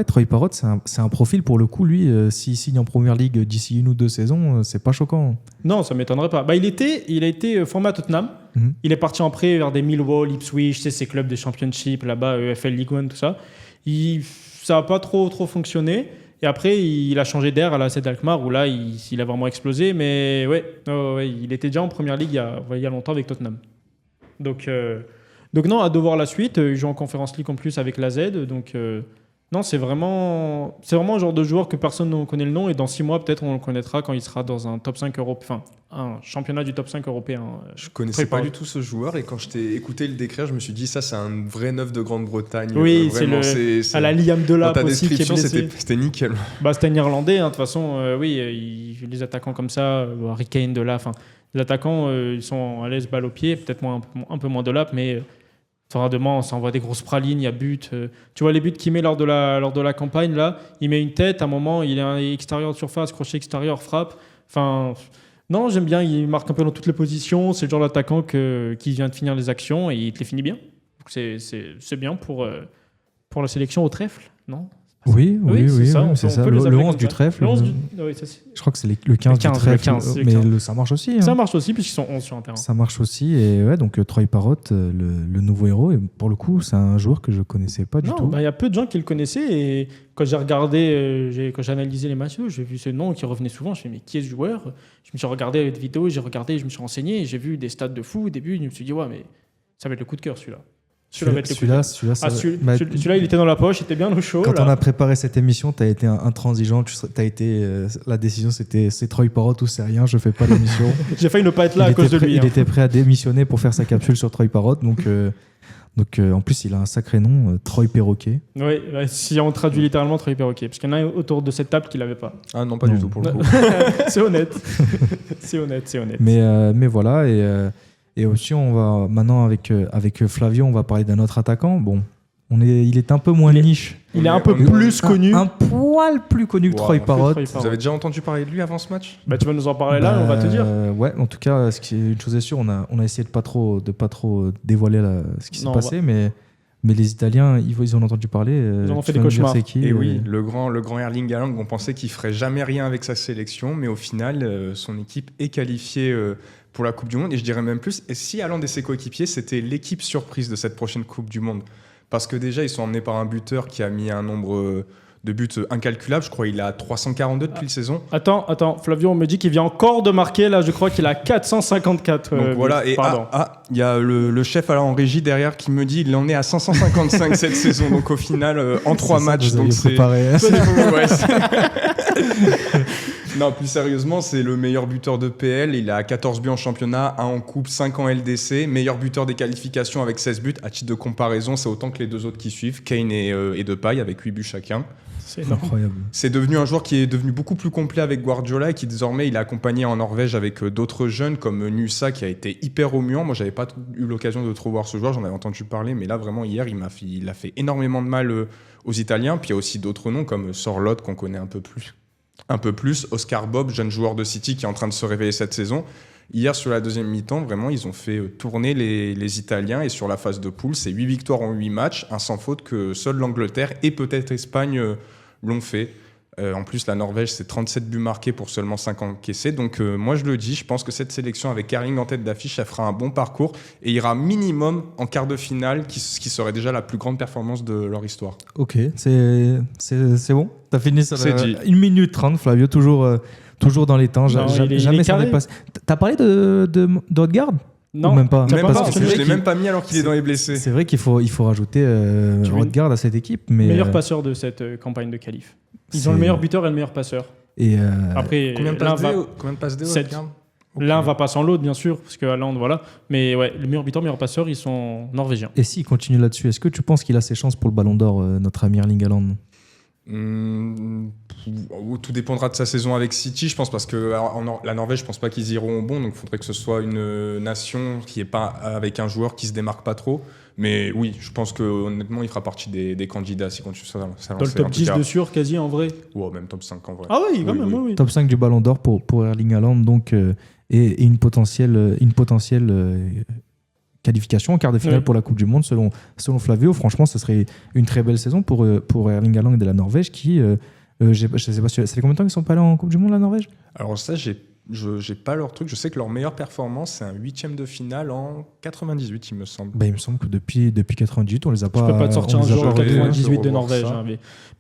[SPEAKER 1] Troy Parrott, c'est un profil pour le coup. Lui, s'il signe en première ligue d'ici 1 ou 2 saisons, c'est pas choquant.
[SPEAKER 3] Non, ça m'étonnerait pas. Il a été formé à Tottenham. Mm-hmm. Il est parti en prêt vers des Millwall, Ipswich, ces clubs de Championship, là-bas, EFL League One, tout ça. Ça n'a pas trop fonctionné. Et après, il a changé d'air à l'AZ Alkmaar, où là, il a vraiment explosé. Mais ouais, il était déjà en première ligue il y a longtemps avec Tottenham. Donc Donc non, hâte de voir la suite. Il joue en Conference League en plus avec la Z. Donc non, c'est vraiment un genre de joueur que personne ne connaît le nom. Et dans 6 mois, peut-être, on le connaîtra quand il sera dans un top 5 européen. Enfin, un championnat du top 5 européen.
[SPEAKER 2] Je connaissais pas du tout ce joueur. Et quand je t'ai écouté le décrire, je me suis dit, ça, c'est un vrai neuf de Grande-Bretagne.
[SPEAKER 3] Oui,
[SPEAKER 2] vraiment,
[SPEAKER 3] c'est à la Liam Delap aussi qui est blessé.
[SPEAKER 2] C'était nickel.
[SPEAKER 3] Bah, c'était un Irlandais. De toute façon, oui, les attaquants comme ça, Harry Kane, Delap, les attaquants, ils sont à l'aise, balle au pied. Peut-être un peu moins Delap, mais... Demain, ça envoie des grosses pralines, il y a but. Tu vois les buts qu'il met lors de la campagne, là, il met une tête, à un moment, il est extérieur de surface, crochet extérieur, frappe. Enfin, non, j'aime bien, il marque un peu dans toutes les positions. C'est le genre d'attaquant qui vient de finir les actions et il te les finit bien. Donc c'est bien pour la sélection au trèfle, non ?
[SPEAKER 1] Oui, c'est ça. Le 11 du
[SPEAKER 3] ça.
[SPEAKER 1] trèfle.
[SPEAKER 3] Oui,
[SPEAKER 1] je crois que c'est le 15 du trèfle. Mais ça marche aussi.
[SPEAKER 3] Ça marche aussi, puisqu'ils sont 11 sur un terrain.
[SPEAKER 1] Ça marche aussi. Et ouais, donc Troy Parrott, le nouveau héros. Et pour le coup, c'est un joueur que je ne connaissais pas du tout.
[SPEAKER 3] Il y a peu de gens qui le connaissaient. Et quand j'ai regardé, quand j'ai analysé les matchs, j'ai vu ce nom qui revenait souvent. Je me suis dit, mais qui est ce joueur ? Je me suis regardé avec des vidéos, je me suis renseigné. Et j'ai vu des stats de fou. Au début, je me suis dit, ouais, mais ça va être le coup de cœur, celui-là. Celui-là, il était dans la poche, il était bien au chaud.
[SPEAKER 1] Quand on a préparé cette émission, tu as été intransigeant. La décision, c'était c'est Troy Parrott ou c'est rien, je fais pas l'émission.
[SPEAKER 3] J'ai failli ne pas être là à cause de lui.
[SPEAKER 1] Il était prêt à démissionner pour faire sa capsule sur Troy Parrott. Donc, en plus, il a un sacré nom, Troy Perroquet.
[SPEAKER 3] Oui, si on traduit littéralement Troy Perroquet. Parce qu'il y en a autour de cette table qui l'avait pas.
[SPEAKER 2] Ah non, pas du tout pour le coup.
[SPEAKER 3] C'est honnête. c'est honnête.
[SPEAKER 1] Mais voilà, et aussi, on va maintenant avec Flavio, on va parler d'un autre attaquant. Bon, il est un peu moins niche.
[SPEAKER 3] Il est un peu plus connu.
[SPEAKER 1] Un poil plus connu que Troy Parrott.
[SPEAKER 2] Vous avez déjà entendu parler de lui avant ce match ?
[SPEAKER 3] Tu vas nous en parler là, on va te dire.
[SPEAKER 1] Ouais, en tout cas, une chose est sûre, on a essayé de pas trop dévoiler ce qui s'est passé, mais les Italiens, ils ont entendu parler.
[SPEAKER 3] Ils en ont fait des cauchemars.
[SPEAKER 2] Et oui, le grand Erling Haaland, on pensait qu'il ferait jamais rien avec sa sélection, mais au final, son équipe est qualifiée pour la Coupe du Monde. Et je dirais même plus, et si Haaland et ses coéquipiers, c'était l'équipe surprise de cette prochaine Coupe du Monde. Parce que déjà, ils sont emmenés par un buteur qui a mis un nombre de buts incalculable. Je crois qu'il a 342 depuis la saison.
[SPEAKER 3] Attends, Flavio, on me dit qu'il vient encore de marquer. Là, je crois qu'il a 454.
[SPEAKER 2] Donc voilà, et il y a le chef en régie derrière qui me dit qu'il en est à 555 cette saison. Donc au final, en 3 matchs. Donc c'est
[SPEAKER 1] préparé.
[SPEAKER 2] Non, plus sérieusement, c'est le meilleur buteur de PL. Il a 14 buts en championnat, 1 en coupe, 5 en LDC. Meilleur buteur des qualifications avec 16 buts. À titre de comparaison, c'est autant que les deux autres qui suivent, Kane et Depay, avec 8 buts chacun.
[SPEAKER 1] C'est incroyable.
[SPEAKER 2] C'est devenu un joueur qui est devenu beaucoup plus complet avec Guardiola et qui désormais il est accompagné en Norvège avec d'autres jeunes comme Nusa qui a été hyper remuant. Moi, j'avais pas eu l'occasion de trop voir ce joueur, j'en avais entendu parler, mais là vraiment hier, il a fait énormément de mal aux Italiens. Puis il y a aussi d'autres noms comme Sorloth qu'on connaît un peu plus, Oscar Bob, jeune joueur de City qui est en train de se réveiller cette saison. Hier, sur la deuxième mi-temps, vraiment, ils ont fait tourner les Italiens. Et sur la phase de poule, c'est 8 victoires en 8 matchs, un sans faute que seule l'Angleterre et peut-être l'Espagne l'ont fait. En plus, la Norvège, c'est 37 buts marqués pour seulement 5 encaissés. Donc, moi, je le dis, je pense que cette sélection, avec Erling en tête d'affiche, ça fera un bon parcours et ira minimum en quart de finale, qui serait déjà la plus grande performance de leur histoire.
[SPEAKER 1] Ok, c'est bon. T'as fini ça.
[SPEAKER 2] C'est dit.
[SPEAKER 1] 1 minute 30, Flavio, toujours dans les temps. Jamais ça dépasse. T'as parlé d'Odegaard ?
[SPEAKER 3] Non,
[SPEAKER 1] ou même pas.
[SPEAKER 2] Je ne l'ai même pas mis alors qu'il est dans les blessés.
[SPEAKER 1] C'est vrai qu'il faut rajouter Odegaard à cette équipe. Mais
[SPEAKER 3] meilleur passeur de cette campagne de qualif. Ils ont le meilleur buteur et le meilleur passeur.
[SPEAKER 1] Et
[SPEAKER 3] après,
[SPEAKER 2] combien de passes D?
[SPEAKER 3] L'un va pas sans l'autre, bien sûr, parce que Haaland, voilà. Mais ouais, le meilleur buteur, le meilleur passeur, ils sont norvégiens.
[SPEAKER 1] Et s'il continue là-dessus, est-ce que tu penses qu'il a ses chances pour le Ballon d'Or, notre ami Erling Haaland ?
[SPEAKER 2] Tout dépendra de sa saison avec City, je pense, parce que la Norvège, je pense pas qu'ils iront au bon, donc il faudrait que ce soit une nation qui est pas avec un joueur qui se démarque pas trop. Mais oui, je pense que honnêtement, il fera partie des candidats si continue ça.
[SPEAKER 3] Dans le top 10 de sûr, quasi en vrai.
[SPEAKER 2] Ouais, même top 5 en vrai.
[SPEAKER 3] Ah oui, quand même. Oui.
[SPEAKER 1] Top 5 du Ballon d'Or pour Erling Haaland, donc et une potentielle qualification en quart de finale pour la Coupe du Monde selon Flavio. Franchement, ce serait une très belle saison pour Erling Haaland de la Norvège qui, je sais pas, ça fait combien de temps qu'ils sont pas allés en Coupe du Monde, la Norvège ?
[SPEAKER 2] Alors ça, j'ai pas leur truc. Je sais que leur meilleure performance, c'est un 8e de finale en 98, il me semble.
[SPEAKER 1] Bah, il me semble que depuis 98, on les a pas.
[SPEAKER 3] Je peux pas te sortir
[SPEAKER 1] on
[SPEAKER 3] un
[SPEAKER 1] les a
[SPEAKER 3] joueur
[SPEAKER 1] pas
[SPEAKER 3] de
[SPEAKER 1] revus, hein.
[SPEAKER 3] 98 de
[SPEAKER 2] revoir
[SPEAKER 3] Norvège.
[SPEAKER 2] ça.
[SPEAKER 3] Hein,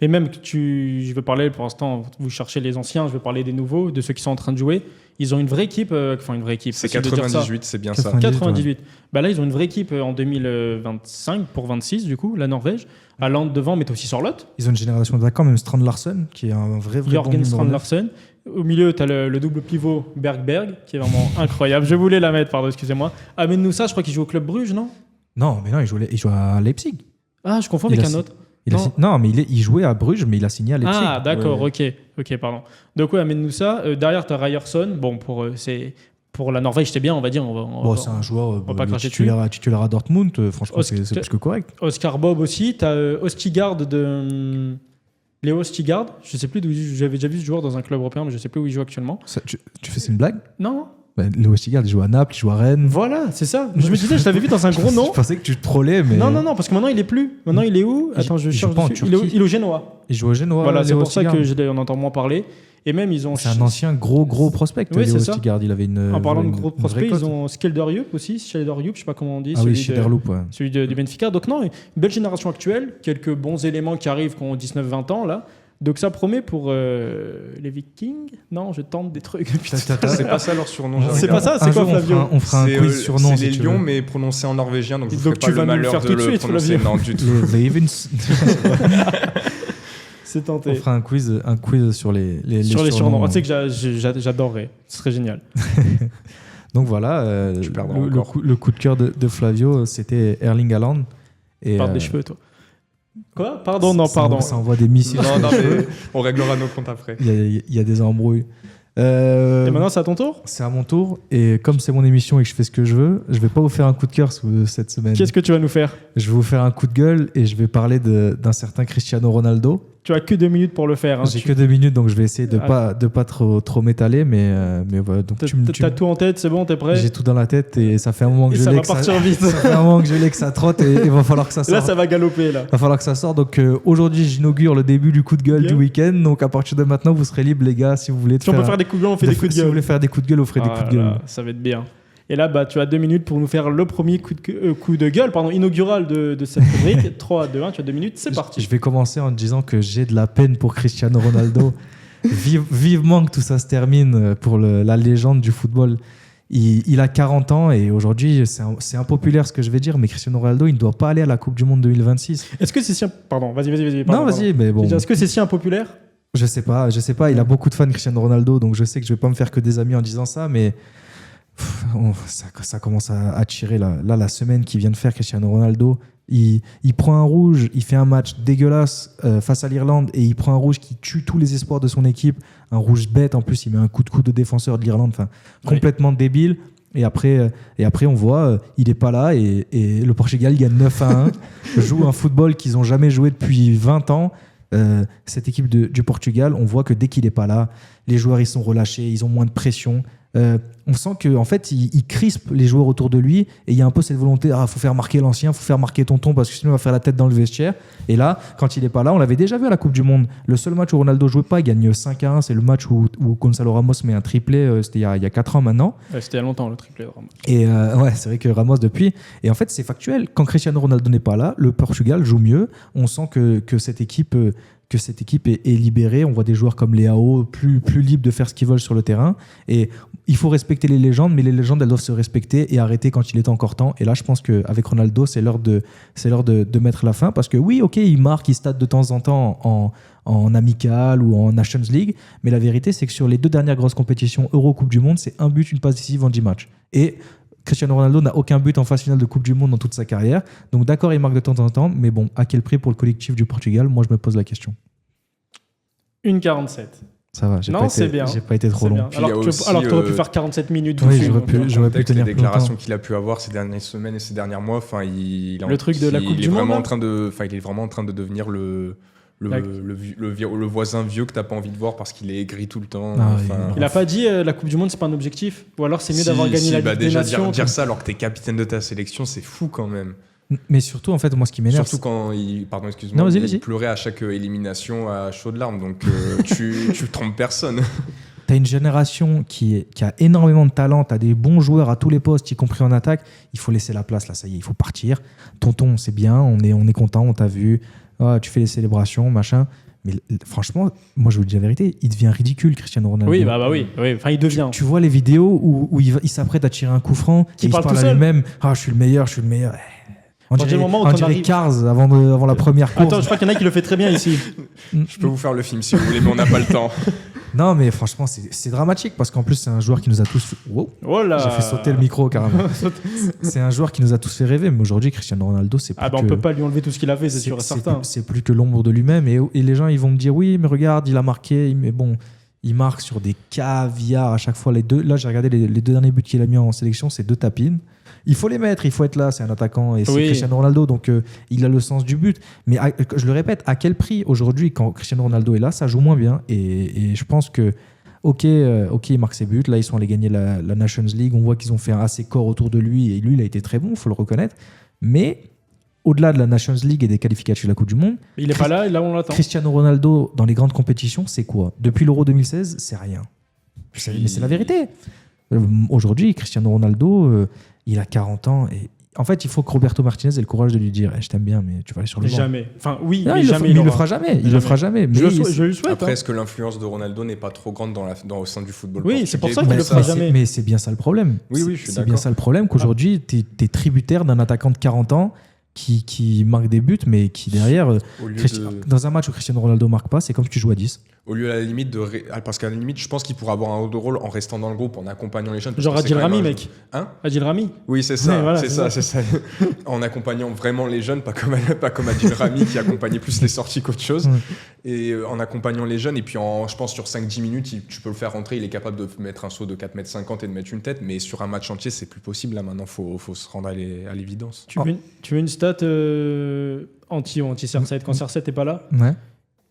[SPEAKER 3] mais même que je veux parler pour l'instant, vous cherchez les anciens, je vais parler des nouveaux, de ceux qui sont en train de jouer. Ils ont une vraie équipe, une vraie équipe.
[SPEAKER 2] C'est
[SPEAKER 3] facile de dire ça.
[SPEAKER 2] 98, c'est bien ça.
[SPEAKER 3] 98. Bah là, ils ont une vraie équipe en 2025 pour 26, du coup, la Norvège. Haaland devant, mais aussi Sorloth.
[SPEAKER 1] Ils ont une génération d'attaquants, même Strand Larsen, qui est un vrai
[SPEAKER 3] Jørgen
[SPEAKER 1] bon
[SPEAKER 3] Strand
[SPEAKER 1] numéro 9.
[SPEAKER 3] Larsen. Au milieu, tu as le double pivot Bergberg, qui est vraiment incroyable. Je voulais la mettre, pardon, excusez-moi. Amène-nous ça, je crois qu'il joue au Club Bruges, non?
[SPEAKER 1] Non, mais non, il joue à Leipzig.
[SPEAKER 3] Ah, je confonds
[SPEAKER 1] Il
[SPEAKER 3] avec
[SPEAKER 1] a
[SPEAKER 3] un autre.
[SPEAKER 1] Non, mais il jouait à Bruges, mais il a signé à Leipzig.
[SPEAKER 3] Ah, d'accord,
[SPEAKER 2] Ouais.
[SPEAKER 3] ok, pardon. Donc, ouais, amène-nous ça. Derrière, tu as Ryerson. Bon, pour la Norvège, c'était bien, on va dire.
[SPEAKER 1] Bon, c'est un joueur
[SPEAKER 3] va pas cracher
[SPEAKER 1] titulaire à Dortmund. Franchement, c'est plus que correct.
[SPEAKER 3] Oscar Bob aussi. Tu as Ostigard de. Léo Ostigard. Je sais plus d'où j'avais déjà vu ce joueur dans un club européen, mais je sais plus où il joue actuellement.
[SPEAKER 1] Tu fais c'est une blague?
[SPEAKER 3] Non.
[SPEAKER 1] Bah, Léo Stigard, il joue à Naples, il joue à Rennes.
[SPEAKER 3] Voilà, c'est ça. Je me disais, je l'avais vu dans un gros nom.
[SPEAKER 1] Je pensais que tu te trollais, mais.
[SPEAKER 3] Non, parce que maintenant il est plus. Maintenant il est où? Attends, je
[SPEAKER 1] Il joue
[SPEAKER 3] cherche
[SPEAKER 1] pas en
[SPEAKER 3] dessus.
[SPEAKER 1] Turquie.
[SPEAKER 3] Il est au Génois.
[SPEAKER 1] Il joue au Genoa.
[SPEAKER 3] Voilà, c'est
[SPEAKER 1] Léo
[SPEAKER 3] pour ça
[SPEAKER 1] Stigard.
[SPEAKER 3] que on entend moins parler. Et même ils ont.
[SPEAKER 1] C'est un ancien gros prospect.
[SPEAKER 3] Oui,
[SPEAKER 1] Léo
[SPEAKER 3] c'est ça.
[SPEAKER 1] Stigard, il avait une.
[SPEAKER 3] En parlant de
[SPEAKER 1] une-
[SPEAKER 3] gros
[SPEAKER 1] une
[SPEAKER 3] prospects,
[SPEAKER 1] vraie
[SPEAKER 3] ils
[SPEAKER 1] cote.
[SPEAKER 3] ont Skelderup aussi, Skelderup, je sais pas comment on dit.
[SPEAKER 1] Ah oui,
[SPEAKER 3] celui de-
[SPEAKER 1] Schiederloop, ouais.
[SPEAKER 3] celui du Benfica. Donc non, une belle génération actuelle, quelques bons éléments qui arrivent, qui ont 19-20 ans là. Donc ça promet pour les Vikings. Non, je tente des trucs. Putain.
[SPEAKER 2] C'est pas ça leur surnom.
[SPEAKER 3] C'est
[SPEAKER 2] j'arrive
[SPEAKER 3] pas ça,
[SPEAKER 1] Un
[SPEAKER 3] c'est quoi,
[SPEAKER 1] jour,
[SPEAKER 3] Flavio?
[SPEAKER 1] on fera un quiz surnom.
[SPEAKER 2] C'est
[SPEAKER 1] si
[SPEAKER 2] les
[SPEAKER 1] tu
[SPEAKER 2] Lions,
[SPEAKER 1] veux.
[SPEAKER 2] mais prononcé en norvégien, donc je vous
[SPEAKER 3] Donc
[SPEAKER 2] ferai
[SPEAKER 3] tu
[SPEAKER 2] pas
[SPEAKER 3] vas
[SPEAKER 2] le
[SPEAKER 3] nous le
[SPEAKER 2] malheur
[SPEAKER 3] faire tout
[SPEAKER 2] de
[SPEAKER 3] de
[SPEAKER 2] le
[SPEAKER 3] suite,
[SPEAKER 2] prononcer.
[SPEAKER 3] Flavio.
[SPEAKER 2] Non, du tout.
[SPEAKER 1] Les Ravens.
[SPEAKER 3] C'est
[SPEAKER 1] On
[SPEAKER 3] tenté.
[SPEAKER 1] fera un quiz sur les
[SPEAKER 3] Sur les surnoms.
[SPEAKER 1] surnoms.
[SPEAKER 3] Tu sais que j'adorerais. Ce serait génial.
[SPEAKER 1] Donc voilà,
[SPEAKER 2] Tu perdras
[SPEAKER 1] le
[SPEAKER 2] encore.
[SPEAKER 1] coup de cœur de Flavio, c'était Erling Haaland. Et,
[SPEAKER 3] Parle des cheveux, toi. Quoi? Pardon, non,
[SPEAKER 1] ça,
[SPEAKER 3] pardon.
[SPEAKER 1] Ça envoie des missiles.
[SPEAKER 2] Non, mais on réglera nos comptes après.
[SPEAKER 1] Il y a des embrouilles.
[SPEAKER 3] Et maintenant, c'est à ton tour?
[SPEAKER 1] C'est à mon tour. Et comme c'est mon émission et que je fais ce que je veux, je vais pas vous faire un coup de cœur cette semaine.
[SPEAKER 3] Qu'est-ce que tu vas nous faire?
[SPEAKER 1] Je vais vous faire un coup de gueule et je vais parler d'un certain Cristiano Ronaldo.
[SPEAKER 3] Tu as que 2 minutes pour le faire. Hein.
[SPEAKER 1] J'ai que 2 minutes, donc je vais essayer de
[SPEAKER 3] Ah.
[SPEAKER 1] pas trop m'étaler. Mais voilà, donc
[SPEAKER 3] T'as tout en tête, c'est bon, t'es prêt?
[SPEAKER 1] j'ai tout dans la tête et ça fait un moment que
[SPEAKER 3] Et
[SPEAKER 1] je
[SPEAKER 3] ça
[SPEAKER 1] l'ai.
[SPEAKER 3] va
[SPEAKER 1] que ça-
[SPEAKER 3] partir vite.
[SPEAKER 1] Ça fait un moment que je l'ai, que ça trotte et il va falloir que ça sorte.
[SPEAKER 3] Là, ça va galoper, là.
[SPEAKER 1] Va falloir que ça sorte. Donc aujourd'hui, j'inaugure le début du coup de gueule
[SPEAKER 3] Yeah.
[SPEAKER 1] du week-end. Donc à partir de maintenant, vous serez libres, les gars, si vous voulez.
[SPEAKER 3] Si on peut faire des coups de gueule, on fait des coups de
[SPEAKER 1] Si vous
[SPEAKER 3] gueule.
[SPEAKER 1] voulez faire des coups de gueule, vous ferez des
[SPEAKER 3] Ah
[SPEAKER 1] coups de gueule.
[SPEAKER 3] là, ça va être bien. Et là, bah, tu as 2 minutes pour nous faire le premier coup de gueule inaugural de cette rubrique. 3, 2, 1, tu as 2 minutes, c'est parti.
[SPEAKER 1] Je vais commencer en disant que j'ai de la peine pour Cristiano Ronaldo. Vivement que tout ça se termine pour la légende du football. Il a 40 ans et aujourd'hui, c'est impopulaire ce que je vais dire, mais Cristiano Ronaldo, il ne doit pas aller à la Coupe du Monde 2026.
[SPEAKER 3] Est-ce que c'est si... Pardon, vas-y.
[SPEAKER 1] Non,
[SPEAKER 3] pardon.
[SPEAKER 1] vas-y, mais bon.
[SPEAKER 3] Est-ce que c'est si impopulaire?
[SPEAKER 1] Je sais pas. Il a beaucoup de fans, Cristiano Ronaldo, donc je sais que je vais pas me faire que des amis en disant ça, mais ça commence à tirer là. Là, la semaine qu'il vient de faire, Cristiano Ronaldo, il prend un rouge, il fait un match dégueulasse face à l'Irlande et il prend un rouge qui tue tous les espoirs de son équipe, un rouge bête en plus, il met un coup de coude au défenseur de l'Irlande, enfin complètement débile. Et après, on voit, il est pas là et le Portugal gagne 9-1, joue un football qu'ils ont jamais joué depuis 20 ans. Cette équipe du Portugal, on voit que dès qu'il est pas là, les joueurs ils sont relâchés, ils ont moins de pression. On sent qu'en fait, il crispe les joueurs autour de lui et il y a un peu cette volonté, faut faire marquer l'ancien, faut faire marquer tonton parce que sinon il va faire la tête dans le vestiaire. Et là, quand il est pas là, on l'avait déjà vu à la Coupe du Monde. Le seul match où Ronaldo jouait pas, il gagne 5-1. C'est le match où Gonzalo Ramos met un triplé, c'était il y a 4 ans maintenant.
[SPEAKER 3] Ouais, c'était il y a longtemps, le triplé de Ramos.
[SPEAKER 1] Et ouais, c'est vrai que Ramos depuis. Et en fait, c'est factuel. Quand Cristiano Ronaldo n'est pas là, le Portugal joue mieux. On sent que cette équipe est libérée. On voit des joueurs comme Leao plus libres de faire ce qu'ils veulent sur le terrain. Et il faut respecter les légendes, mais les légendes, elles doivent se respecter et arrêter quand il est encore temps. Et là, je pense qu'avec Ronaldo, c'est l'heure de mettre la fin. Parce que oui, ok, il marque, il state de temps en temps en amical ou en Nations League. Mais la vérité, c'est que sur les 2 dernières grosses compétitions Euro Coupe du Monde, c'est un but, une passe décisive en 10 matchs. Et Cristiano Ronaldo n'a aucun but en phase finale de Coupe du Monde dans toute sa carrière. Donc d'accord, il marque de temps en temps, mais bon, à quel prix pour le collectif du Portugal? Moi, je me pose la question.
[SPEAKER 3] 1,47.
[SPEAKER 1] Ça va,
[SPEAKER 3] C'est bien.
[SPEAKER 1] j'ai pas été trop
[SPEAKER 3] C'est
[SPEAKER 1] long.
[SPEAKER 3] bien.
[SPEAKER 2] Puis il y a
[SPEAKER 3] Alors
[SPEAKER 2] aussi,
[SPEAKER 3] que tu aurais pu faire 47 minutes.
[SPEAKER 1] Oui,
[SPEAKER 3] dessus,
[SPEAKER 1] j'aurais
[SPEAKER 3] donc,
[SPEAKER 1] pu- j'aurais pu
[SPEAKER 2] Contexte,
[SPEAKER 1] tenir
[SPEAKER 2] les
[SPEAKER 1] plus longtemps.
[SPEAKER 2] déclarations qu'il a pu avoir ces dernières semaines et ces derniers mois, enfin,
[SPEAKER 3] Le truc de la Coupe
[SPEAKER 2] il
[SPEAKER 3] du
[SPEAKER 2] est
[SPEAKER 3] Monde,
[SPEAKER 2] vraiment
[SPEAKER 3] là
[SPEAKER 2] en train de, enfin, il est vraiment en train de devenir le voisin vieux que t'as pas envie de voir parce qu'il est aigri tout le temps.
[SPEAKER 1] Ah,
[SPEAKER 2] Enfin,
[SPEAKER 3] Il a pas dit la Coupe du Monde, c'est pas un objectif? Ou alors c'est mieux d'avoir gagné la Ligue des
[SPEAKER 2] déjà
[SPEAKER 3] Nations?
[SPEAKER 2] dire ça alors que t'es capitaine de ta sélection, c'est fou quand même.
[SPEAKER 1] Mais surtout, en fait, moi, ce qui m'énerve,
[SPEAKER 2] Surtout quand
[SPEAKER 1] Non, vas-y,
[SPEAKER 2] il
[SPEAKER 1] vas-y.
[SPEAKER 2] pleurait à chaque élimination à chaudes larmes, donc tu trompes personne.
[SPEAKER 1] t'as une génération qui a énormément de talent, t'as des bons joueurs à tous les postes, y compris en attaque. Il faut laisser la place, là, ça y est, il faut partir. Tonton, c'est bien, on est content, on t'a vu. Tu fais les célébrations, machin. Mais franchement, moi je vous dis la vérité, il devient ridicule, Cristiano Ronaldo.
[SPEAKER 3] Oui, oui. Enfin, il devient.
[SPEAKER 1] Tu vois les vidéos où il s'apprête à tirer un coup franc, et il se parle à lui-même. Je suis le meilleur. On dirait Cars avant la première course.
[SPEAKER 3] Attends, je crois qu'il y en a qui le fait très bien ici.
[SPEAKER 2] Je peux vous faire le film si vous voulez, mais on n'a pas le temps.
[SPEAKER 1] Non, mais franchement, c'est dramatique parce qu'en plus, c'est un joueur qui nous a tous.
[SPEAKER 3] Oh là.
[SPEAKER 1] J'ai fait sauter le micro carrément. C'est un joueur qui nous a tous fait rêver, mais aujourd'hui, Cristiano Ronaldo, c'est plus.
[SPEAKER 3] On peut pas lui enlever tout ce qu'il a fait, c'est sûr et certain.
[SPEAKER 1] C'est plus que l'ombre de lui-même. Et les gens, ils vont me dire oui, mais regarde, il a marqué. Mais bon, il marque sur des caviars à chaque fois. Là, j'ai regardé les 2 derniers buts qu'il a mis en sélection, c'est 2 tapines. Il faut les mettre, il faut être là, c'est un attaquant et c'est Cristiano Ronaldo, donc il a le sens du but. Mais je le répète, à quel prix aujourd'hui, quand Cristiano Ronaldo est là, ça joue moins bien. Et je pense que, ok, il marque ses buts, là ils sont allés gagner la Nations League, on voit qu'ils ont fait un assez corps autour de lui, et lui il a été très bon, il faut le reconnaître. Mais au-delà de la Nations League et des qualificatifs de la Coupe du Monde,
[SPEAKER 3] il n'est pas là, et là on l'attend.
[SPEAKER 1] Cristiano Ronaldo dans les grandes compétitions, c'est quoi? Depuis l'Euro 2016, c'est rien. Mais c'est la vérité. Aujourd'hui, Cristiano Ronaldo... il a 40 ans et en fait, il faut que Roberto Martinez ait le courage de lui dire je t'aime bien, mais tu vas aller sur le banc.
[SPEAKER 3] Jamais. Enfin, oui,
[SPEAKER 1] non,
[SPEAKER 3] mais
[SPEAKER 1] jamais. Il le fera jamais. Il le fera jamais. Mais
[SPEAKER 3] je le souhaite.
[SPEAKER 2] Après, est-ce que l'influence de Ronaldo n'est pas trop grande au sein du football portugais?
[SPEAKER 3] C'est pour ça qu'il le fera jamais.
[SPEAKER 1] Mais c'est bien ça le problème.
[SPEAKER 2] Oui, je suis d'accord.
[SPEAKER 1] C'est bien ça le problème qu'aujourd'hui, tu es tributaire d'un attaquant de 40 ans qui marque des buts, mais qui derrière, dans un match où Cristiano Ronaldo marque pas, c'est comme si tu joues à 10.
[SPEAKER 2] Au lieu, à la limite, parce qu'à la limite, je pense qu'il pourrait avoir un autre rôle en restant dans le groupe, en accompagnant les jeunes.
[SPEAKER 3] Genre Adil Rami, mec.
[SPEAKER 2] Hein?
[SPEAKER 3] Adil Rami.
[SPEAKER 2] Oui, c'est ça. Ouais, voilà, c'est ça. En accompagnant vraiment les jeunes, pas comme Adil Rami qui accompagnait plus les sorties qu'autre chose. Et en accompagnant les jeunes, et puis je pense sur 5-10 minutes, tu peux le faire rentrer. Il est capable de mettre un saut de 4,50 m et de mettre une tête. Mais sur un match entier, c'est plus possible. Là, maintenant, il faut se rendre à l'évidence.
[SPEAKER 3] Tu veux une stat anti-CR7 quand CR7 n'est pas là?
[SPEAKER 1] Ouais.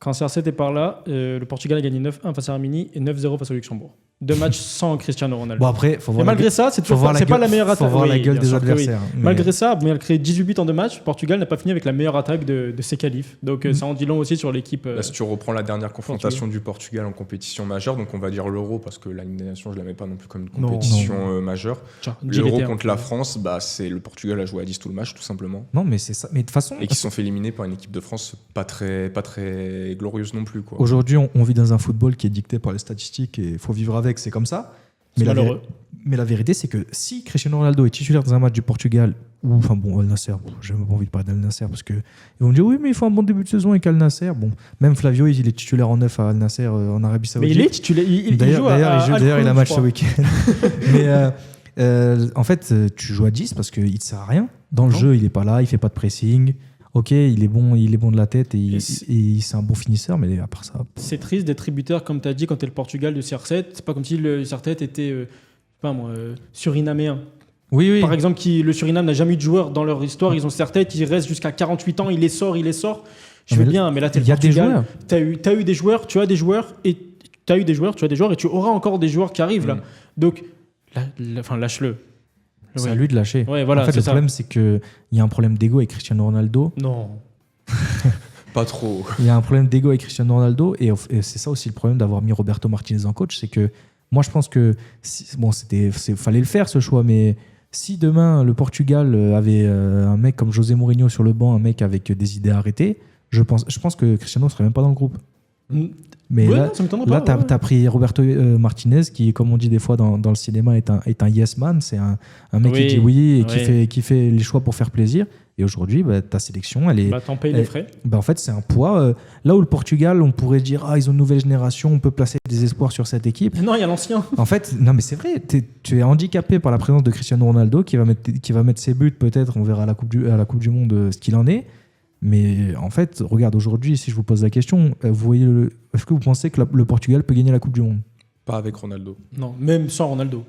[SPEAKER 3] Quand CR7 est par là, le Portugal a gagné 9-1 face à Arménie et 9-0 face au Luxembourg. 2 matchs sans Cristiano Ronaldo.
[SPEAKER 1] Bon, après, faut voir.
[SPEAKER 3] Et malgré ça, c'est pas la meilleure attaque.
[SPEAKER 1] Faut voir la gueule des adversaires.
[SPEAKER 3] Oui. Malgré ça, malgré créé 18 buts en 2 matchs, Portugal n'a pas fini avec la meilleure attaque de ses qualifs. Donc ça en dit long aussi sur l'équipe.
[SPEAKER 2] Là, si tu reprends la dernière confrontation du Portugal en compétition majeure, donc on va dire l'Euro, parce que la Ligue des Nations, je la mets pas non plus comme une compétition majeure. L'Euro contre la France, c'est le Portugal a joué à 10 tout le match, tout simplement.
[SPEAKER 1] Non, mais c'est ça. Mais de toute façon.
[SPEAKER 2] Et qui se sont fait éliminer par une équipe de France pas très glorieuse non plus, quoi.
[SPEAKER 1] Aujourd'hui, on vit dans un football qui est dicté par les statistiques et il faut vivre avec, c'est comme ça. Mais la vérité, c'est que si Cristiano Ronaldo est titulaire dans un match du Portugal, ou enfin bon, Al Nassr, j'ai même pas envie de parler d'Al Nassr parce qu'ils vont me dire oui, mais il faut un bon début de saison avec Al Nassr. Bon, même Flavio, il est titulaire en 9 à Al Nassr en Arabie Saoudite.
[SPEAKER 3] Mais il est titulaire.
[SPEAKER 1] D'ailleurs, il a match ce week-end. Mais en fait, tu joues à 10 parce qu'il ne sert à rien. Dans le jeu, il n'est pas là, il fait pas de pressing. Ok, il est bon de la tête et c'est un bon finisseur, mais à part ça.
[SPEAKER 3] C'est triste d'être tributaire, comme tu as dit, quand tu es le Portugal de CR7. C'est pas comme si le CR7 était surinaméen.
[SPEAKER 1] Oui.
[SPEAKER 3] Par exemple, le Suriname n'a jamais eu de joueur dans leur histoire. Ils ont CR7, ils restent jusqu'à 48 ans, il les sort. Je veux bien, mais là, tu es le Portugal. Tu as eu des joueurs, tu as des joueurs, et tu as eu des joueurs, et tu auras encore des joueurs qui arrivent là. Donc, lâche-le.
[SPEAKER 1] C'est à lui de lâcher.
[SPEAKER 3] Ouais, voilà,
[SPEAKER 1] en fait, le problème, c'est qu'il y a un problème d'ego avec Cristiano Ronaldo.
[SPEAKER 3] Non.
[SPEAKER 2] Pas trop.
[SPEAKER 1] Il y a un problème d'ego avec Cristiano Ronaldo. Et c'est ça aussi le problème d'avoir mis Roberto Martinez en coach. C'est que moi, je pense que fallait le faire, ce choix. Mais si demain, le Portugal avait un mec comme José Mourinho sur le banc, un mec avec des idées arrêtées, je pense que Cristiano ne serait même pas dans le groupe. Mais là, t'as pris Roberto Martinez qui, comme on dit des fois dans le cinéma, est un yes man. C'est un mec qui dit oui et qui fait les choix pour faire plaisir. Et aujourd'hui, ta sélection, elle est.
[SPEAKER 3] T'en payes les frais.
[SPEAKER 1] En fait, c'est un poids. Là où le Portugal, on pourrait dire ils ont une nouvelle génération, on peut placer des espoirs sur cette équipe.
[SPEAKER 3] Mais non, il y a l'ancien.
[SPEAKER 1] En fait, non, mais c'est vrai. Tu es handicapé par la présence de Cristiano Ronaldo qui va mettre ses buts. Peut-être, on verra à la Coupe du Monde ce qu'il en est. Mais en fait, regarde, aujourd'hui, si je vous pose la question, est-ce que vous pensez que le Portugal peut gagner la Coupe du Monde?
[SPEAKER 2] Pas avec Ronaldo.
[SPEAKER 3] Non, même sans Ronaldo.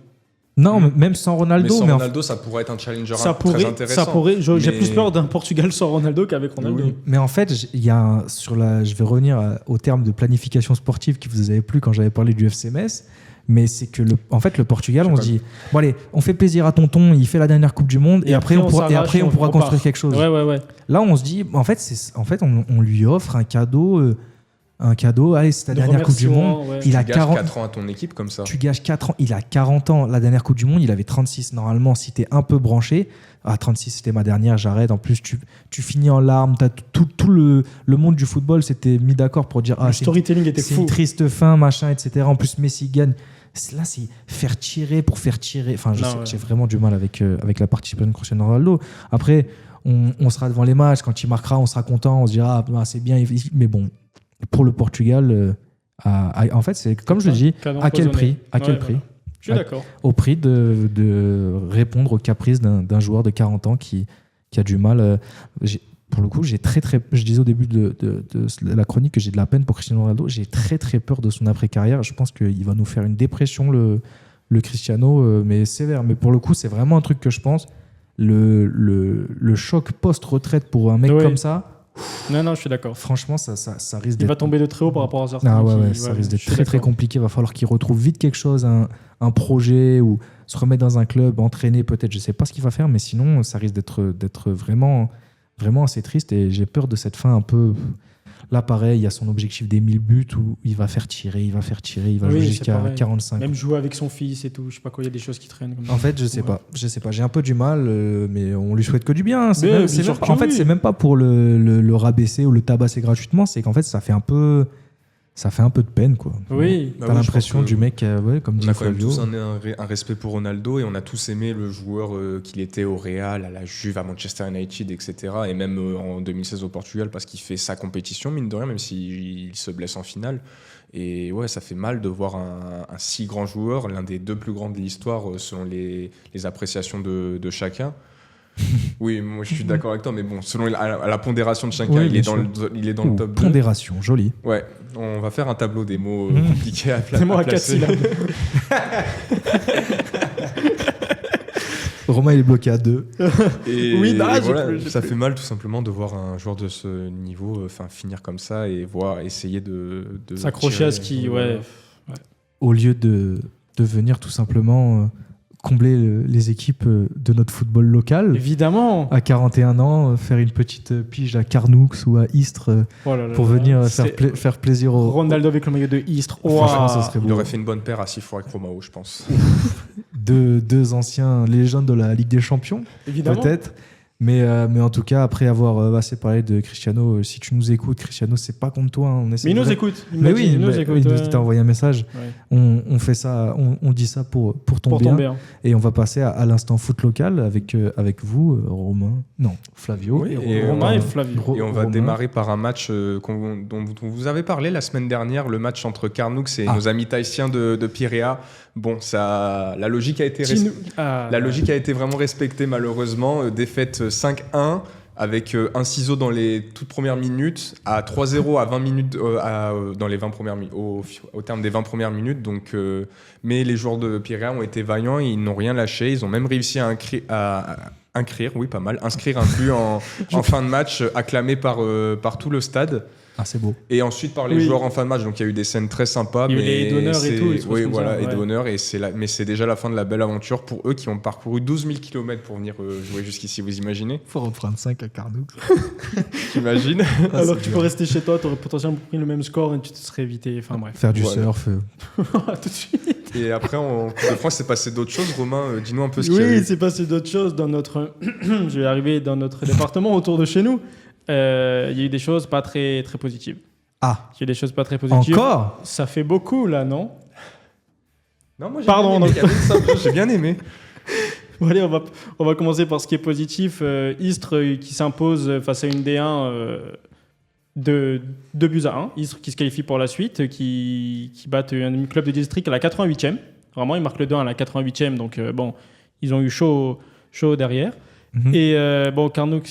[SPEAKER 1] Non, même sans Ronaldo.
[SPEAKER 2] Mais sans Ronaldo, ça pourrait être un challenger très intéressant.
[SPEAKER 3] J'ai plus peur d'un Portugal sans Ronaldo qu'avec Ronaldo.
[SPEAKER 1] Oui. Mais en fait, je vais revenir au terme de planification sportive qui vous avait plu quand j'avais parlé du FC Metz. Mais c'est que le Portugal, on se dit bon allez, on fait plaisir à tonton, il fait la dernière Coupe du Monde et après on pourra construire quelque chose.
[SPEAKER 3] Ouais.
[SPEAKER 1] Là, on se dit en fait on lui offre un cadeau un cadeau. Allez, c'est ta
[SPEAKER 3] De
[SPEAKER 1] dernière Coupe du Monde.
[SPEAKER 3] remerciements, ouais.
[SPEAKER 1] Il a
[SPEAKER 2] Tu gages
[SPEAKER 1] 40
[SPEAKER 2] 4 ans à ton équipe comme ça.
[SPEAKER 1] Tu gages 4 ans. Il a 40 ans. La dernière Coupe du Monde, il avait 36. Normalement, si t'es un peu branché, 36, c'était ma dernière, j'arrête. En plus, tu finis en larmes. Tout le monde du football s'était mis d'accord pour dire
[SPEAKER 3] Le storytelling était
[SPEAKER 1] c'est
[SPEAKER 3] fou.
[SPEAKER 1] une triste fin, machin, etc. En plus, Messi gagne. Là, c'est faire tirer pour faire tirer. Enfin, j'ai vraiment du mal avec la participation de Cristiano Ronaldo. Après, on sera devant les matchs. Quand il marquera, on sera content. On se dira, c'est bien. Mais bon, pour le Portugal, en fait, c'est comme je le dis, à quel prix
[SPEAKER 3] Voilà. Je suis d'accord.
[SPEAKER 1] Au prix de répondre aux caprices d'un joueur de 40 ans qui a du mal. Pour le coup, je disais au début de la chronique que j'ai de la peine pour Cristiano Ronaldo. J'ai très très peur de son après-carrière. Je pense qu'il va nous faire une dépression, le Cristiano, mais sévère. Mais pour le coup, c'est vraiment un truc que je pense. Le choc post-retraite pour un mec comme ça.
[SPEAKER 3] Non, je suis d'accord.
[SPEAKER 1] Franchement, ça risque d'être.
[SPEAKER 3] Il va tomber de très haut par rapport à certains.
[SPEAKER 1] Ça risque d'être très très compliqué. Il va falloir qu'il retrouve vite quelque chose, un projet, ou se remettre dans un club, entraîner peut-être. Je sais pas ce qu'il va faire, mais sinon, ça risque d'être vraiment assez triste. Et j'ai peur de cette fin un peu. Là, pareil, il y a son objectif des 1000 buts où il va faire tirer, il va jouer jusqu'à 45.
[SPEAKER 3] Même jouer avec son fils et tout, je sais pas quoi, il y a des choses qui traînent. Comme
[SPEAKER 1] en fait, je sais pas. J'ai un peu du mal, mais on lui souhaite que du bien. C'est même pas pour le rabaisser ou le tabasser gratuitement, c'est qu'en fait, ça fait un peu de peine, quoi.
[SPEAKER 3] Oui.
[SPEAKER 1] T'as l'impression du mec, comme dit
[SPEAKER 2] on a quand même
[SPEAKER 1] Flavio.
[SPEAKER 2] tous un respect pour Ronaldo et on a tous aimé le joueur qu'il était au Real, à la Juve, à Manchester United, etc. Et même en 2016 au Portugal parce qu'il fait sa compétition, mine de rien, même s'il se blesse en finale. Et ouais, ça fait mal de voir un si grand joueur, l'un des 2 plus grands de l'histoire selon les appréciations de chacun. Oui, moi je suis d'accord avec toi, mais bon, selon la pondération de chacun, il est dans le top 2.
[SPEAKER 1] Pondération, joli.
[SPEAKER 2] Ouais, on va faire un tableau des mots compliqués à placer.
[SPEAKER 3] Des mots à 4 syllabes.
[SPEAKER 1] Romain, il est bloqué à 2.
[SPEAKER 2] Oui, voilà, ça fait mal tout simplement de voir un joueur de ce niveau finir comme ça et essayer de
[SPEAKER 3] s'accrocher à ce qui. Ouais.
[SPEAKER 1] Au lieu de venir tout simplement combler les équipes de notre football local.
[SPEAKER 3] Évidemment.
[SPEAKER 1] À 41 ans, faire une petite pige à Carnoux ou à Istres pour venir faire plaisir au...
[SPEAKER 3] Ronaldo avec le maillot de Istres.
[SPEAKER 1] Franchement, ça serait beau.
[SPEAKER 2] Il aurait fait une bonne paire à 6 fois avec Romao, je pense.
[SPEAKER 1] Deux anciens légendes de la Ligue des Champions,
[SPEAKER 3] évidemment.
[SPEAKER 1] Peut-être. Mais en tout cas, après avoir assez parlé de Cristiano, si tu nous écoutes, Cristiano, c'est pas contre toi. Hein,
[SPEAKER 3] mais il nous écoute.
[SPEAKER 1] Il t'a envoyé un message. Ouais. On fait ça, on dit ça pour ton bien. Et on va passer à l'instant foot local avec vous, Romain. Non, Flavio.
[SPEAKER 2] Oui,
[SPEAKER 3] Romain et Flavio.
[SPEAKER 2] Et on va démarrer par un match dont vous avez parlé la semaine dernière, le match entre Carnoux et nos amis tahitiens de Pirea. Bon, la logique a été vraiment respectée malheureusement. Défaite 5-1 avec un ciseau dans les toutes premières minutes, à 3-0 à 20 minutes dans les 20 premières au terme des 20 premières minutes. Donc, mais les joueurs de Pirea ont été vaillants, ils n'ont rien lâché. Ils ont même réussi à inscrire un but en fin de match, acclamé par tout le stade.
[SPEAKER 1] Ah, c'est beau.
[SPEAKER 2] Et ensuite par les joueurs en fin de match, donc il y a eu des scènes très sympas.
[SPEAKER 3] Il y a eu les donneurs et tout.
[SPEAKER 2] Oui, voilà, et donneurs. Mais c'est déjà la fin de la belle aventure pour eux qui ont parcouru 12 000 km pour venir jouer jusqu'ici, vous imaginez ?
[SPEAKER 1] Faut reprendre 5 à Carnoux.
[SPEAKER 2] T'imagines ?
[SPEAKER 3] Alors que tu peux rester chez toi, tu aurais potentiellement pris le même score et tu te serais évité. Enfin bref.
[SPEAKER 1] Faire du surf.
[SPEAKER 3] Tout de suite.
[SPEAKER 2] Et après, en Coupe de France, c'est passé d'autres choses. Romain, dis-nous un peu ce qu'il y a eu.
[SPEAKER 3] Oui, c'est passé d'autres choses dans notre... Je vais arriver dans notre département autour de chez nous. Il y a eu des choses pas très, très positives.
[SPEAKER 1] Ah.
[SPEAKER 3] Il y a eu des choses pas très positives.
[SPEAKER 1] Encore ?
[SPEAKER 3] Ça fait beaucoup, là, non ?
[SPEAKER 2] Non, moi,
[SPEAKER 3] j'ai
[SPEAKER 2] bien aimé.
[SPEAKER 3] Bon, allez, on va commencer par ce qui est positif. Istres qui s'impose face à une D1 de 2 buts à 1. Istres qui se qualifie pour la suite, qui battent un club de district à la 88e. Vraiment, ils marquent le 2 à la 88e. Donc, bon, ils ont eu chaud derrière. Mm-hmm. Et Carnoux,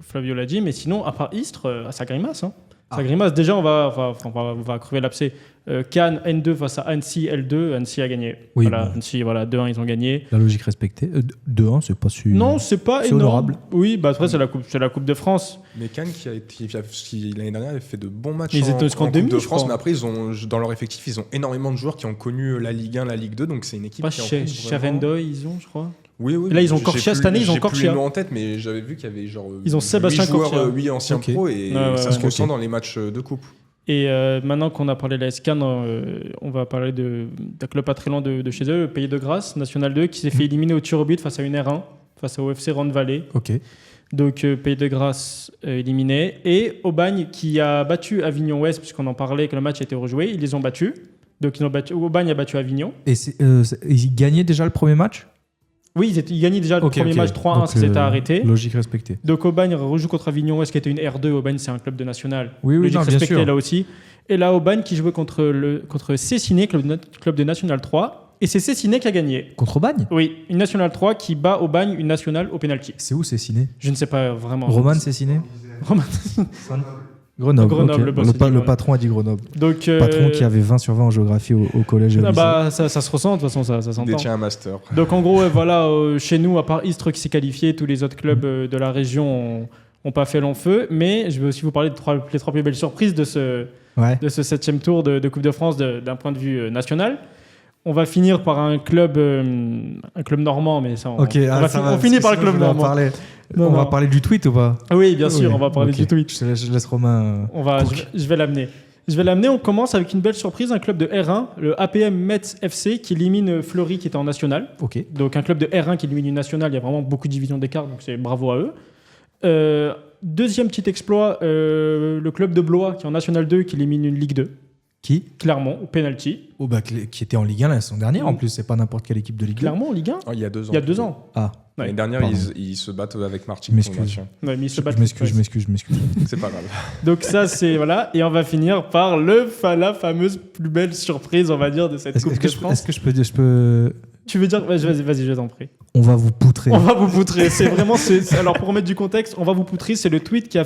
[SPEAKER 3] Flavio l'a dit, mais sinon, à part Istres, ça grimace. Hein. Ça grimace. Déjà, on va crever l'abcès. Cannes, N2 face à Annecy, L2. Annecy a gagné. Oui, voilà, Annecy, 2-1, ils ont gagné.
[SPEAKER 1] La logique respectée. 2-1, c'est pas sûr.
[SPEAKER 3] Non, c'est pas énorme. Honorable. Oui, après, c'est la coupe de France.
[SPEAKER 2] Mais Cannes, qui l'année dernière, avait fait de bons matchs
[SPEAKER 3] ils étaient
[SPEAKER 2] en Coupe de France. Mais après, dans leur effectif, ils ont énormément de joueurs qui ont connu la Ligue 1, la Ligue 2. Donc, c'est une équipe
[SPEAKER 3] pas
[SPEAKER 2] qui
[SPEAKER 3] chez Cherendoy, ils ont, je crois.
[SPEAKER 2] Oui.
[SPEAKER 3] Et là, ils ont Corchia cette année, ils ont Corchia.
[SPEAKER 2] J'ai plus le nom en tête, mais j'avais vu qu'il y avait
[SPEAKER 3] ils ont Sébastien Corchia.
[SPEAKER 2] 8 anciens pros et ça se ressent dans les matchs de coupe.
[SPEAKER 3] Et maintenant qu'on a parlé de la SK, on va parler d'un club pas très loin de chez eux, le Pays de Grasse, National 2, qui s'est fait éliminer au tir au but face à une R1, face au FC Rhône-Vallée.
[SPEAKER 1] Ok.
[SPEAKER 3] Donc Pays de Grasse éliminé. Et Aubagne qui a battu Avignon Ouest, puisqu'on en parlait, que le match a été rejoué. Ils les ont battus. Donc Aubagne a battu Avignon.
[SPEAKER 1] Et ils gagnaient déjà le premier match?
[SPEAKER 3] Oui, ils gagnaient déjà le premier match 3-1,
[SPEAKER 1] donc,
[SPEAKER 3] ça s'était arrêté.
[SPEAKER 1] Logique respectée.
[SPEAKER 3] Donc Aubagne rejoue contre Avignon Ouest, qui était une R2. Aubagne, c'est un club de national.
[SPEAKER 1] Oui,
[SPEAKER 3] logique
[SPEAKER 1] non, bien
[SPEAKER 3] respectée
[SPEAKER 1] sûr.
[SPEAKER 3] là aussi. Et là, Aubagne qui jouait contre Cessiné, club de National 3. Et c'est Cessiné qui a gagné.
[SPEAKER 1] Contre Aubagne?
[SPEAKER 3] Oui, une National 3 qui bat Aubagne, une nationale au pénalty.
[SPEAKER 1] C'est où c'est ciné?
[SPEAKER 3] Je ne sais pas vraiment.
[SPEAKER 1] Roman, c'est ciné?
[SPEAKER 3] Roman.
[SPEAKER 1] Grenoble.
[SPEAKER 3] Grenoble,
[SPEAKER 1] ok.
[SPEAKER 3] le boss,
[SPEAKER 1] Le
[SPEAKER 3] voilà.
[SPEAKER 1] patron a dit Grenoble.
[SPEAKER 3] Donc,
[SPEAKER 1] Patron qui avait 20 sur 20 en géographie au collège. Et au lycée.
[SPEAKER 3] ça se ressent, de toute façon, ça
[SPEAKER 2] Il
[SPEAKER 3] s'entend.
[SPEAKER 2] détient un master.
[SPEAKER 3] Donc en gros, voilà, chez nous, à part Istres qui s'est qualifié, tous les autres clubs de la région ont pas fait long feu. Mais je vais aussi vous parler de les trois plus belles surprises de ce 7e tour de Coupe de France d'un point de vue national. On va finir par un club normand, mais ça, on finit par le club normand.
[SPEAKER 1] On va parler du tweet ou pas?
[SPEAKER 3] Oui, bien sûr, on va parler du tweet.
[SPEAKER 1] Je laisse Romain.
[SPEAKER 3] Je vais l'amener. On commence avec une belle surprise, un club de R1, le APM Metz FC, qui élimine Fleury, qui était en national.
[SPEAKER 1] Ok.
[SPEAKER 3] Donc un club de R1 qui élimine une nationale, il y a vraiment beaucoup de divisions d'écart, donc c'est bravo à eux. Deuxième petit exploit, le club de Blois, qui est en national 2, qui élimine une Ligue 2.
[SPEAKER 1] Qui?
[SPEAKER 3] Clermont, au penalty.
[SPEAKER 1] Qui était en Ligue 1 la saison dernière. En plus, c'est pas n'importe quelle équipe de Ligue 1.
[SPEAKER 3] Clermont en Ligue 1
[SPEAKER 2] Il y a 2 ans.
[SPEAKER 3] Il y a 2 ans.
[SPEAKER 1] Ah.
[SPEAKER 2] L'année dernière,
[SPEAKER 1] Pardon.
[SPEAKER 2] ils se battent avec Martin.
[SPEAKER 1] Je m'excuse.
[SPEAKER 3] Ouais, mais ils se battent.
[SPEAKER 1] Je m'excuse.
[SPEAKER 2] C'est pas grave.
[SPEAKER 3] Donc ça, c'est... Voilà. Et on va finir par la fameuse plus belle surprise, on va dire, de cette Coupe de France.
[SPEAKER 1] Est-ce que je peux...
[SPEAKER 3] Tu veux dire... Vas-y, je t'en prie.
[SPEAKER 1] On va vous poutrer.
[SPEAKER 3] On va vous poutrer. C'est vraiment... Alors, pour remettre du contexte, on va vous poutrer. C'est le tweet qui a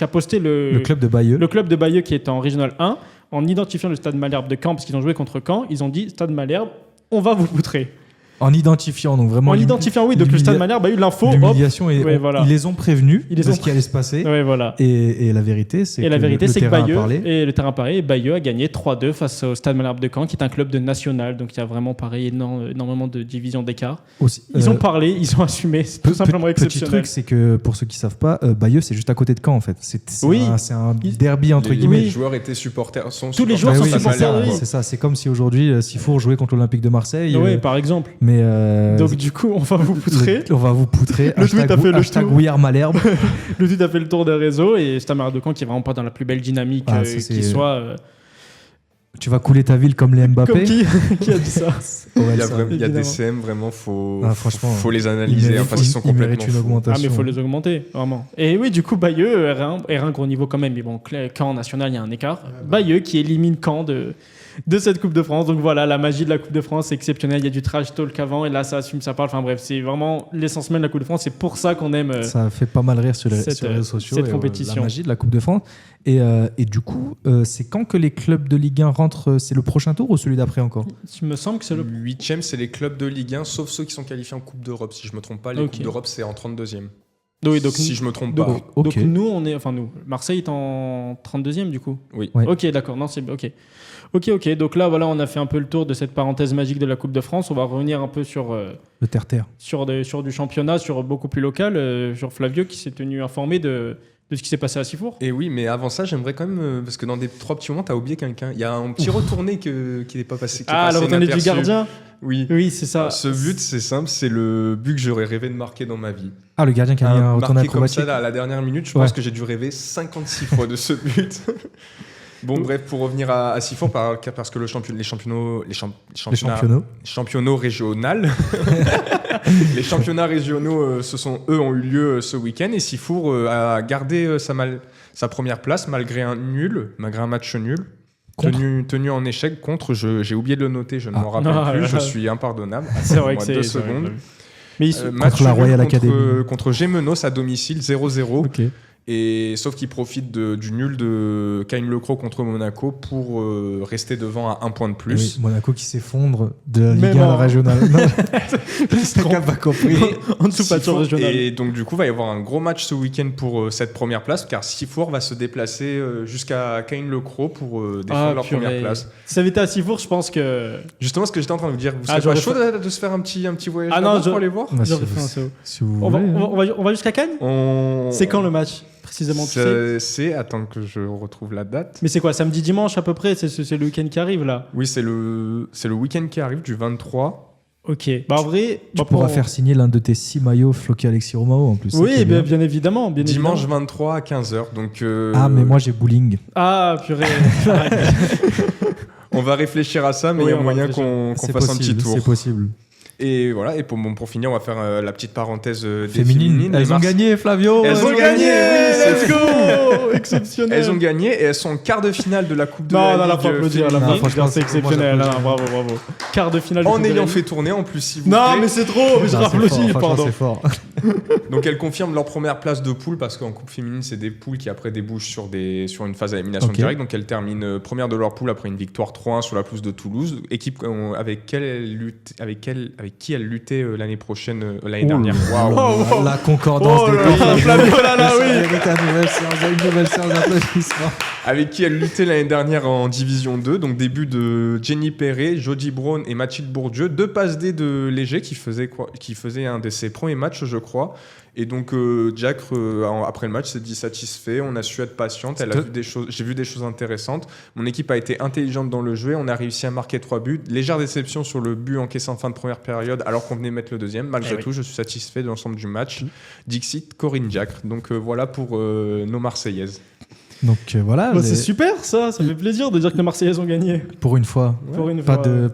[SPEAKER 3] posté
[SPEAKER 1] Le club de Bayeux.
[SPEAKER 3] Le club de Bayeux qui est en Régional 1, en identifiant le Stade Malherbe de Caen, parce qu'ils ont joué contre Caen. Ils ont dit, Stade Malherbe, on va vous poutrer.
[SPEAKER 1] En identifiant, donc vraiment.
[SPEAKER 3] En identifiant, oui. Donc le Stade Malherbe a eu l'info.
[SPEAKER 1] L'humiliation et
[SPEAKER 3] voilà.
[SPEAKER 1] ils les ont prévenus de ce qui allait se passer.
[SPEAKER 3] Ouais, voilà.
[SPEAKER 1] Et la vérité, c'est que
[SPEAKER 3] que Bayeux et le terrain pareil, Bayeux a gagné 3-2 face au Stade Malherbe de Caen, qui est un club de national, donc il y a vraiment pareil énormément de divisions d'écart. Ils ont parlé, ils ont assumé, c'est tout simplement exceptionnel.
[SPEAKER 1] Petit truc, c'est que pour ceux qui savent pas, Bayeux c'est juste à côté de Caen en fait. C'est un derby entre guillemets.
[SPEAKER 2] Les joueurs étaient supporters.
[SPEAKER 3] Tous les joueurs sont supporters.
[SPEAKER 1] C'est ça. C'est comme si aujourd'hui Sifour jouait contre l'Olympique de Marseille.
[SPEAKER 3] Oui, par exemple.
[SPEAKER 1] Mais
[SPEAKER 3] donc du coup, on va vous poutrer.
[SPEAKER 1] On va vous poutrer.
[SPEAKER 3] Le tweet a fait le tour.
[SPEAKER 1] Gouillard Malherbe.
[SPEAKER 3] Le tweet a fait le tour des réseaux et Stade Malherbe de Caen qui est vraiment pas dans la plus belle dynamique qui soit.
[SPEAKER 1] Tu vas couler ta ville comme les Mbappé.
[SPEAKER 3] Comme qui a dit ça?
[SPEAKER 2] Il y a des CM vraiment, faut les analyser parce qu'ils sont
[SPEAKER 1] ils méritent
[SPEAKER 2] complètement
[SPEAKER 1] une
[SPEAKER 2] fous.
[SPEAKER 1] augmentation.
[SPEAKER 3] Mais il faut les augmenter, vraiment. Et oui, du coup, Bayeux, R1 gros niveau quand même. Mais bon, Caen national, il y a un écart. Bayeux qui élimine Caen de cette Coupe de France. Donc voilà, la magie de la Coupe de France, c'est exceptionnel. Il y a du trash talk avant et là, ça assume sa part. Enfin bref, c'est vraiment l'essence même de la Coupe de France. C'est pour ça qu'on aime.
[SPEAKER 1] Ça fait pas mal rire sur les réseaux sociaux.
[SPEAKER 3] Cette compétition.
[SPEAKER 1] La magie de la Coupe de France. Et du coup, c'est quand que les clubs de Ligue 1 rentrent? C'est le prochain tour ou celui d'après encore?
[SPEAKER 3] Il me semble que c'est le
[SPEAKER 2] 8e, c'est les clubs de Ligue 1, sauf ceux qui sont qualifiés en Coupe d'Europe. Si je me trompe pas, les Coupes d'Europe, c'est en 32e.
[SPEAKER 3] Oui, donc
[SPEAKER 2] si je me trompe pas.
[SPEAKER 3] Donc nous, Marseille est en 32e du coup.
[SPEAKER 2] Oui.
[SPEAKER 1] Ouais.
[SPEAKER 3] Ok, d'accord. Non, c'est ok. Ok. Donc là, voilà, on a fait un peu le tour de cette parenthèse magique de la Coupe de France. On va revenir un peu sur
[SPEAKER 1] le terre-terre.
[SPEAKER 3] Sur du championnat, sur beaucoup plus local, sur Flavio qui s'est tenu informé de ce qui s'est passé à Sifour.
[SPEAKER 2] Et oui, mais avant ça, j'aimerais quand même, parce que dans des 3 petits moments, t'as oublié quelqu'un. Il y a un petit retourné qui n'est pas passé.
[SPEAKER 3] Le retourné du gardien.
[SPEAKER 2] Oui,
[SPEAKER 3] c'est ça.
[SPEAKER 2] Ce but, c'est simple, c'est le but que j'aurais rêvé de marquer dans ma vie.
[SPEAKER 1] Ah, le gardien qui a mis un retourné acrobatique.
[SPEAKER 2] Comme ça, à la dernière minute, je pense que j'ai dû rêver 56 fois de ce but. Bon, bref, pour revenir à Sifour, parce que les championnats régionaux, les championnats régionaux ont eu lieu ce week-end et Sifour a gardé sa première place malgré un match nul. Tenu en échec contre, j'ai oublié de le noter, je ne m'en rappelle plus, je suis impardonnable.
[SPEAKER 3] C'est vrai que c'est
[SPEAKER 2] 2 secondes.
[SPEAKER 3] Mais
[SPEAKER 2] match
[SPEAKER 1] la Royal Academy
[SPEAKER 2] contre Gémenos à domicile 0-0.
[SPEAKER 1] Okay.
[SPEAKER 2] Et sauf qu'il profite du nul de Caen Lecros contre Monaco pour rester devant à 1 point de plus.
[SPEAKER 1] Oui, Monaco qui s'effondre de la Ligue 1 à la régionale. Quelqu'un pas compris.
[SPEAKER 3] En dessous pas sur régional.
[SPEAKER 2] Et donc du coup, il va y avoir un gros match ce week-end pour cette première place, car Sifour va se déplacer jusqu'à Caen Lecros pour défendre leur première place.
[SPEAKER 3] Si ça avait été à Sifour, je pense que...
[SPEAKER 2] Justement, ce que j'étais en train de vous dire, vous serez pas chaud de se faire un petit voyage pour aller voir?
[SPEAKER 3] J'aurais fait un saut.
[SPEAKER 1] Si vous voulez.
[SPEAKER 3] On va jusqu'à Cannes? C'est quand le match? précisément, tu sais?
[SPEAKER 2] Attends que je retrouve la date.
[SPEAKER 3] Mais c'est quoi, samedi, dimanche à peu près? C'est le week-end qui arrive là?
[SPEAKER 2] Oui, c'est le week-end qui arrive du 23.
[SPEAKER 3] Ok. Bah en vrai,
[SPEAKER 1] Tu pourras faire signer l'un de tes 6 maillots floqué Alexis Romao en plus.
[SPEAKER 3] Oui, bien évidemment.
[SPEAKER 2] Dimanche 23 à 15h. Donc,
[SPEAKER 1] Ah, mais moi j'ai bowling.
[SPEAKER 3] Ah, purée.
[SPEAKER 2] On va réfléchir à ça, mais il y a moyen qu'on fasse un petit tour.
[SPEAKER 1] C'est possible.
[SPEAKER 2] Et voilà, et pour finir, on va faire la petite parenthèse des
[SPEAKER 1] féminines. Elles ont gagné, Flavio.
[SPEAKER 2] Elles ont gagné,
[SPEAKER 3] let's go. Exceptionnel.
[SPEAKER 2] Elles ont gagné et elles sont en quart de finale de la Coupe de la Ligue.
[SPEAKER 3] Non, faut applaudir. Franchement, c'est exceptionnel. Bravo. Quart de finale.
[SPEAKER 2] En ayant fait tourner en plus, si vous
[SPEAKER 3] Non,
[SPEAKER 2] plaît.
[SPEAKER 3] mais c'est trop. Mais je rapplaudis, pardon.
[SPEAKER 1] C'est fort.
[SPEAKER 2] Donc elles confirment leur première place de poule parce qu'en Coupe féminine, c'est des poules qui après débouchent sur une phase à élimination directe. Donc elles terminent première de leur poule après une victoire 3-1 sur la pelouse de Toulouse, équipe avec qui elles luttaient l'année dernière.
[SPEAKER 1] Wow. La concordance des deux. Une nouvelle séance d'applaudissements.
[SPEAKER 2] Avec qui elle luttait l'année dernière en Division 2. Donc début de Jenny Perret, Jodie Brown et Mathilde Bourdieu. 2 passes D de Léger qui faisait un de ses premiers matchs, je crois. Et donc Jack, après le match, s'est dit satisfait. On a su être patiente. J'ai vu des choses intéressantes. Mon équipe a été intelligente dans le jeu. On a réussi à marquer 3 buts. Légère déception sur le but encaissé en fin de première période, alors qu'on venait mettre le deuxième. Malgré tout, je suis satisfait de l'ensemble du match. Dixit, Corinne Diacre. Donc voilà pour nos Marseillaises.
[SPEAKER 1] Donc voilà.
[SPEAKER 3] C'est super ça fait plaisir de dire que les Marseillaises ont gagné.
[SPEAKER 1] Pour une fois.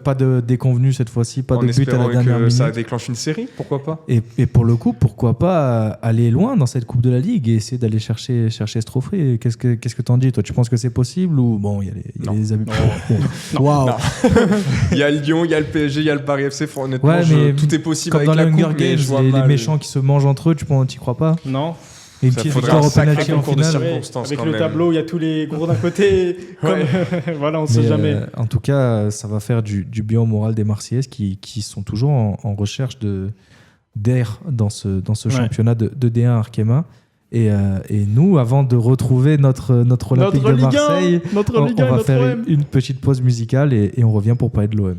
[SPEAKER 1] Pas de déconvenue cette fois-ci, pas de but à la dernière minute.
[SPEAKER 2] Ça déclenche une série, pourquoi pas.
[SPEAKER 1] Et pour le coup, pourquoi pas aller loin dans cette Coupe de la Ligue et essayer d'aller chercher ce trophée. Qu'est-ce que t'en dis, toi? Tu penses que c'est possible ou bon, il y a les abus. Waouh.
[SPEAKER 2] Il y a Lyon, il y a le PSG, il y a le Paris FC. Honnêtement, tout est possible
[SPEAKER 1] comme
[SPEAKER 2] avec
[SPEAKER 1] dans
[SPEAKER 2] la
[SPEAKER 1] les
[SPEAKER 2] Coupe.
[SPEAKER 1] Hunger Games, les méchants qui se mangent entre eux, t'y crois pas?
[SPEAKER 3] Non.
[SPEAKER 1] Et une petite victoire au penalty en finale.
[SPEAKER 3] Avec le tableau, il y a tous les gros d'un côté. Voilà, on sait jamais.
[SPEAKER 1] En tout cas, ça va faire du bien au moral des Marseillaises qui sont toujours en recherche d'air dans ce championnat de D1 Arkema. Et nous, avant de retrouver notre Olympique de Marseille, on va faire une petite pause musicale et on revient pour parler de l'OM.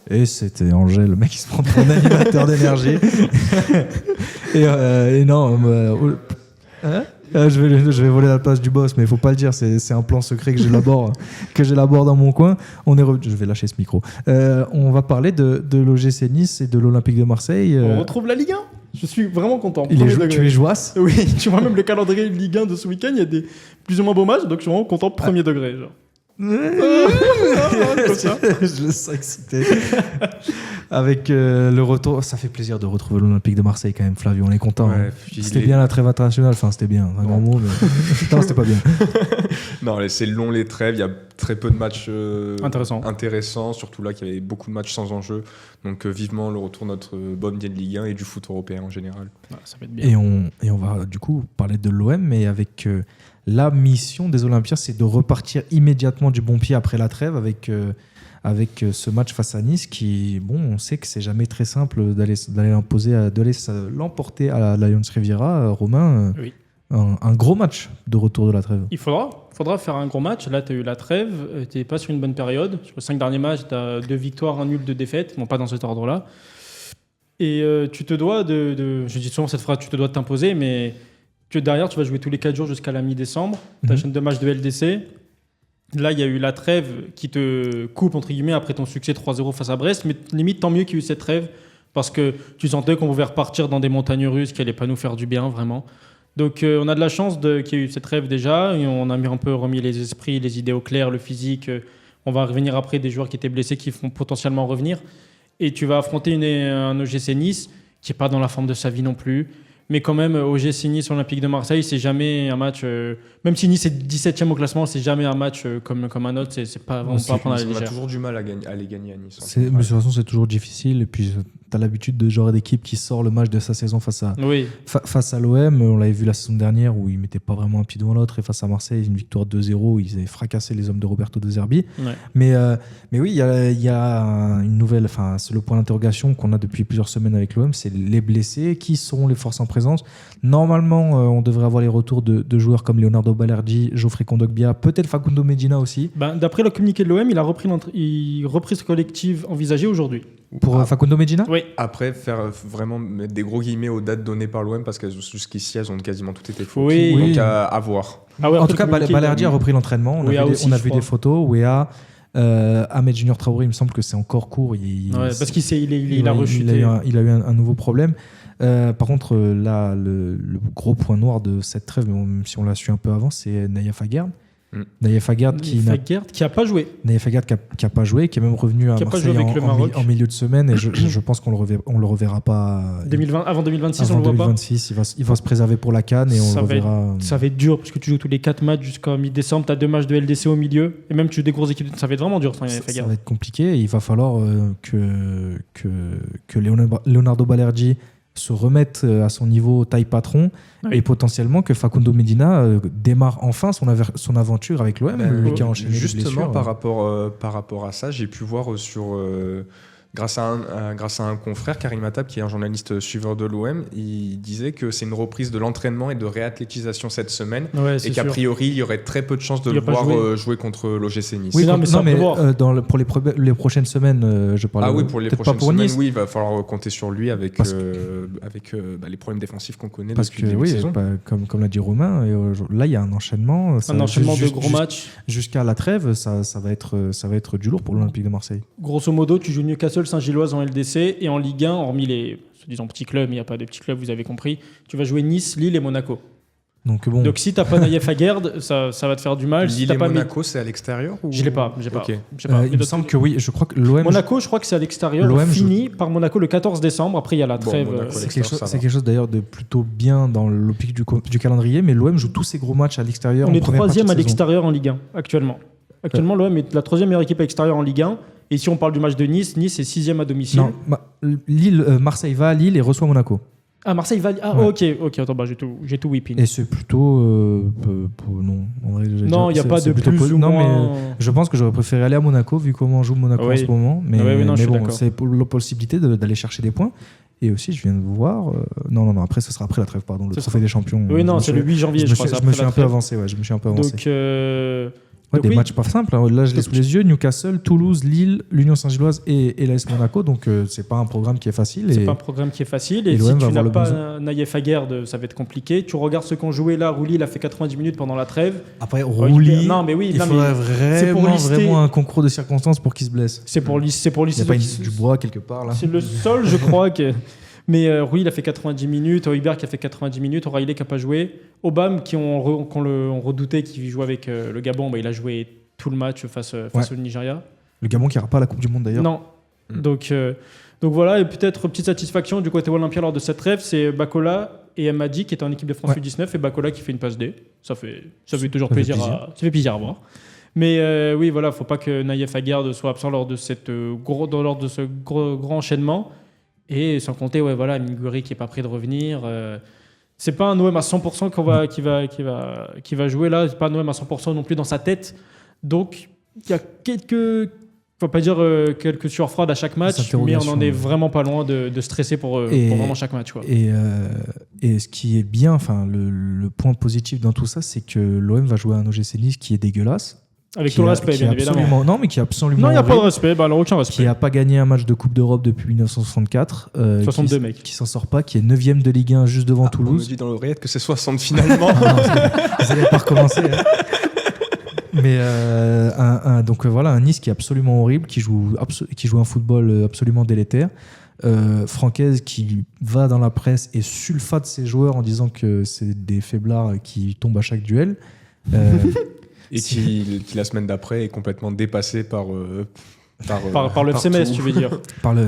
[SPEAKER 1] Et c'était Angèle, le mec qui se prend pour un animateur d'énergie. et non, je vais voler la place du boss, mais il faut pas le dire. C'est un plan secret que j'élabore dans mon coin. Je vais lâcher ce micro. On va parler de l'OGC Nice et de l'Olympique de Marseille.
[SPEAKER 3] On retrouve la Ligue 1. Je suis vraiment content.
[SPEAKER 1] Tu es joasse.
[SPEAKER 3] Oui, tu vois même le calendrier de Ligue 1 de ce week-end, il y a des plus ou moins beaux matchs, donc je suis vraiment content. Premier degré, genre.
[SPEAKER 1] Je le sens excité. Avec le retour, ça fait plaisir de retrouver l'Olympique de Marseille quand même, Flavio, on est content.
[SPEAKER 2] Ouais,
[SPEAKER 1] c'était bien la trêve internationale, enfin c'était bien, un grand mot, mais non, c'était pas bien.
[SPEAKER 2] Non, c'est long les trêves, il y a très peu de matchs intéressants, surtout là qu'il y avait beaucoup de matchs sans enjeu. Donc vivement le retour de notre bonne vieille Ligue 1 et du foot européen en général.
[SPEAKER 3] Ouais, ça va être bien.
[SPEAKER 1] Et on va du coup parler de l'OM, mais avec la mission des Olympiens, c'est de repartir immédiatement du bon pied après la trêve avec ce match face à Nice qui, bon, on sait que c'est jamais très simple d'aller l'emporter à l'Allianz Riviera. Romain,
[SPEAKER 3] oui.
[SPEAKER 1] Un gros match de retour de la trêve.
[SPEAKER 3] Il faudra faire un gros match. Là, tu as eu la trêve, tu n'es pas sur une bonne période. Sur les 5 derniers matchs, tu as 2 victoires, 1 nul, 2 défaites. Bon, pas dans cet ordre-là. Et tu te dois je dis souvent cette phrase, tu te dois de t'imposer, mais derrière, tu vas jouer tous les 4 jours jusqu'à la mi-décembre. Tu as chaîne de matchs de LDC. Là, il y a eu la trêve qui te coupe, entre guillemets, après ton succès 3-0 face à Brest. Mais limite, tant mieux qu'il y ait eu cette trêve parce que tu sentais qu'on pouvait repartir dans des montagnes russes qui n'allaient pas nous faire du bien, vraiment. Donc, on a de la chance qu'il y ait eu cette trêve déjà. Et on a un peu remis les esprits, les idées au clair, le physique. On va revenir après des joueurs qui étaient blessés qui vont potentiellement revenir. Et tu vas affronter un OGC Nice qui n'est pas dans la forme de sa vie non plus. Mais quand même, OGC Nice Olympique de Marseille, c'est jamais un match. Même si Nice est 17e au classement, c'est jamais un match comme un autre. C'est pas vraiment pas à prendre à la légère.
[SPEAKER 2] On a toujours du mal à les gagner à Nice.
[SPEAKER 1] Mais de toute façon, c'est toujours difficile. Et puis, tu as l'habitude de genre d'équipe qui sort le match de sa saison face à l'OM. On l'avait vu la saison dernière où ils ne mettaient pas vraiment un pied devant l'autre. Et face à Marseille, une victoire 2-0 où ils avaient fracassé les hommes de Roberto De Zerbi. Ouais. Mais oui, il y a une nouvelle. C'est le point d'interrogation qu'on a depuis plusieurs semaines avec l'OM. C'est les blessés. Qui seront les forces en présence. Normalement, on devrait avoir les retours de joueurs comme Leonardo Balerdi, Geoffrey Kondogbia, peut-être Facundo Medina aussi.
[SPEAKER 3] D'après le communiqué de l'OM, il a reprise collective envisagée aujourd'hui.
[SPEAKER 1] Pour Facundo Medina ?
[SPEAKER 3] Oui.
[SPEAKER 2] Après, faire vraiment mettre des gros guillemets aux dates données par l'OM parce que jusqu'ici, elles ont quasiment toutes été fausses.
[SPEAKER 3] Oui.
[SPEAKER 2] Donc à voir.
[SPEAKER 3] Ah ouais,
[SPEAKER 1] En tout cas, Balerdi a repris l'entraînement. On a vu des photos. Wea, Ahmed Junior Traoré, il me semble que c'est encore court.
[SPEAKER 3] Parce qu'il a rechuté.
[SPEAKER 1] Il a eu un nouveau problème. Par contre, là, le gros point noir de cette trêve, même si on l'a su un peu avant, c'est Naïef Aguerd. Naïef Aguerd qui
[SPEAKER 3] n'a pas joué.
[SPEAKER 1] Naïef Aguerd qui a pas joué, qui est même revenu à Marseille en milieu de semaine. Et je pense qu'on le reverra pas.
[SPEAKER 3] Avant 2026,
[SPEAKER 1] avant
[SPEAKER 3] on le voit
[SPEAKER 1] 2026, pas. Il va se préserver pour la CAN et on le reverra.
[SPEAKER 3] Ça va être dur parce que tu joues tous les 4 matchs jusqu'à mi-décembre. Tu as 2 matchs de LDC au milieu. Et même tu joues des grosses équipes. Ça va être vraiment dur. Ça
[SPEAKER 1] va être compliqué. Et il va falloir que Leonardo Balerdi se remette à son niveau taille patron et potentiellement que Facundo Medina démarre enfin son aventure avec l'OM, qui a enchaîné
[SPEAKER 2] justement par rapport à ça, j'ai pu voir grâce à un confrère, Karim Attab, qui est un journaliste suiveur de l'OM, il disait que c'est une reprise de l'entraînement et de réathlétisation cette semaine et qu'a priori il y aurait très peu de chances de le voir jouer contre l'OGC Nice.
[SPEAKER 1] Oui, mais pour les prochaines semaines, je parle.
[SPEAKER 2] Ah oui, pour les prochaines semaines, Nice. Oui, il va falloir compter sur lui avec les problèmes défensifs qu'on connaît depuis le début de saison.
[SPEAKER 1] Comme l'a dit Romain, là il y a un enchaînement.
[SPEAKER 3] De gros matchs.
[SPEAKER 1] Jusqu'à la trêve, ça va être du lourd pour l'Olympique de Marseille.
[SPEAKER 3] Grosso modo, tu joues Newcastle, Saint-Gilloise en LDC et en Ligue 1, hormis les disons petits clubs, il n'y a pas de petits clubs, vous avez compris, tu vas jouer Nice, Lille et Monaco. Donc si tu n'as pas Naïef Aguerd, ça va te faire du mal.
[SPEAKER 2] Lille et Monaco, c'est à l'extérieur ou...
[SPEAKER 3] Je l'ai pas.
[SPEAKER 2] Okay.
[SPEAKER 1] Il me semble que oui, je crois que l'OM...
[SPEAKER 3] Monaco, je crois que c'est à l'extérieur, fini par Monaco le 14 décembre, après il y a la trêve.
[SPEAKER 1] C'est quelque chose d'ailleurs de plutôt bien dans l'optique du calendrier, mais l'OM joue tous ses gros matchs à l'extérieur.
[SPEAKER 3] On est 3e à l'extérieur en Ligue 1 actuellement. Actuellement, l'OM est la 3e meilleure équipe à l'extérieur en Ligue 1. Et si on parle du match de Nice, Nice est 6e à domicile.
[SPEAKER 1] Non, Marseille va à Lille et reçoit Monaco.
[SPEAKER 3] Ah, Marseille va... Ah, ouais. ok, attends, j'ai tout whipping.
[SPEAKER 1] Et c'est plutôt... non,
[SPEAKER 3] il n'y a pas de plus ou moins...
[SPEAKER 1] Non, mais je pense que j'aurais préféré aller à Monaco, vu comment joue Monaco en ce moment. Mais, c'est pour la possibilité d'aller chercher des points. Et aussi, je viens de voir... Non, après, ce sera après la trêve, pardon, le Trophée des Champions.
[SPEAKER 3] Oui, non, c'est le 8 janvier, je crois.
[SPEAKER 1] Je me suis un peu avancé, je me suis un peu avancé.
[SPEAKER 3] Donc,
[SPEAKER 1] matchs pas simples. Là, je l'ai sous les yeux. Newcastle, Toulouse, Lille, l'Union Saint-Gilloise et l'AS Monaco. Donc, c'est pas un programme qui est facile.
[SPEAKER 3] C'est pas un programme qui est facile. Et si tu n'as pas Naïef Aguerd, ça va être compliqué. Tu regardes ceux qui ont joué là. Rouli, il a fait 90 minutes pendant la trêve.
[SPEAKER 1] Après, Rouli, il faudrait vraiment un concours de circonstances pour qu'il se blesse.
[SPEAKER 3] C'est pour lister.
[SPEAKER 1] Il n'y a pas du bois quelque part là.
[SPEAKER 3] C'est le sol, je crois que... Mais Rui, il a fait 90 minutes. Hojbjerg qui a fait 90 minutes. O'Reilly qui n'a pas joué. Obama, qu'on redoutait, qui joue avec le Gabon, il a joué tout le match face au Nigeria.
[SPEAKER 1] Le Gabon qui n'ira pas à la Coupe du Monde d'ailleurs.
[SPEAKER 3] Non. Donc voilà, et peut-être petite satisfaction du côté Olympia lors de cette trêve, c'est Bakola et Madi qui étaient en équipe de France U19 et Bakola qui fait une passe D. Ça fait toujours plaisir. Ça fait plaisir à voir. Mais oui, voilà, il ne faut pas que Naïef Aguerd soit absent lors de ce gros enchaînement. Et sans compter, Minguri qui n'est pas prêt de revenir. C'est pas un OM à 100% qui va jouer là. C'est pas un OM à 100% non plus dans sa tête. Donc, il y a faut pas dire quelques sueurs froides à chaque match, mais on en est vraiment pas loin de stresser pour vraiment chaque match. Quoi.
[SPEAKER 1] Et ce qui est bien, le point positif dans tout ça, c'est que l'OM va jouer à un OGC Nice qui est dégueulasse.
[SPEAKER 3] Avec tout le respect, bien évidemment.
[SPEAKER 1] Non, mais qui est absolument...
[SPEAKER 3] Non, il n'y a pas de respect, alors aucun respect.
[SPEAKER 1] Qui n'a pas gagné un match de Coupe d'Europe depuis 1964.
[SPEAKER 3] 62 mecs.
[SPEAKER 1] Qui s'en sort pas, qui est 9e de Ligue 1 juste devant Toulouse.
[SPEAKER 2] On me dit dans l'oreillette que c'est 60 finalement.
[SPEAKER 1] Vous n'allez pas recommencer. Mais donc voilà, un Nice qui est absolument horrible, qui joue un football absolument délétère. Francaise qui va dans la presse et sulfate ses joueurs en disant que c'est des faiblards qui tombent à chaque duel.
[SPEAKER 2] Et qui la semaine d'après est complètement dépassé par le
[SPEAKER 3] FCMS, tu veux dire.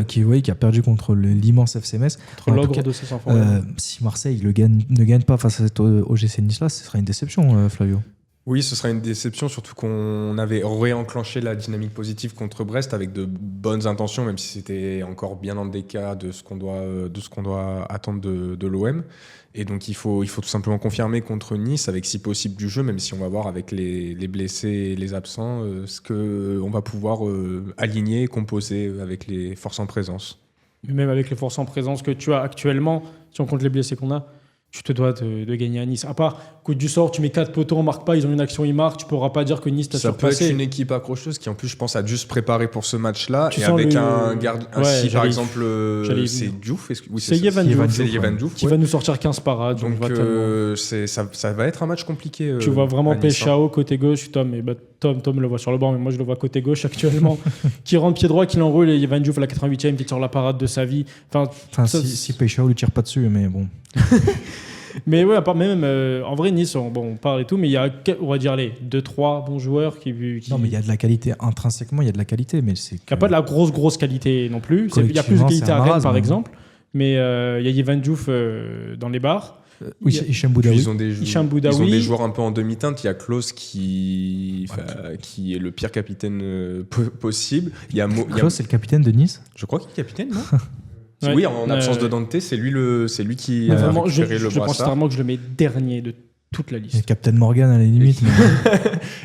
[SPEAKER 1] Qui a perdu contre l'immense FCMS.
[SPEAKER 3] Contre l'ogre de ses enfants.
[SPEAKER 1] Si Marseille ne gagne pas face à cet OGC Nice-là, ce sera une déception, Flavio.
[SPEAKER 2] Oui, ce sera une déception, surtout qu'on avait réenclenché la dynamique positive contre Brest avec de bonnes intentions, même si c'était encore bien en décalage de ce qu'on doit attendre de l'OM. Et donc il faut tout simplement confirmer contre Nice, avec si possible du jeu, même si on va voir avec les blessés et les absents, ce qu'on va pouvoir aligner et composer avec les forces en présence.
[SPEAKER 3] Même avec les forces en présence que tu as actuellement, si on compte les blessés qu'on a, tu te dois de gagner à Nice. À part, coup du sort, tu mets 4 poteaux, on marque pas, ils ont une action, ils marquent, tu pourras pas dire que Nice t'a
[SPEAKER 2] Ça peut
[SPEAKER 3] surpassé.
[SPEAKER 2] être une équipe accrocheuse qui, en plus, je pense, a dû se préparer pour ce match-là.
[SPEAKER 3] Tu
[SPEAKER 2] Et
[SPEAKER 3] sens
[SPEAKER 2] avec
[SPEAKER 3] le-
[SPEAKER 2] un gardien.
[SPEAKER 3] Ouais,
[SPEAKER 2] Si, par
[SPEAKER 3] j'allais-
[SPEAKER 2] exemple,
[SPEAKER 3] j'allais y
[SPEAKER 2] c'est
[SPEAKER 3] venir.
[SPEAKER 2] Diouf. Oui,
[SPEAKER 3] C'est
[SPEAKER 2] ça,
[SPEAKER 3] Yevan
[SPEAKER 1] Yevan
[SPEAKER 3] Diouf,
[SPEAKER 2] c'est
[SPEAKER 1] Diouf,
[SPEAKER 2] Yevan
[SPEAKER 1] ouais.
[SPEAKER 2] Diouf.
[SPEAKER 3] qui
[SPEAKER 2] ouais.
[SPEAKER 3] va nous sortir 15 parades.
[SPEAKER 2] Donc,
[SPEAKER 3] on va tellement-
[SPEAKER 2] ça va être un match compliqué.
[SPEAKER 3] Tu vois vraiment
[SPEAKER 2] à Nice, hein.
[SPEAKER 3] Péchao côté gauche, Tom le voit sur le banc, mais moi je le vois côté gauche actuellement, qui rentre pied droit, qui l'enroule, et Yevan Diouf à la 88e qui sort la parade de sa vie. Enfin,
[SPEAKER 1] Enfin,
[SPEAKER 3] ça,
[SPEAKER 1] si Peixao lui tire pas dessus, mais bon.
[SPEAKER 3] mais ouais, à part même en vrai Nice, on parle et tout, mais il y a, on va dire les 2-3 bons joueurs qui
[SPEAKER 1] Non, mais il y a de la qualité. Intrinsèquement, il y a de la qualité, mais c'est.
[SPEAKER 3] Il n'y a pas de la grosse qualité non plus. Il y a plus de
[SPEAKER 1] Collectivement,
[SPEAKER 3] qualité
[SPEAKER 1] c'est un
[SPEAKER 3] à Rennes,
[SPEAKER 1] marasme,
[SPEAKER 3] par
[SPEAKER 1] hein.
[SPEAKER 3] exemple. Mais il y a Yevan Diouf dans les bars.
[SPEAKER 1] Oui,
[SPEAKER 3] il y a-
[SPEAKER 1] Hichem
[SPEAKER 2] Puis
[SPEAKER 1] Boudaoui.
[SPEAKER 2] ils ont des
[SPEAKER 3] Hicham
[SPEAKER 2] ils ont
[SPEAKER 3] Boudaoui.
[SPEAKER 2] des joueurs un peu en demi-teinte. Il y a Klaus qui est le pire capitaine possible. Il y a
[SPEAKER 1] Klaus, c'est le capitaine de Nice.
[SPEAKER 2] je crois qu'il est capitaine, non
[SPEAKER 3] Ouais.
[SPEAKER 2] Oui, en absence
[SPEAKER 3] Ouais.
[SPEAKER 2] de Dante, c'est lui qui
[SPEAKER 3] Mais
[SPEAKER 2] a
[SPEAKER 3] vraiment,
[SPEAKER 2] récupéré
[SPEAKER 3] je
[SPEAKER 2] le
[SPEAKER 3] pense
[SPEAKER 2] brassard.
[SPEAKER 3] sincèrement que je le mets dernier de toute la
[SPEAKER 1] Et
[SPEAKER 3] liste.
[SPEAKER 1] Captain Morgan à la limite. mais-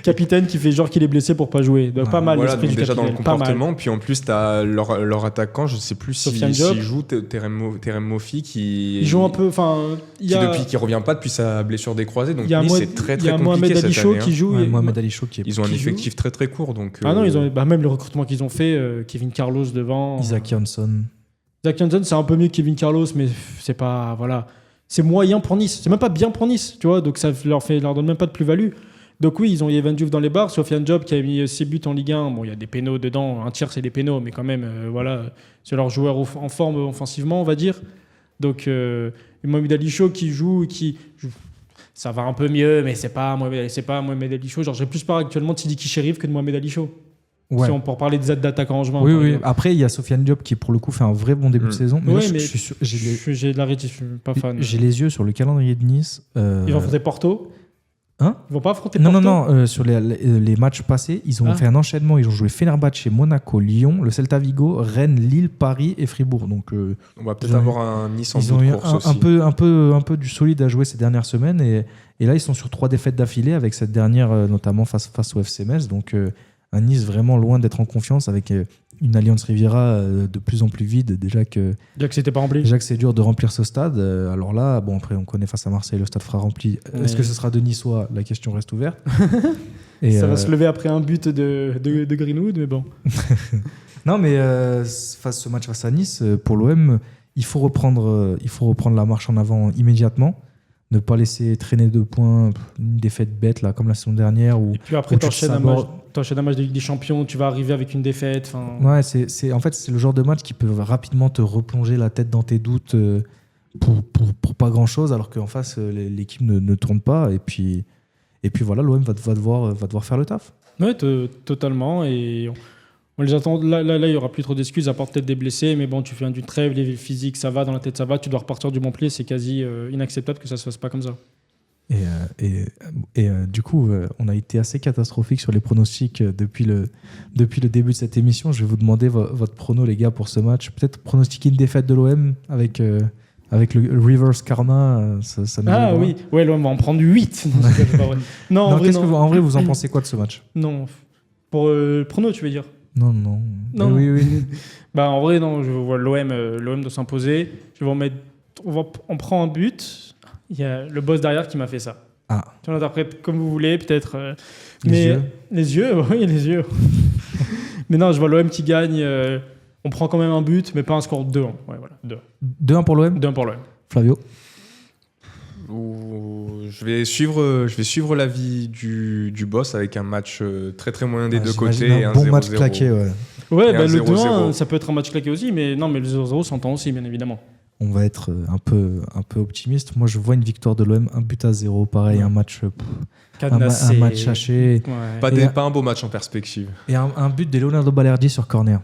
[SPEAKER 3] Capitaine qui fait genre qu'il est blessé pour pas jouer. Donc, pas mal
[SPEAKER 2] Voilà,
[SPEAKER 3] l'esprit
[SPEAKER 2] donc
[SPEAKER 3] du
[SPEAKER 2] déjà dans le
[SPEAKER 3] capitaine. Pas mal.
[SPEAKER 2] comportement. Puis en plus, tu as leur attaquant, je sais plus
[SPEAKER 3] Sofiane Diop.
[SPEAKER 2] s'il joue, Terem Moffi, qui
[SPEAKER 3] Il joue un peu. Enfin, il y a,
[SPEAKER 2] qui revient pas depuis sa blessure des croisés. Donc
[SPEAKER 3] il y a
[SPEAKER 2] Nice,
[SPEAKER 3] Mohamed-
[SPEAKER 2] c'est très
[SPEAKER 3] il y
[SPEAKER 2] très
[SPEAKER 3] a
[SPEAKER 2] compliqué
[SPEAKER 3] Mohamed
[SPEAKER 2] cette
[SPEAKER 3] Ali Chaud
[SPEAKER 2] année.
[SPEAKER 3] qui
[SPEAKER 2] hein.
[SPEAKER 3] joue.
[SPEAKER 1] Ouais,
[SPEAKER 3] et-
[SPEAKER 1] Mohamed Ali Chaud qui est.
[SPEAKER 2] Ils ont un
[SPEAKER 3] qui joue.
[SPEAKER 2] effectif très très court. Donc,
[SPEAKER 3] Ah non, ils ont même le recrutement qu'ils ont fait, Kevin Carlos devant.
[SPEAKER 1] Isaac Jansson.
[SPEAKER 3] Zach Johnson, c'est un peu mieux que Kevin Carlos, mais c'est pas. Voilà. C'est moyen pour Nice. C'est même pas bien pour Nice, tu vois. Donc ça leur donne même pas de plus-value. Donc oui, ils ont Yevan Diouf dans les bars. Sofiane Diop qui a mis 6 buts en Ligue 1. Bon, il y a des pénaux dedans. Un tiers, c'est des pénaux, mais quand même, voilà. C'est leur joueur en forme offensivement, on va dire. Donc, Mohamed Ali Chaud qui joue, ça va un peu mieux, mais c'est pas Mohamed Ali Chaud. Genre, j'ai plus peur actuellement de Sidiki Chérif que de Mohamed Ali Chaud.
[SPEAKER 1] Ouais.
[SPEAKER 3] Si on peut parler des aides d'attaquant en juin.
[SPEAKER 1] Oui,
[SPEAKER 3] par
[SPEAKER 1] oui.
[SPEAKER 3] exemple.
[SPEAKER 1] Après, il y a Sofiane Diop qui, pour le coup, fait un vrai bon début de saison. Mais,
[SPEAKER 3] Ouais,
[SPEAKER 1] là,
[SPEAKER 3] mais
[SPEAKER 1] je suis sûr-
[SPEAKER 3] J'ai de la réticence, je suis pas fan.
[SPEAKER 1] j'ai les yeux sur le calendrier de Nice.
[SPEAKER 3] Ils vont affronter Porto.
[SPEAKER 1] Hein
[SPEAKER 3] Ils vont pas affronter
[SPEAKER 1] Non,
[SPEAKER 3] Porto.
[SPEAKER 1] non, sur les matchs passés, ils ont
[SPEAKER 3] Ah.
[SPEAKER 1] fait un enchaînement. Ils ont joué Fenerbahçe, Monaco, Lyon, le Celta Vigo, Rennes, Lille, Paris et Fribourg. Donc,
[SPEAKER 2] on va peut-être
[SPEAKER 1] Ils ont
[SPEAKER 2] avoir un Nice en
[SPEAKER 1] ils
[SPEAKER 2] bout
[SPEAKER 1] ont
[SPEAKER 2] de
[SPEAKER 1] eu
[SPEAKER 2] course aussi.
[SPEAKER 1] un peu du solide à jouer ces dernières semaines. Et là, ils sont sur 3 défaites d'affilée, avec cette dernière notamment face au FC Metz. Donc, un Nice vraiment loin d'être en confiance, avec une Alliance Riviera de plus en plus vide. Déjà que
[SPEAKER 3] C'était pas rempli.
[SPEAKER 1] c'est dur de remplir ce stade. Alors là, bon, après, on connaît face à Marseille, le stade sera rempli.
[SPEAKER 3] Ouais.
[SPEAKER 1] Est-ce que ce sera de Niçois? La question reste ouverte. Et,
[SPEAKER 3] Ça va se lever après un but de Greenwood, mais bon.
[SPEAKER 1] Non, mais ce match face à Nice, pour l'OM, il faut reprendre la marche en avant immédiatement. Ne pas laisser traîner 2 points, une défaite bête là, comme la saison dernière. Ou
[SPEAKER 3] Et puis après,
[SPEAKER 1] Ou tu
[SPEAKER 3] t'enchaînes
[SPEAKER 1] te
[SPEAKER 3] un match de Ligue des Champions, tu vas arriver avec une défaite.
[SPEAKER 1] ouais, en fait, c'est le genre de match qui peut rapidement te replonger la tête dans tes doutes pour pas grand chose, alors qu'en face, l'équipe ne tourne pas. Et puis voilà, l'OM va devoir faire le taf.
[SPEAKER 3] Ouais, totalement. Et on les attend. Là, il n'y aura plus trop d'excuses, à part peut-être des blessés. Mais bon, tu fais d'une trêve, les physiques, ça va, dans la tête, ça va. Tu dois repartir du bon pied. C'est quasi inacceptable que ça se fasse pas comme ça.
[SPEAKER 1] Et du coup, on a été assez catastrophique sur les pronostics depuis le début de cette émission. Je vais vous demander votre prono, les gars, pour ce match. Peut-être pronostiquer une défaite de l'OM avec le reverse karma. Ça nous
[SPEAKER 3] Ah
[SPEAKER 1] aidera.
[SPEAKER 3] oui, ouais, l'OM va en prendre 8. Non, c'est pas vrai. Non,
[SPEAKER 1] Non,
[SPEAKER 3] en vrai,
[SPEAKER 1] en vrai, vous en pensez quoi de ce match?
[SPEAKER 3] Non. Pour le prono, tu veux dire?
[SPEAKER 1] Non.
[SPEAKER 3] Non.
[SPEAKER 1] Oui.
[SPEAKER 3] Bah, en vrai, non, je vois l'OM doit s'imposer. Je vais en mettre. On prend un but. Il y a le boss derrière qui m'a fait ça.
[SPEAKER 1] Ah.
[SPEAKER 3] Tu l'interprètes comme vous voulez, peut-être.
[SPEAKER 1] Les yeux.
[SPEAKER 3] Les yeux, oui, les yeux. Mais non, je vois l'OM qui gagne. On prend quand même un but, mais pas un score de 2-1. Ouais, voilà,
[SPEAKER 1] 2-1 pour l'OM.
[SPEAKER 3] 2-1 pour l'OM.
[SPEAKER 1] Flavio.
[SPEAKER 2] Je vais suivre l'avis du boss avec un match très très moyen des deux côtés. Et
[SPEAKER 1] Un bon
[SPEAKER 2] 1-0-0.
[SPEAKER 1] match claqué, ouais.
[SPEAKER 3] Ouais,
[SPEAKER 2] Et
[SPEAKER 3] bah,
[SPEAKER 2] un
[SPEAKER 3] le
[SPEAKER 2] 0-0.
[SPEAKER 3] 2-1, ça peut être un match claqué aussi, mais non, mais le 0-0 s'entend aussi, bien évidemment.
[SPEAKER 1] On va être un peu optimiste. Moi, je vois une victoire de l'OM, 1-0, pareil,
[SPEAKER 3] Ouais.
[SPEAKER 1] un match
[SPEAKER 3] Cadenassé.
[SPEAKER 1] un match haché.
[SPEAKER 3] Ouais.
[SPEAKER 2] Pas un beau match en perspective.
[SPEAKER 1] Et un but de Leonardo Balerdi sur corner.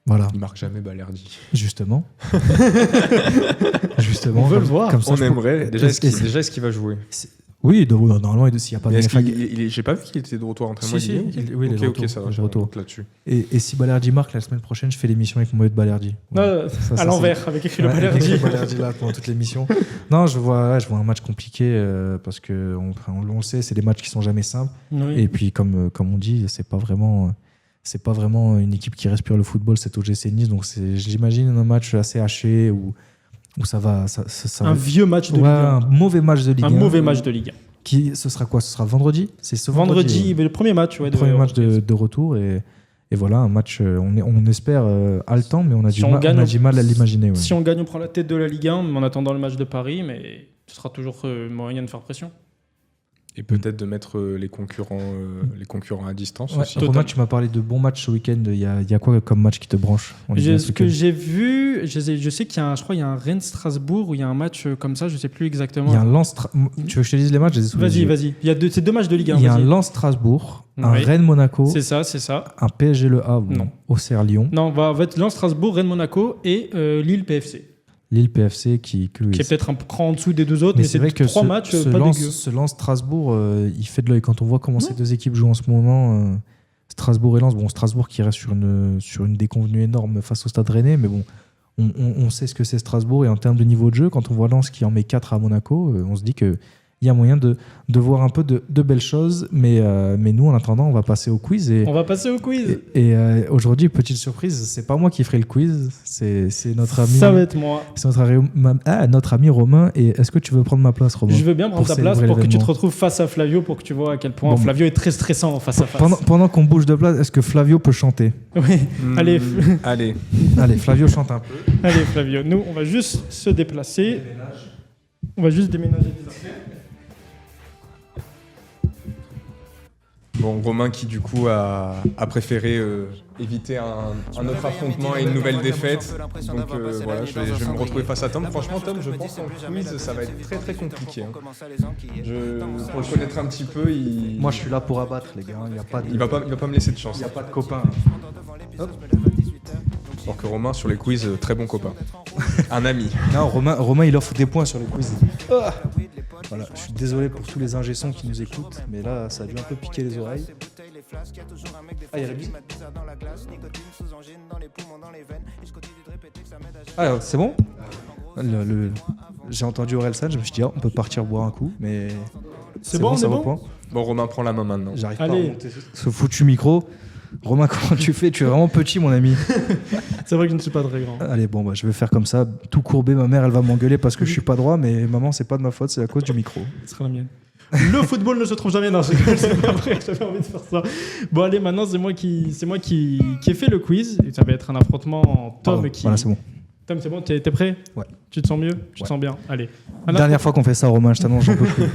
[SPEAKER 1] Voilà,
[SPEAKER 2] Il marque jamais Balerdi.
[SPEAKER 1] justement. Justement.
[SPEAKER 3] On veut le
[SPEAKER 1] comme-
[SPEAKER 3] voir.
[SPEAKER 1] comme ça,
[SPEAKER 2] On
[SPEAKER 1] je
[SPEAKER 2] aimerait.
[SPEAKER 1] peux-
[SPEAKER 2] Déjà,
[SPEAKER 1] Est-ce que-
[SPEAKER 2] est-ce qu'il va jouer?
[SPEAKER 1] Oui, normalement, s'il n'y a pas de
[SPEAKER 2] Est-ce
[SPEAKER 1] NFA.
[SPEAKER 2] j'ai pas vu qu'il était de retour à l'entraînement.
[SPEAKER 1] Si,
[SPEAKER 2] il y est,
[SPEAKER 1] si, oui, il est de
[SPEAKER 2] ok,
[SPEAKER 1] retour,
[SPEAKER 2] ça va.
[SPEAKER 1] il est de
[SPEAKER 2] je
[SPEAKER 1] retour.
[SPEAKER 2] note là-dessus.
[SPEAKER 1] Et si Balerdi marque la semaine prochaine, je fais l'émission avec mon maillot de Balerdi. Voilà. Ça,
[SPEAKER 3] À l'envers, avec écrit le
[SPEAKER 1] Ouais,
[SPEAKER 3] Balerdi.
[SPEAKER 1] avec le Balerdi là pendant toute l'émission. Non, je vois un match compliqué parce que on le sait, c'est des matchs qui sont jamais simples.
[SPEAKER 3] Oui.
[SPEAKER 1] Et puis comme on dit, c'est pas vraiment une équipe qui respire le football, cette OGC Nice. Donc j'imagine un match assez haché où Où ça va.
[SPEAKER 3] Un vieux match de Ligue 1.
[SPEAKER 1] Un mauvais match de Ligue 1.
[SPEAKER 3] Un mauvais match de Ligue 1.
[SPEAKER 1] Ce sera quoi? Ce sera vendredi? C'est ce
[SPEAKER 3] vendredi, le premier match.
[SPEAKER 1] Le premier match de retour. Et voilà, un match, on espère haletant, mais on a du mal à l'imaginer. Ouais.
[SPEAKER 3] Si on gagne, on prend la tête de la Ligue 1, en attendant le match de Paris, mais ce sera toujours moyen de faire pression.
[SPEAKER 2] Et peut-être de mettre les concurrents à distance aussi.
[SPEAKER 1] Romain, tu m'as parlé de bons matchs ce week-end. Il y a quoi comme match qui te branche?
[SPEAKER 3] Ce que j'ai vu, je sais qu'il y a un Rennes-Strasbourg où il y a un match comme ça, je ne sais plus exactement.
[SPEAKER 1] Il y a un Lens. Tu veux que je te dise les matchs?
[SPEAKER 3] Vas-y. Il y a ces deux matchs de Ligue 1.
[SPEAKER 1] Il y a un Lens-Strasbourg, un Rennes-Monaco.
[SPEAKER 3] C'est ça.
[SPEAKER 1] Un PSG-Le Havre.
[SPEAKER 3] Non.
[SPEAKER 1] Auxerre-Lyon.
[SPEAKER 3] Non, va être Lens-Strasbourg, Rennes-Monaco et Lille-PFC.
[SPEAKER 1] Lille PFC qui
[SPEAKER 3] est peut-être un cran en dessous des deux autres, mais c'est
[SPEAKER 1] vrai que
[SPEAKER 3] trois matchs pas dégueu.
[SPEAKER 1] Ce Lens Strasbourg, il fait de l'œil quand on voit comment ces deux équipes jouent en ce moment. Strasbourg et Lens, Strasbourg qui reste sur une déconvenue énorme face au Stade Rennais, mais bon, on sait ce que c'est Strasbourg, et en termes de niveau de jeu, quand on voit Lens qui en met 4 à Monaco, on se dit que il y a moyen de voir un peu de belles choses, mais nous, en attendant, on va passer au quiz.
[SPEAKER 3] On va passer au quiz.
[SPEAKER 1] Et aujourd'hui, petite surprise, c'est pas moi qui ferai le quiz, c'est notre ami.
[SPEAKER 3] Ça va être moi.
[SPEAKER 1] C'est notre ami Romain. Et est-ce que tu veux prendre ma place, Romain?
[SPEAKER 3] Je veux bien prendre ta place pour que tu te retrouves face à Flavio, pour que tu vois à quel point Flavio est très stressant face à face.
[SPEAKER 1] Pendant qu'on bouge de place, est-ce que Flavio peut chanter?
[SPEAKER 3] Oui. Allez.
[SPEAKER 1] Allez, Flavio chante un peu.
[SPEAKER 3] Allez, Flavio. Nous, on va juste se déplacer. On va juste déménager des affaires.
[SPEAKER 2] Bon, Romain qui du coup a préféré éviter un autre affrontement et une nouvelle défaite. Donc voilà, je vais me retrouver face à Tom. Franchement, Tom, je pense qu'en quiz, ça va être très très compliqué. Pour le connaître un petit peu,
[SPEAKER 1] moi je suis là pour abattre les gars.
[SPEAKER 2] Il va pas me laisser de chance.
[SPEAKER 1] Il n'y a pas de copain.
[SPEAKER 2] Hop. Alors que Romain sur les quiz, très bon copain. Un ami.
[SPEAKER 1] Non, Romain il offre des points sur les quiz. Voilà, je suis désolé pour tous les ingé-sons qui nous écoutent, mais là, ça a dû un peu piquer les oreilles. Ah, il y a Rémi. Ah, c'est bon? J'ai entendu Orelsan, je me suis dit, on peut partir boire un coup, mais
[SPEAKER 3] c'est bon, ça reprend.
[SPEAKER 2] Bon, Romain prend la main maintenant.
[SPEAKER 1] J'arrive pas à remonter ce foutu micro. Romain, comment tu fais? Tu es vraiment petit, mon ami.
[SPEAKER 3] C'est vrai que je ne suis pas très grand.
[SPEAKER 1] Allez, je vais faire comme ça, tout courbé. Ma mère, elle va m'engueuler parce que je suis pas droit, mais maman, c'est pas de ma faute, c'est à cause du micro.
[SPEAKER 3] Ce sera la mienne. Le football ne se trouve jamais dans ce que c'est pas vrai, j'avais envie de faire ça. Bon, allez, maintenant, c'est moi qui ai fait le quiz. Et ça va être un affrontement Tom qui.
[SPEAKER 1] Voilà, c'est bon.
[SPEAKER 3] Tom, c'est bon, t'es prêt?
[SPEAKER 1] Ouais.
[SPEAKER 3] Tu te sens mieux? Tu te sens bien? Allez.
[SPEAKER 1] Dernière fois qu'on fait ça, Romain, je t'annonce, j'en peux plus.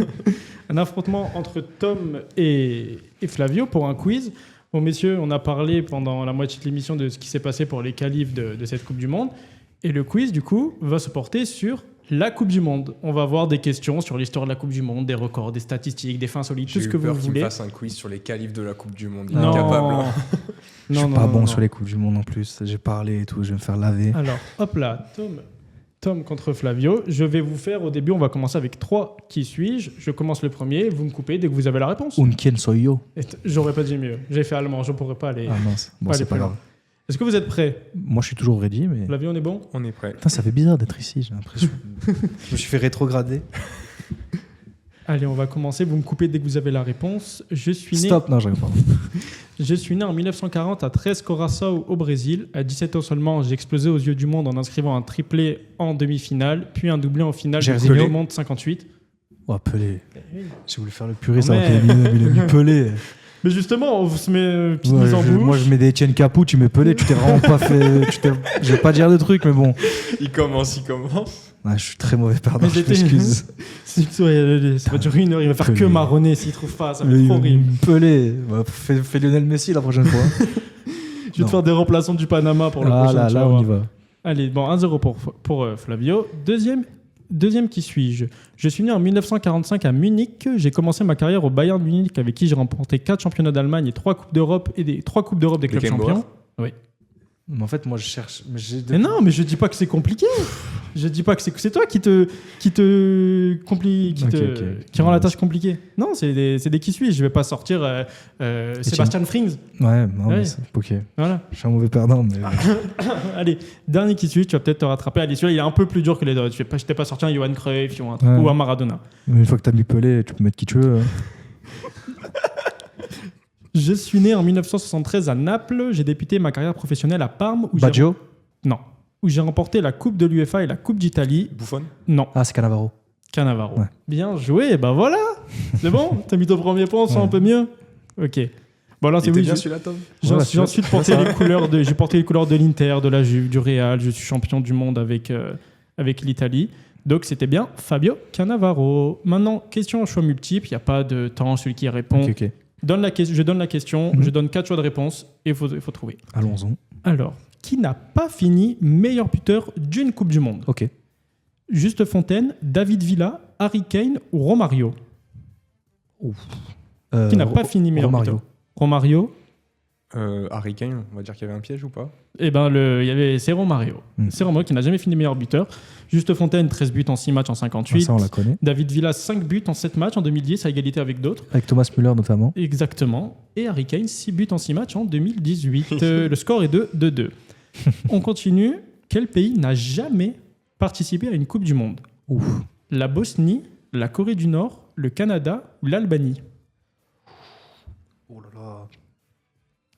[SPEAKER 3] Un affrontement entre Tom et Flavio pour un quiz. Bon, messieurs, on a parlé pendant la moitié de l'émission de ce qui s'est passé pour les qualifs de cette Coupe du Monde. Et le quiz, du coup, va se porter sur la Coupe du Monde. On va avoir des questions sur l'histoire de la Coupe du Monde, des records, des statistiques, des fins solides, tout ce que vous voulez. J'ai eu peur qu'il
[SPEAKER 2] me fasse un quiz sur les qualifs de la Coupe du Monde.
[SPEAKER 3] Il est incapable.
[SPEAKER 1] Je suis pas bon sur les Coupes du Monde en plus. J'ai parlé et tout, je vais me faire laver.
[SPEAKER 3] Alors, hop là, Tom contre Flavio. Je vais vous faire, au début, on va commencer avec 3 qui suis-je. Je commence le premier, vous me coupez dès que vous avez la réponse.
[SPEAKER 1] Un quien soy yo?
[SPEAKER 3] J'aurais pas dit mieux. J'ai fait allemand, je pourrais pas aller.
[SPEAKER 1] Ah mince, bon, c'est pas grave.
[SPEAKER 3] Est-ce que vous êtes prêts?
[SPEAKER 1] Moi, je suis toujours ready, mais...
[SPEAKER 3] Flavio, on est bon?
[SPEAKER 2] On est prêt.
[SPEAKER 1] Putain, ça fait bizarre d'être ici, j'ai l'impression. Je me suis fait rétrograder.
[SPEAKER 3] Allez, on va commencer. Vous me coupez dès que vous avez la réponse.
[SPEAKER 1] Stop, non, je regarde pas.
[SPEAKER 3] Je suis né en 1940 à Três Coração, au Brésil. À 17 ans seulement, j'ai explosé aux yeux du monde en inscrivant un triplé en demi-finale, puis un doublé en finale de Coupe du Monde 58.
[SPEAKER 1] Oh, Pelé. J'ai voulu faire le puriste alors qu'il a mis Pelé.
[SPEAKER 3] Mais justement, on se met petite mise en bouche.
[SPEAKER 1] Moi, je mets des Etienne Capou, tu mets Pelé, tu t'es vraiment pas fait... Je vais pas dire de trucs, mais bon.
[SPEAKER 2] Il commence.
[SPEAKER 1] Ouais, je suis très mauvais pardon, je m'excuse.
[SPEAKER 3] Ça va durer 1 heure, il va faire que marronner s'il trouve pas, ça va être trop horrible.
[SPEAKER 1] Pelé, fais Lionel Messi la prochaine fois.
[SPEAKER 3] Je vais te faire des remplaçants du Panama pour le prochain.
[SPEAKER 1] Là, on y va.
[SPEAKER 3] Allez, bon, 1-0 pour Flavio. Deuxième qui suis-je? Je suis né en 1945 à Munich. J'ai commencé ma carrière au Bayern Munich avec qui j'ai remporté 4 championnats d'Allemagne et 3 Coupes d'Europe et 3 Coupes d'Europe des clubs champions. Oui.
[SPEAKER 1] Mais en fait, moi, je cherche.
[SPEAKER 3] Mais non, mais je dis pas que c'est compliqué. Je dis pas que c'est toi qui rend la tâche compliquée. Non, c'est des qui suis. Je vais pas sortir Sébastien Frings.
[SPEAKER 1] Ouais, non, mais c'est ok.
[SPEAKER 3] Voilà.
[SPEAKER 1] Je suis un mauvais perdant, mais.
[SPEAKER 3] Allez, dernier qui suis. Tu vas peut-être te rattraper. Allez, celui-là, il est un peu plus dur que les autres. Je t'ai pas sorti un Johan Cruyff ou un Maradona.
[SPEAKER 1] Mais une fois que t'as mis Pelé, tu peux mettre qui tu veux.
[SPEAKER 3] Je suis né en 1973 à Naples. J'ai débuté ma carrière professionnelle à Parme.
[SPEAKER 1] Baggio?
[SPEAKER 3] Non. où j'ai remporté la Coupe de l'UEFA et la Coupe d'Italie.
[SPEAKER 2] Buffon.
[SPEAKER 3] Non,
[SPEAKER 1] Ah, c'est Cannavaro.
[SPEAKER 3] Cannavaro.
[SPEAKER 1] Ouais.
[SPEAKER 3] Bien joué, ben voilà. C'est bon. T'as mis ton premier point, on sent
[SPEAKER 1] Ouais.
[SPEAKER 3] un peu mieux. Ok. Bon alors c'est
[SPEAKER 2] C'était
[SPEAKER 3] oui.
[SPEAKER 2] bien celui-là, Tom.
[SPEAKER 3] J'ai
[SPEAKER 1] Voilà,
[SPEAKER 3] ensuite porté les couleurs de, j'ai porté les couleurs de l'Inter, de la Juve, du Real. Je suis champion du monde avec l'Italie. Donc c'était bien Fabio Cannavaro. Maintenant, question à choix multiple. Il n'y a pas de temps, celui qui répond.
[SPEAKER 1] Ok.
[SPEAKER 3] Je donne la question, je donne 4 choix de réponse et il faut trouver.
[SPEAKER 1] Allons-y.
[SPEAKER 3] Alors, qui n'a pas fini meilleur buteur d'une Coupe du Monde?
[SPEAKER 1] Ok.
[SPEAKER 3] Juste Fontaine, David Villa, Harry Kane ou Romario? Qui n'a pas fini meilleur
[SPEAKER 1] Romario.
[SPEAKER 3] buteur? Romario.
[SPEAKER 2] Harry Kane, on va dire qu'il y avait un piège ou pas?
[SPEAKER 3] Eh ben, c'est Romario. C'est Romario qui n'a jamais fini meilleur buteur. Juste Fontaine, 13 buts en 6 matchs en 58.
[SPEAKER 1] Ça, on la connaît.
[SPEAKER 3] David Villa, 5 buts en 7 matchs en 2010, à égalité avec d'autres.
[SPEAKER 1] Avec Thomas Müller notamment.
[SPEAKER 3] Exactement. Et Harry Kane, 6 buts en 6 matchs en 2018. Le score est de 2-2. On continue. Quel pays n'a jamais participé à une Coupe du Monde?
[SPEAKER 1] Ouf.
[SPEAKER 3] La Bosnie, la Corée du Nord, le Canada ou l'Albanie?
[SPEAKER 1] Oh là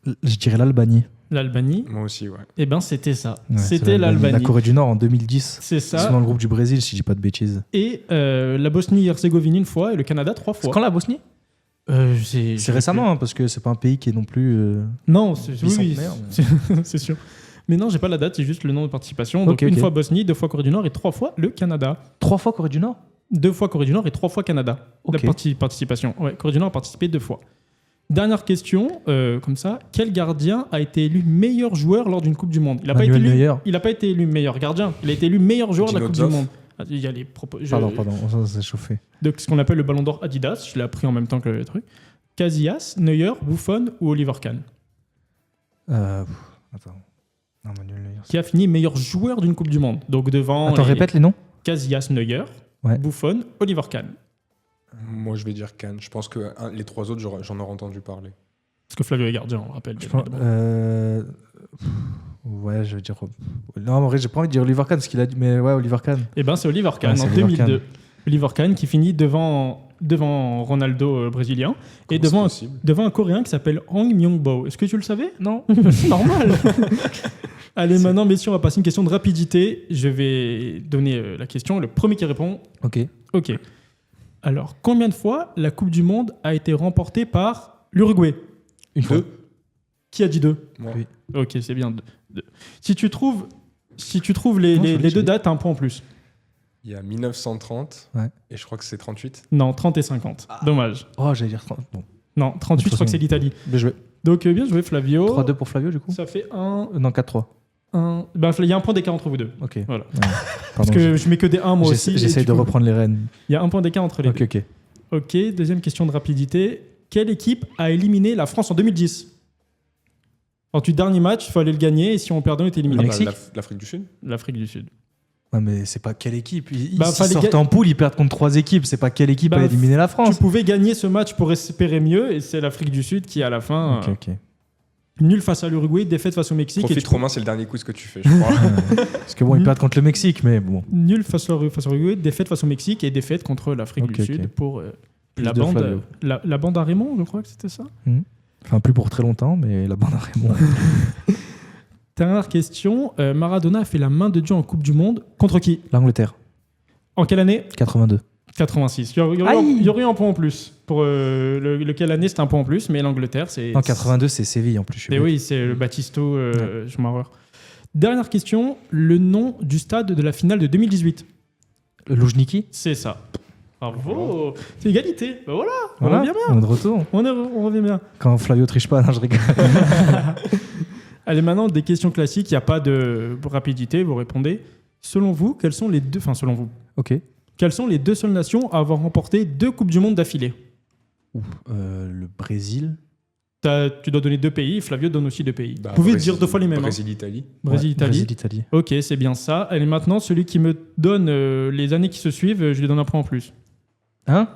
[SPEAKER 1] là. Je dirais l'Albanie.
[SPEAKER 3] L'Albanie,
[SPEAKER 2] Moi aussi, ouais.
[SPEAKER 3] eh ben c'était ça.
[SPEAKER 1] Ouais,
[SPEAKER 3] C'était
[SPEAKER 1] c'est
[SPEAKER 3] l'Albanie.
[SPEAKER 1] La Corée du Nord en 2010.
[SPEAKER 3] C'est
[SPEAKER 1] Ils sont
[SPEAKER 3] ça.
[SPEAKER 1] dans le groupe du Brésil, si je dis pas de bêtises.
[SPEAKER 3] Et la Bosnie-Herzégovine une fois et le Canada 3
[SPEAKER 1] C'est
[SPEAKER 3] fois.
[SPEAKER 1] quand la Bosnie? C'est récemment, hein, parce que c'est pas un pays qui est non plus.
[SPEAKER 3] Non, c'est oui,
[SPEAKER 1] bicentenaire,
[SPEAKER 3] c'est sûr. Mais non, j'ai pas la date, c'est juste le nom de participation. Donc
[SPEAKER 1] Ok,
[SPEAKER 3] une
[SPEAKER 1] ok.
[SPEAKER 3] fois Bosnie, 2 fois Corée du Nord et 3 fois le Canada.
[SPEAKER 1] 3 fois Corée du Nord?
[SPEAKER 3] 2 fois Corée du Nord et 3 fois Canada.
[SPEAKER 1] Ok.
[SPEAKER 3] La participation. Ouais, Corée du Nord a participé 2 fois. Dernière question, comme ça. Quel gardien a été élu meilleur joueur lors d'une Coupe du Monde? Il n'a pas,
[SPEAKER 1] Manuel Neuer.
[SPEAKER 3] pas été élu meilleur gardien. Il a été élu meilleur joueur de la Coupe du
[SPEAKER 2] Ginozov.
[SPEAKER 3] Monde. Ah, il y a les propos.
[SPEAKER 1] Pardon, ça s'est chauffé.
[SPEAKER 3] Donc, ce qu'on appelle le ballon d'or Adidas. Je l'ai appris en même temps que le truc. Casillas, Neuer, Buffon ou Oliver Kahn?
[SPEAKER 1] Attends. Non, Manuel Neuer.
[SPEAKER 3] Qui a fini meilleur joueur d'une Coupe du Monde? Donc, devant.
[SPEAKER 1] Attends, répète les noms.
[SPEAKER 3] Casillas, Neuer,
[SPEAKER 1] Ouais.
[SPEAKER 3] Buffon, Oliver Kahn.
[SPEAKER 2] Moi, je vais dire Cannes. Je pense que les 3 autres, j'en aurais entendu parler.
[SPEAKER 3] Parce que Flavio est gardien, on rappelle.
[SPEAKER 1] Je
[SPEAKER 3] bien
[SPEAKER 1] pense,
[SPEAKER 3] évidemment.
[SPEAKER 1] ouais, je vais dire. Non, en vrai, j'ai pas envie de dire Oliver Kahn, parce qu'il a dit. Mais ouais, Oliver Kahn.
[SPEAKER 3] Eh ben, c'est Oliver Kahn
[SPEAKER 1] Ouais, c'est
[SPEAKER 3] en
[SPEAKER 1] Oliver
[SPEAKER 3] 2002.
[SPEAKER 1] Kahn.
[SPEAKER 3] Oliver Kahn qui finit devant Ronaldo brésilien et
[SPEAKER 2] Comment c'est possible
[SPEAKER 3] devant un Coréen qui s'appelle Hong Myung-bo. Est-ce que tu le savais?
[SPEAKER 1] Non.
[SPEAKER 3] C'est normal. Allez, maintenant, messieurs, on va passer une question de rapidité. Je vais donner la question. Le premier qui répond.
[SPEAKER 1] Ok.
[SPEAKER 3] Ok. Alors, combien de fois la Coupe du Monde a été remportée par l'Uruguay?
[SPEAKER 1] Une fois.
[SPEAKER 2] 2.
[SPEAKER 3] Qui a dit 2?
[SPEAKER 2] Moi.
[SPEAKER 1] Oui.
[SPEAKER 3] Ok, c'est bien. Deux. Si tu trouves les
[SPEAKER 1] Non,
[SPEAKER 3] deux
[SPEAKER 1] j'ai-
[SPEAKER 3] dates, t'as un point en plus.
[SPEAKER 2] Il y a 1930
[SPEAKER 1] Ouais.
[SPEAKER 2] et je crois que c'est 38.
[SPEAKER 3] Non, 30 et 50. Dommage.
[SPEAKER 1] Oh, j'allais dire 30. Bon.
[SPEAKER 3] Non, 38, je crois que c'est l'Italie.
[SPEAKER 1] Bien joué.
[SPEAKER 3] Donc, bien joué, Flavio.
[SPEAKER 1] 3-2 pour Flavio, du coup.
[SPEAKER 3] Ça fait un.
[SPEAKER 1] Non, 4-3.
[SPEAKER 3] Ben, il y a un point d'écart entre vous deux.
[SPEAKER 1] Ok.
[SPEAKER 3] Voilà.
[SPEAKER 1] Ouais.
[SPEAKER 3] Parce
[SPEAKER 1] Pardon,
[SPEAKER 3] que je mets que des 1 moi aussi. et
[SPEAKER 1] J'essaie
[SPEAKER 3] du
[SPEAKER 1] de
[SPEAKER 3] coup,
[SPEAKER 1] reprendre les rênes.
[SPEAKER 3] Il y a un point d'écart entre les
[SPEAKER 1] Ok,
[SPEAKER 3] deux.
[SPEAKER 1] ok.
[SPEAKER 3] Ok, deuxième question de rapidité. Quelle équipe a éliminé la France en 2010? Alors, du dernier match, il fallait le gagner et si on perdait, on était éliminé.
[SPEAKER 1] Le Mexique
[SPEAKER 2] L'Afrique du Sud.
[SPEAKER 3] L'Afrique du Sud.
[SPEAKER 1] Ouais, mais c'est pas quelle équipe. Ils
[SPEAKER 3] Bah, fallait
[SPEAKER 1] sortent en poule, ils perdent contre 3 équipes. C'est pas quelle équipe
[SPEAKER 3] Bah,
[SPEAKER 1] a éliminé la
[SPEAKER 3] Tu
[SPEAKER 1] France.
[SPEAKER 3] pouvais gagner ce match pour espérer mieux et c'est l'Afrique du Sud qui, à la fin,
[SPEAKER 1] Ok, ok.
[SPEAKER 3] nul face à l'Uruguay, défaite face au Mexique.
[SPEAKER 2] Profite,
[SPEAKER 3] et
[SPEAKER 2] Romain, c'est le dernier quiz que tu fais, je crois.
[SPEAKER 1] Parce que bon, ils perdent contre le Mexique, mais bon.
[SPEAKER 3] Nul face à l'Uruguay, défaite face au Mexique et défaite contre l'Afrique
[SPEAKER 1] Ok,
[SPEAKER 3] du
[SPEAKER 1] ok.
[SPEAKER 3] Sud pour
[SPEAKER 1] Plus
[SPEAKER 3] la
[SPEAKER 1] de
[SPEAKER 3] bande,
[SPEAKER 1] Flavio.
[SPEAKER 3] la bande à Raymond, je crois que c'était ça.
[SPEAKER 1] Enfin, plus pour très longtemps, mais la bande à Raymond.
[SPEAKER 3] Dernière question. Maradona a fait la main de Dieu en Coupe du Monde. Contre qui?
[SPEAKER 1] L'Angleterre,
[SPEAKER 3] En quelle année?
[SPEAKER 1] 82.
[SPEAKER 3] 86. Il y aurait eu un point en plus. Pour lequel année, c'était un point en plus, mais l'Angleterre, c'est...
[SPEAKER 1] En 82, c'est Séville en plus. Je suis
[SPEAKER 3] Et
[SPEAKER 1] bête.
[SPEAKER 3] oui, c'est le Battisto, je m'en horreur. Dernière question. Le nom du stade de la finale de 2018.
[SPEAKER 1] Le Loujniki.
[SPEAKER 3] C'est ça. Bravo. C'est égalité. Ben voilà, on
[SPEAKER 1] Voilà,
[SPEAKER 3] revient bien.
[SPEAKER 1] on est de retour.
[SPEAKER 3] On revient bien.
[SPEAKER 1] Quand Flavio triche pas, non, je rigole.
[SPEAKER 3] Allez, maintenant, des questions classiques. Il n'y a pas de rapidité, vous répondez. Selon vous, quelles sont les deux... Enfin, selon vous.
[SPEAKER 1] Ok.
[SPEAKER 3] Quelles sont les deux seules nations à avoir remporté 2 Coupes du Monde d'affilée?
[SPEAKER 1] Le Brésil.
[SPEAKER 3] Tu dois donner 2 pays. Flavio donne aussi 2 pays.
[SPEAKER 2] Bah,
[SPEAKER 3] vous pouvez
[SPEAKER 2] Brésil-
[SPEAKER 3] dire 2 fois les mêmes. Hein.
[SPEAKER 2] Brésil-Italie.
[SPEAKER 3] Brésil-Italie.
[SPEAKER 1] Brésil-Italie.
[SPEAKER 3] Ok, c'est bien ça. Allez, maintenant, celui qui me donne les années qui se suivent, je lui donne un point en plus.
[SPEAKER 1] Hein?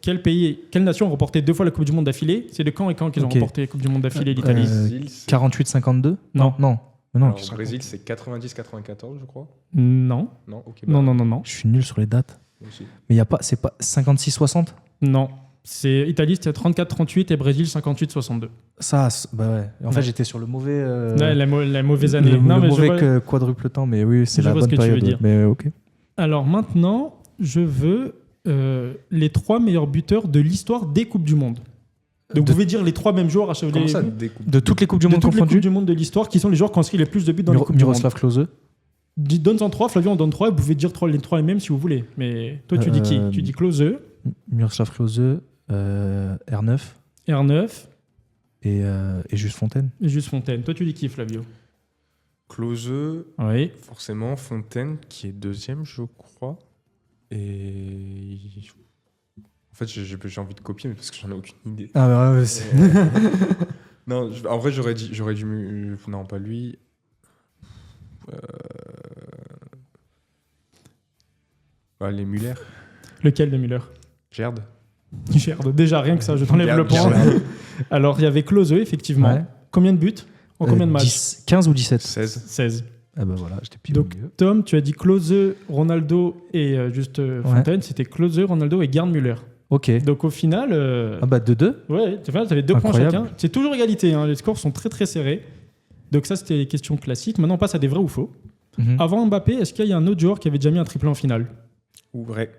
[SPEAKER 3] Quelle nation a remporté 2 fois la Coupe du Monde d'affilée? C'est de quand et quand qu'ils ont
[SPEAKER 1] Ok.
[SPEAKER 3] remporté la Coupe du Monde d'affilée, l'Italie?
[SPEAKER 2] Brésil, c'est-
[SPEAKER 1] 48-52.
[SPEAKER 3] Non.
[SPEAKER 1] Non. Mais non,
[SPEAKER 2] Alors,
[SPEAKER 1] qu'est-ce
[SPEAKER 2] au
[SPEAKER 1] que-
[SPEAKER 2] Brésil, c'est 90-94, je crois.
[SPEAKER 3] Non.
[SPEAKER 2] Non, ok.
[SPEAKER 3] Non, non, non, non.
[SPEAKER 1] Je suis nul sur les dates.
[SPEAKER 2] Moi aussi.
[SPEAKER 1] Mais il y a pas, c'est pas 56-60.
[SPEAKER 3] Non. C'est Italie, c'était 34-38 et Brésil 58-62.
[SPEAKER 1] Ça, bah ouais. En fait,
[SPEAKER 3] Ouais.
[SPEAKER 1] j'étais sur le mauvais.
[SPEAKER 3] Ouais, la mauvaise année.
[SPEAKER 1] Le
[SPEAKER 3] Non, mais je
[SPEAKER 1] mauvais
[SPEAKER 3] vois-
[SPEAKER 1] quadruple temps, mais oui, c'est
[SPEAKER 3] Je
[SPEAKER 1] la
[SPEAKER 3] vois ce
[SPEAKER 1] bonne
[SPEAKER 3] que tu veux
[SPEAKER 1] période.
[SPEAKER 3] dire.
[SPEAKER 1] Mais ok.
[SPEAKER 3] Alors maintenant, je veux les 3 meilleurs buteurs de l'histoire des Coupes du Monde. Donc
[SPEAKER 1] De-
[SPEAKER 3] vous pouvez dire les 3 mêmes joueurs à chaque
[SPEAKER 2] Comment ça,
[SPEAKER 3] de
[SPEAKER 2] découpe
[SPEAKER 1] De toutes les coupes du monde
[SPEAKER 3] toutes les Coupes
[SPEAKER 1] confondues.
[SPEAKER 3] du Monde de l'histoire, qui sont les joueurs qui ont inscrit les plus de buts dans les Coupes du Monde.
[SPEAKER 1] Miroslav Klose.
[SPEAKER 3] Donne-en 3, Flavio en donne 3, vous pouvez dire les 3 les mêmes si vous voulez. Mais toi, tu dis qui? Tu dis Klose,
[SPEAKER 1] Miroslav Klose, R9
[SPEAKER 3] R9
[SPEAKER 1] et Juste Fontaine.
[SPEAKER 3] et Juste Fontaine. Toi, tu dis qui, Flavio?
[SPEAKER 2] Klose,
[SPEAKER 3] Oui.
[SPEAKER 2] forcément, Fontaine, qui est deuxième, je crois. Et. En fait, j'ai envie de copier, mais parce que j'en ai aucune idée.
[SPEAKER 1] Ah, ouais,
[SPEAKER 2] Non, en vrai, j'aurais dû. Non, pas lui. Les Muller.
[SPEAKER 3] Lequel de Müller?
[SPEAKER 2] Gerd.
[SPEAKER 3] Gerd. Déjà, rien que ça, je t'enlève
[SPEAKER 2] Gerd,
[SPEAKER 3] le point.
[SPEAKER 2] Gerd.
[SPEAKER 3] Alors, il y avait Klose, effectivement.
[SPEAKER 1] Ouais.
[SPEAKER 3] Combien de buts en combien de matchs?
[SPEAKER 1] 15 ou 17
[SPEAKER 2] 16.
[SPEAKER 3] 16.
[SPEAKER 1] Ah bah voilà, j'étais plus
[SPEAKER 3] Donc,
[SPEAKER 1] au milieu.
[SPEAKER 3] Tom, tu as dit Klose, Ronaldo et Fontaine. C'était Klose, Ronaldo et Gerd Müller.
[SPEAKER 1] Ok.
[SPEAKER 3] Donc, au final,
[SPEAKER 1] Ah bah 2-2.
[SPEAKER 3] ouais, tu avais 2 points
[SPEAKER 1] Incroyable.
[SPEAKER 3] chacun. C'est toujours égalité, hein, les scores sont très très serrés. Donc, ça, c'était les questions classiques. Maintenant, on passe à des vrais ou faux.
[SPEAKER 1] Mhm.
[SPEAKER 3] Avant Mbappé, est-ce qu'il y a un autre joueur qui avait déjà mis un triplé en finale?
[SPEAKER 2] Ou vrai.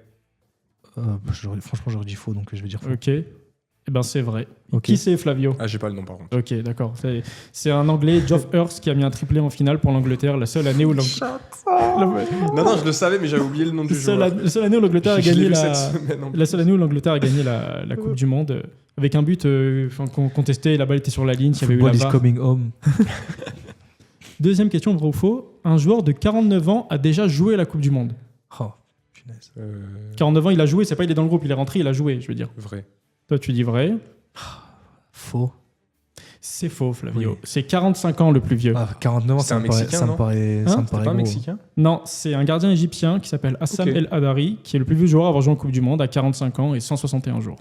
[SPEAKER 1] Franchement, j'aurais dit faux, donc je vais dire faux.
[SPEAKER 3] Ok. Eh ben, c'est vrai.
[SPEAKER 1] Ok.
[SPEAKER 3] Qui c'est, Flavio?
[SPEAKER 2] Ah, j'ai pas le nom par contre.
[SPEAKER 3] Ok, d'accord. C'est un Anglais, Geoff Hurst, qui a mis un triplé en finale pour l'Angleterre, la seule année où l'Angleterre
[SPEAKER 2] Non, je le savais, mais j'avais oublié le nom du joueur.
[SPEAKER 3] la seule année où l'Angleterre a
[SPEAKER 2] Je l'ai
[SPEAKER 3] gagné
[SPEAKER 2] vu
[SPEAKER 3] la,
[SPEAKER 2] cette semaine, en plus.
[SPEAKER 3] la seule année où l'Angleterre a gagné la Coupe du Monde avec un but contesté, la balle était sur la ligne, il y avait eu la
[SPEAKER 1] Football is
[SPEAKER 3] VAR.
[SPEAKER 1] coming home.
[SPEAKER 3] Deuxième question, vrai ou faux? Un joueur de 49 ans a déjà joué la Coupe du Monde.
[SPEAKER 1] Oh, punaise.
[SPEAKER 3] 49 ans, il a joué, c'est pas il est dans le groupe, il est rentré, il a joué, je veux dire.
[SPEAKER 2] Vrai.
[SPEAKER 3] Toi, tu dis vrai.
[SPEAKER 1] Faux.
[SPEAKER 3] C'est faux, Flavio.
[SPEAKER 1] Oui.
[SPEAKER 3] C'est 45 ans le plus vieux.
[SPEAKER 1] Ah, 49 ans,
[SPEAKER 2] C'est
[SPEAKER 1] ça
[SPEAKER 2] un
[SPEAKER 1] me paraît,
[SPEAKER 2] Mexicain,
[SPEAKER 1] ça me
[SPEAKER 2] non
[SPEAKER 1] paraît,
[SPEAKER 3] Hein
[SPEAKER 1] ça me
[SPEAKER 2] C'est
[SPEAKER 1] paraît
[SPEAKER 2] pas un
[SPEAKER 1] gros.
[SPEAKER 2] Mexicain?
[SPEAKER 3] Non, c'est un gardien égyptien qui s'appelle Hassam
[SPEAKER 2] Ok.
[SPEAKER 3] El Hadari, qui est le plus vieux joueur à avoir joué en Coupe du Monde à 45 ans et 161 jours.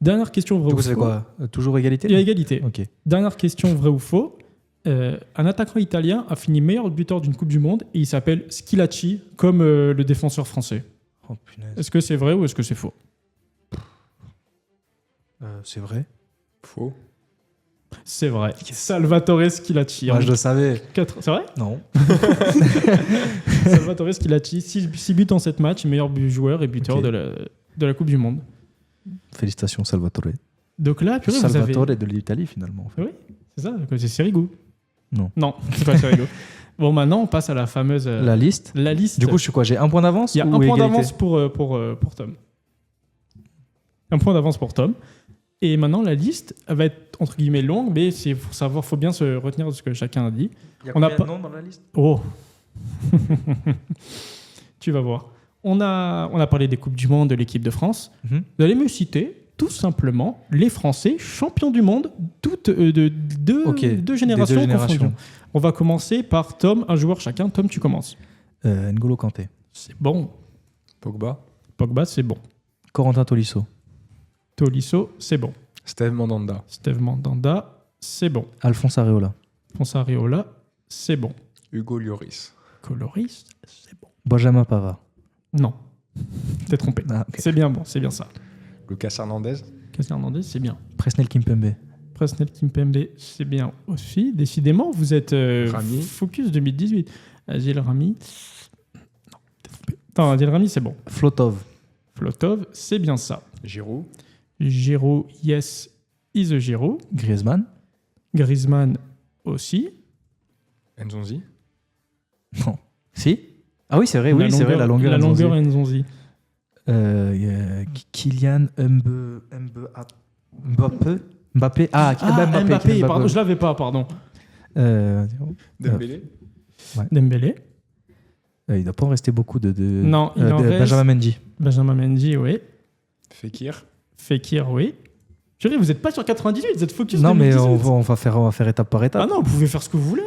[SPEAKER 3] Dernière question, vrai
[SPEAKER 1] Du
[SPEAKER 3] ou
[SPEAKER 1] coup, c'est
[SPEAKER 3] faux?
[SPEAKER 1] quoi Toujours égalité?
[SPEAKER 3] Il y a égalité.
[SPEAKER 1] Ok.
[SPEAKER 3] Dernière question, vrai ou faux? Un attaquant italien a fini meilleur buteur d'une Coupe du Monde et il s'appelle Schilacci, comme le défenseur français.
[SPEAKER 1] Oh, punaise.
[SPEAKER 3] Est-ce que c'est vrai ou est-ce que c'est faux?
[SPEAKER 1] C'est vrai?
[SPEAKER 2] Faux.
[SPEAKER 3] C'est vrai. Salvatore Schilacci.
[SPEAKER 1] Ouais, je le savais.
[SPEAKER 3] C'est vrai?
[SPEAKER 1] Non.
[SPEAKER 3] Salvatore Schilacci, 6 buts en 7 matchs, meilleur joueur et buteur
[SPEAKER 1] Ok.
[SPEAKER 3] de la Coupe du Monde.
[SPEAKER 1] Félicitations, Salvatore.
[SPEAKER 3] Donc là, purée, vous
[SPEAKER 1] Salvatore
[SPEAKER 3] avez...
[SPEAKER 1] de l'Italie, finalement. en fait.
[SPEAKER 3] Oui, c'est ça, c'est Sirigu.
[SPEAKER 1] Non.
[SPEAKER 3] Non, c'est pas Sirigu. Bon, maintenant, on passe à la fameuse...
[SPEAKER 1] La liste.
[SPEAKER 3] la liste.
[SPEAKER 1] Du coup, je suis quoi? J'ai un point d'avance
[SPEAKER 3] il y a
[SPEAKER 1] ou
[SPEAKER 3] un point
[SPEAKER 1] égalité?
[SPEAKER 3] d'avance pour Tom. Un point d'avance pour Tom. Et maintenant, la liste elle va être entre guillemets longue, mais c'est pour savoir, faut bien se retenir de ce que chacun a dit.
[SPEAKER 1] Il y a
[SPEAKER 3] On a
[SPEAKER 1] combien
[SPEAKER 3] pas-
[SPEAKER 1] de noms dans la liste?
[SPEAKER 3] Oh Tu vas voir. On a parlé des Coupes du Monde de l'équipe de France.
[SPEAKER 1] Mhm.
[SPEAKER 3] Vous allez me citer tout simplement les Français champions du monde, toutes
[SPEAKER 1] Ok,
[SPEAKER 3] deux générations
[SPEAKER 1] des deux générations.
[SPEAKER 3] confondues. On va commencer par Tom, un joueur chacun. Tom, tu commences.
[SPEAKER 1] N'Golo Kanté.
[SPEAKER 3] C'est bon.
[SPEAKER 2] Pogba.
[SPEAKER 3] Pogba, c'est bon.
[SPEAKER 1] Corentin Tolisso.
[SPEAKER 3] Tolisso, c'est bon.
[SPEAKER 2] Steve Mandanda.
[SPEAKER 3] Steve Mandanda, c'est bon.
[SPEAKER 1] Alphonse Areola.
[SPEAKER 3] Fonsa Areola, c'est bon.
[SPEAKER 2] Hugo Lloris.
[SPEAKER 3] Coloris, c'est bon.
[SPEAKER 1] Benjamin Pavard.
[SPEAKER 3] Non, t'es trompé.
[SPEAKER 1] Ah, ok.
[SPEAKER 3] C'est bien bon, c'est bien ça.
[SPEAKER 2] Lucas Hernandez.
[SPEAKER 3] Cassie Hernandez, c'est bien.
[SPEAKER 1] Presnel Kimpembe.
[SPEAKER 3] Presnel Kimpembe, c'est bien aussi. Décidément, vous êtes
[SPEAKER 2] Rami.
[SPEAKER 3] focus 2018. Adil Rami, non, t'es trompé. Non, Adil Rami, c'est bon.
[SPEAKER 1] Flotov.
[SPEAKER 3] Flotov, c'est bien ça.
[SPEAKER 2] Giroud.
[SPEAKER 3] Giroud, yes, is a Giroud.
[SPEAKER 1] Griezmann.
[SPEAKER 3] Griezmann aussi.
[SPEAKER 2] Nzonzi.
[SPEAKER 1] Non. Si? Ah oui, c'est vrai, oui, c'est vrai, la longueur.
[SPEAKER 3] La
[SPEAKER 1] Nzonzi.
[SPEAKER 3] longueur Nzonzi.
[SPEAKER 1] Kylian Mbappé. Ah, Mbappé.
[SPEAKER 3] Mbappé,
[SPEAKER 1] Kylian
[SPEAKER 3] pardon, je l'avais pas, pardon.
[SPEAKER 2] Dembélé.
[SPEAKER 3] Dembélé.
[SPEAKER 1] Il ne doit pas en rester beaucoup de
[SPEAKER 3] Non, il en
[SPEAKER 1] de
[SPEAKER 3] reste-
[SPEAKER 1] Benjamin Mendy.
[SPEAKER 3] Benjamin Mendy, oui.
[SPEAKER 2] Fekir.
[SPEAKER 3] Fekir, oui. Chérie, vous n'êtes pas sur 98, vous êtes focus
[SPEAKER 1] Non, mais
[SPEAKER 3] 2018.
[SPEAKER 1] on va faire étape par étape.
[SPEAKER 3] Ah non, vous pouvez faire ce que vous voulez.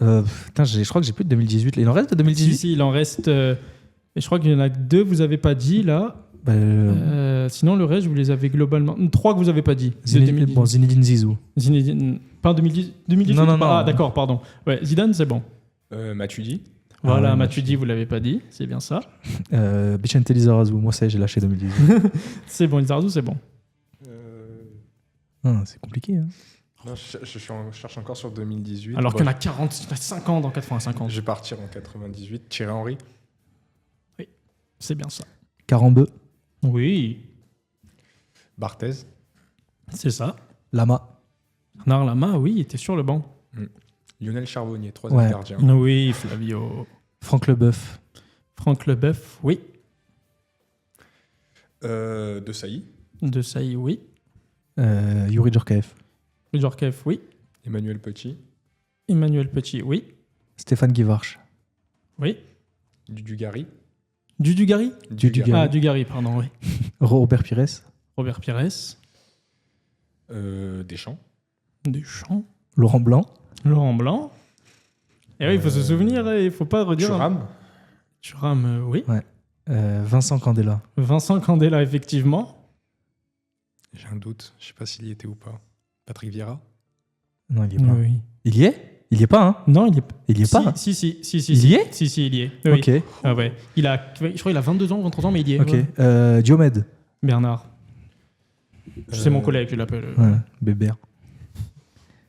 [SPEAKER 3] Hein.
[SPEAKER 1] Putain, je crois que j'ai plus de 2018. Il en reste de 2018?
[SPEAKER 3] Si, il en reste. Et je crois qu'il y en a que 2 que vous n'avez pas dit là.
[SPEAKER 1] Bah,
[SPEAKER 3] Sinon, le reste, vous les avez globalement. 3 que vous n'avez pas dit. De
[SPEAKER 1] Zinedine,
[SPEAKER 3] 2018.
[SPEAKER 1] bon, Zinedine Zizou.
[SPEAKER 3] Zinedine. Pas en 2010 2018
[SPEAKER 1] Non, non,
[SPEAKER 3] ou pas
[SPEAKER 1] non.
[SPEAKER 3] Ah, d'accord, pardon. Ouais, Zidane, c'est bon.
[SPEAKER 2] Matuidi.
[SPEAKER 3] Voilà,
[SPEAKER 1] ouais,
[SPEAKER 3] Matuidi, vous l'avez pas dit, c'est bien ça.
[SPEAKER 1] Vicente Lizarazu, moi ça y est, j'ai lâché 2018.
[SPEAKER 3] C'est bon, Lizarazu, c'est bon.
[SPEAKER 1] C'est compliqué. Hein.
[SPEAKER 2] Non, je cherche encore sur 2018.
[SPEAKER 3] Alors qu'il y en a 40, il y en a 50 dans 80-50.
[SPEAKER 2] Je vais partir en 98. Thierry Henry.
[SPEAKER 3] C'est bien ça.
[SPEAKER 1] Carambeu,
[SPEAKER 3] Oui,
[SPEAKER 2] Barthez.
[SPEAKER 3] c'est ça.
[SPEAKER 1] Lama.
[SPEAKER 3] Bernard Lama, oui, il était sur le banc.
[SPEAKER 2] Lionel Charbonnier, troisième
[SPEAKER 1] Ouais.
[SPEAKER 2] gardien.
[SPEAKER 3] Oui, Flavio.
[SPEAKER 1] Franck Leboeuf.
[SPEAKER 3] Franck Leboeuf, oui.
[SPEAKER 2] De Sailly.
[SPEAKER 3] De Sailly, oui.
[SPEAKER 1] Yuri Djorkaeff.
[SPEAKER 3] Djorkaeff, oui.
[SPEAKER 2] Emmanuel Petit.
[SPEAKER 3] Emmanuel Petit, oui.
[SPEAKER 1] Stéphane Guivarch.
[SPEAKER 3] Oui.
[SPEAKER 2] Dugarry.
[SPEAKER 3] Dugarry
[SPEAKER 1] Dugarry.
[SPEAKER 3] Ah, Dugarry, pardon, oui.
[SPEAKER 1] Robert Pires.
[SPEAKER 3] Robert Pires.
[SPEAKER 2] Deschamps.
[SPEAKER 3] Deschamps.
[SPEAKER 1] Laurent Blanc.
[SPEAKER 3] Laurent Blanc. Et oui, il faut se souvenir, il ne faut pas redire.
[SPEAKER 2] Thuram.
[SPEAKER 3] Thuram, oui.
[SPEAKER 1] Vincent Candela.
[SPEAKER 3] Vincent Candela, effectivement.
[SPEAKER 2] J'ai un doute. Je sais pas s'il y était ou pas. Patrick Vieira.
[SPEAKER 1] Non, il y est pas.
[SPEAKER 3] Oui.
[SPEAKER 1] Il y est? Il y est pas, hein?
[SPEAKER 3] Non, il y est
[SPEAKER 1] Il y est pas?
[SPEAKER 3] Si.
[SPEAKER 1] Il y est?
[SPEAKER 3] Si, il y est. Oui.
[SPEAKER 1] Ok.
[SPEAKER 3] Ah ouais. Je crois qu'il a 22 ans, 23 ans, mais il y est.
[SPEAKER 1] Ok.
[SPEAKER 3] Ouais.
[SPEAKER 1] Diomède.
[SPEAKER 3] Bernard. C'est mon collègue, je l'appelle.
[SPEAKER 1] Ouais. Bébert.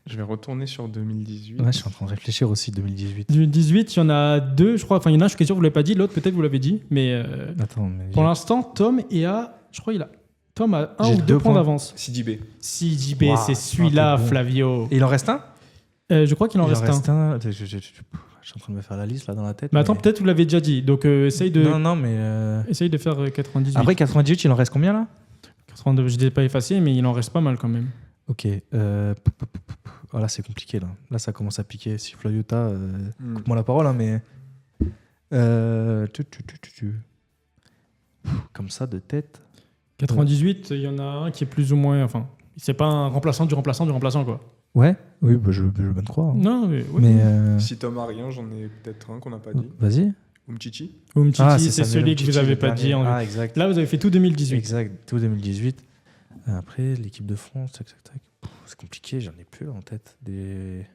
[SPEAKER 2] Je vais retourner sur 2018.
[SPEAKER 1] Ouais, je suis en train de réfléchir aussi, 2018.
[SPEAKER 3] Du 18, il y en a deux, je crois. Enfin, il y en a un, je suis sûr que vous ne l'avez pas dit. L'autre, peut-être vous l'avez dit. Mais
[SPEAKER 1] Attends, mais
[SPEAKER 3] pour l'instant, Tom est à. Je crois qu'il a. Tom a un
[SPEAKER 1] J'ai
[SPEAKER 3] ou deux
[SPEAKER 1] deux
[SPEAKER 3] points
[SPEAKER 1] points.
[SPEAKER 3] d'avance.
[SPEAKER 2] Sidibé.
[SPEAKER 3] Si JB,
[SPEAKER 1] Waouh,
[SPEAKER 3] c'est celui-là,
[SPEAKER 1] t'es bon.
[SPEAKER 3] Flavio.
[SPEAKER 1] Et il en reste un?
[SPEAKER 3] Je crois qu'il en reste un.
[SPEAKER 1] Attends, je suis en train de me faire la liste là dans la tête.
[SPEAKER 3] Mais attends, peut-être vous l'avez déjà dit. Donc, essaye de
[SPEAKER 1] Non, mais.
[SPEAKER 3] faire 98.
[SPEAKER 1] Après 98, il en reste combien là?
[SPEAKER 3] 82, je ne l'ai pas effacé, mais il en reste pas mal quand même.
[SPEAKER 1] Ok. Oh, là, c'est compliqué là. Là, ça commence à piquer. Si Flavio t'as, coupe-moi la parole, hein, mais. Comme ça, de tête.
[SPEAKER 3] 98, il y en a un qui est plus ou moins. Enfin, c'est pas un remplaçant du remplaçant du remplaçant, quoi.
[SPEAKER 1] Ouais. Oui, bah, je veux bien te croire. Hein.
[SPEAKER 3] Non, mais. Oui.
[SPEAKER 1] Mais.
[SPEAKER 2] Si Tom a rien, j'en ai peut-être un qu'on n'a pas dit.
[SPEAKER 1] Vas-y.
[SPEAKER 2] Umtiti.
[SPEAKER 3] Umtiti, c'est
[SPEAKER 1] Samuel
[SPEAKER 3] celui que
[SPEAKER 1] Umtiti,
[SPEAKER 3] vous n'avez
[SPEAKER 1] le
[SPEAKER 3] pas
[SPEAKER 1] dernier.
[SPEAKER 3] dit.
[SPEAKER 1] Ah, exact.
[SPEAKER 3] Là, vous avez fait tout 2018.
[SPEAKER 1] Exact, tout 2018. Après, l'équipe de France, tac. C'est compliqué, j'en ai plus en tête. Des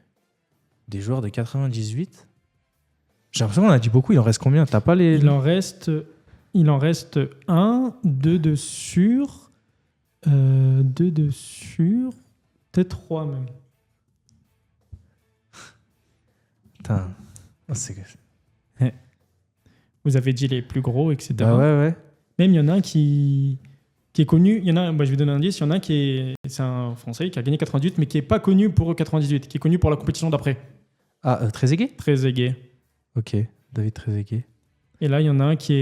[SPEAKER 1] joueurs de 98. J'ai l'impression qu'on a dit beaucoup, il en reste combien? T'as pas les.
[SPEAKER 3] Il en reste un, deux de sûr, peut-être trois même.
[SPEAKER 1] Putain. Oh, c'est...
[SPEAKER 3] Vous avez dit les plus gros, etc.
[SPEAKER 1] Bah ouais.
[SPEAKER 3] Même il y en a un qui est connu. Il y en a un, je vais donner un indice. Il y en a un c'est un Français qui a gagné 98, mais qui est pas connu pour 98, qui est connu pour la compétition d'après.
[SPEAKER 1] Ah, Trezeguet?
[SPEAKER 3] Trezeguet.
[SPEAKER 1] Ok, David Trezeguet.
[SPEAKER 3] Et là, il y en a un qui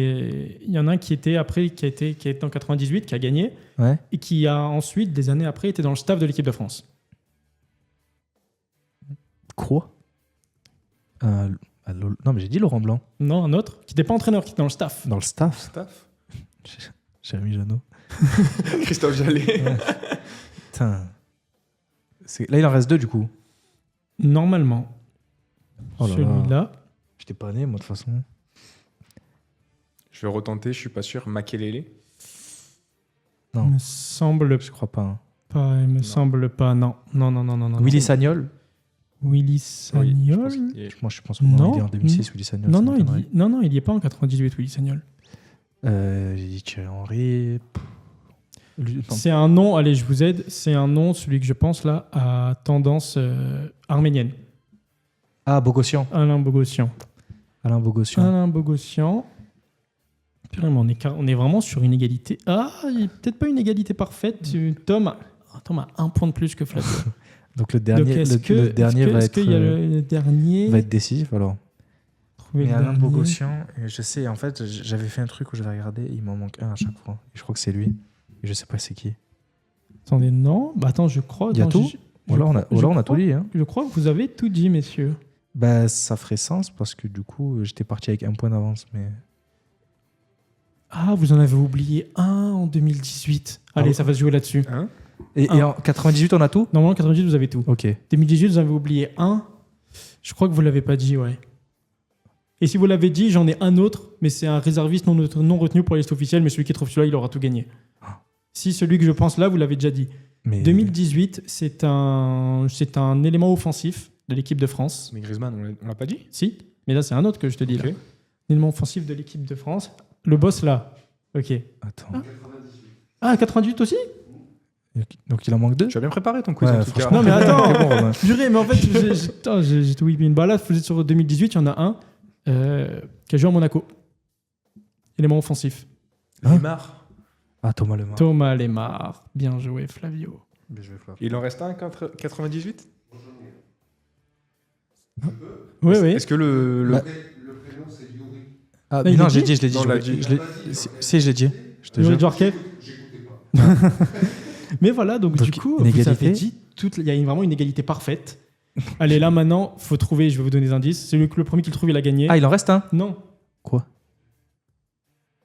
[SPEAKER 3] était après, qui a été en 98, qui a gagné,
[SPEAKER 1] Ouais.
[SPEAKER 3] et qui a ensuite, des années après, été dans le staff de l'équipe de France.
[SPEAKER 1] Quoi? Non, mais j'ai dit Laurent Blanc.
[SPEAKER 3] Non, un autre qui n'était pas entraîneur, qui était dans le staff.
[SPEAKER 1] Dans le staff.
[SPEAKER 2] Staff.
[SPEAKER 1] Jérémy Janot.
[SPEAKER 2] Christophe Jallet.
[SPEAKER 1] Ouais. Putain. Là, il en reste deux du coup.
[SPEAKER 3] Normalement.
[SPEAKER 1] Oh là là.
[SPEAKER 3] Celui-là.
[SPEAKER 1] J'étais pas né, moi, de toute façon.
[SPEAKER 2] Je vais retenter, je suis pas sûr. Makelele.
[SPEAKER 1] Non.
[SPEAKER 3] Il me semble
[SPEAKER 1] Je crois pas. Hein.
[SPEAKER 3] pas. Il me semble pas. Non.
[SPEAKER 1] Willy Sagnol.
[SPEAKER 3] Willy Sagnol.
[SPEAKER 1] Moi, je pense que
[SPEAKER 3] Non.
[SPEAKER 1] il est en 2006, Willy Sagnol.
[SPEAKER 3] Non,
[SPEAKER 1] ça
[SPEAKER 3] non,
[SPEAKER 1] m'étonnerait.
[SPEAKER 3] il y est pas en 98, Willy Sagnol.
[SPEAKER 1] J'ai dit Thierry Henry.
[SPEAKER 3] C'est un nom, allez, je vous aide. C'est un nom, celui que je pense là, à tendance arménienne.
[SPEAKER 1] Ah, Bogossian.
[SPEAKER 3] Alain Bogossian.
[SPEAKER 1] Alain Bogossian.
[SPEAKER 3] Alain Bogossian. Purée, mais on est vraiment sur une égalité. Ah, peut-être pas une égalité parfaite. Tom a un point de plus que Flavio.
[SPEAKER 1] Donc le dernier, le dernier va être.
[SPEAKER 3] Est-ce qu'il y a le dernier
[SPEAKER 1] va être décisif alors.
[SPEAKER 3] Trouver
[SPEAKER 1] Mais
[SPEAKER 3] le
[SPEAKER 1] Alain
[SPEAKER 3] dernier.
[SPEAKER 1] Bogossian, je sais, en fait, j'avais fait un truc où j'avais regardé, il m'en manque un à chaque fois. Et je crois que c'est lui. Et je sais pas c'est qui.
[SPEAKER 3] Attendez, non. Bah attends, je crois.
[SPEAKER 1] Il y a
[SPEAKER 3] non,
[SPEAKER 1] tout Ou alors on a tout dit. Hein.
[SPEAKER 3] Je crois que vous avez tout dit, messieurs.
[SPEAKER 1] Bah, ça ferait sens parce que du coup, j'étais parti avec un point d'avance. Mais...
[SPEAKER 3] Ah, vous en avez oublié un en 2018. Allez,
[SPEAKER 1] Ah,
[SPEAKER 3] ça va se jouer là-dessus.
[SPEAKER 2] Hein?
[SPEAKER 1] Et en 98, on a tout?
[SPEAKER 3] Normalement, en 98, vous avez tout.
[SPEAKER 1] Ok.
[SPEAKER 3] 2018, vous avez oublié un. Je crois que vous l'avez pas dit, ouais. Et si vous l'avez dit, j'en ai un autre, mais c'est un réserviste non retenu pour la liste officielle, mais celui qui trouve celui-là, il aura tout gagné. Si celui que je pense là, vous l'avez déjà dit.
[SPEAKER 1] Mais...
[SPEAKER 3] 2018, c'est un élément offensif de l'équipe de France.
[SPEAKER 2] Mais Griezmann, on l'a pas dit?
[SPEAKER 3] Si. Mais là, c'est un autre que je te dis.
[SPEAKER 2] Ok.
[SPEAKER 3] Là. L'élément offensif de l'équipe de France. Le boss, là. Ok.
[SPEAKER 1] Attends.
[SPEAKER 3] Ah, 98 aussi?
[SPEAKER 1] Donc il en manque 2.
[SPEAKER 2] Tu as bien préparé ton quiz
[SPEAKER 1] Ouais,
[SPEAKER 2] en tout cas.
[SPEAKER 3] Non,
[SPEAKER 1] franchement.
[SPEAKER 3] mais attends.
[SPEAKER 1] C'est bon, Romain.
[SPEAKER 3] Purée, mais en fait, j'ai tout whippé une balade. Vous êtes sur 2018, il y en a un qui a joué à Monaco. Élément offensif.
[SPEAKER 2] Lemar.
[SPEAKER 1] Ah, Thomas Lemar.
[SPEAKER 3] Thomas Lemar. Bien joué, Flavio.
[SPEAKER 2] Il en reste un 98.
[SPEAKER 3] Oui, oui.
[SPEAKER 2] Est-ce que le
[SPEAKER 1] Bah, Ah,
[SPEAKER 3] il
[SPEAKER 1] non,
[SPEAKER 3] l'a
[SPEAKER 1] je l'ai
[SPEAKER 3] dit
[SPEAKER 1] dit, je l'ai dit.
[SPEAKER 2] Non,
[SPEAKER 1] je
[SPEAKER 2] on l'a
[SPEAKER 1] l'ai-
[SPEAKER 2] dit.
[SPEAKER 1] je l'ai- Si, je l'ai dit. Je te
[SPEAKER 3] Yuri
[SPEAKER 1] jure.
[SPEAKER 3] Djorkaeff. Mais voilà, donc du coup,
[SPEAKER 1] une
[SPEAKER 3] vous
[SPEAKER 1] égalité.
[SPEAKER 3] avez dit, il y a vraiment une égalité parfaite. Allez, là maintenant, faut trouver, je vais vous donner des indices. C'est le premier qui le trouve, il a gagné.
[SPEAKER 1] Ah, il en reste un.
[SPEAKER 3] Non.
[SPEAKER 1] Quoi?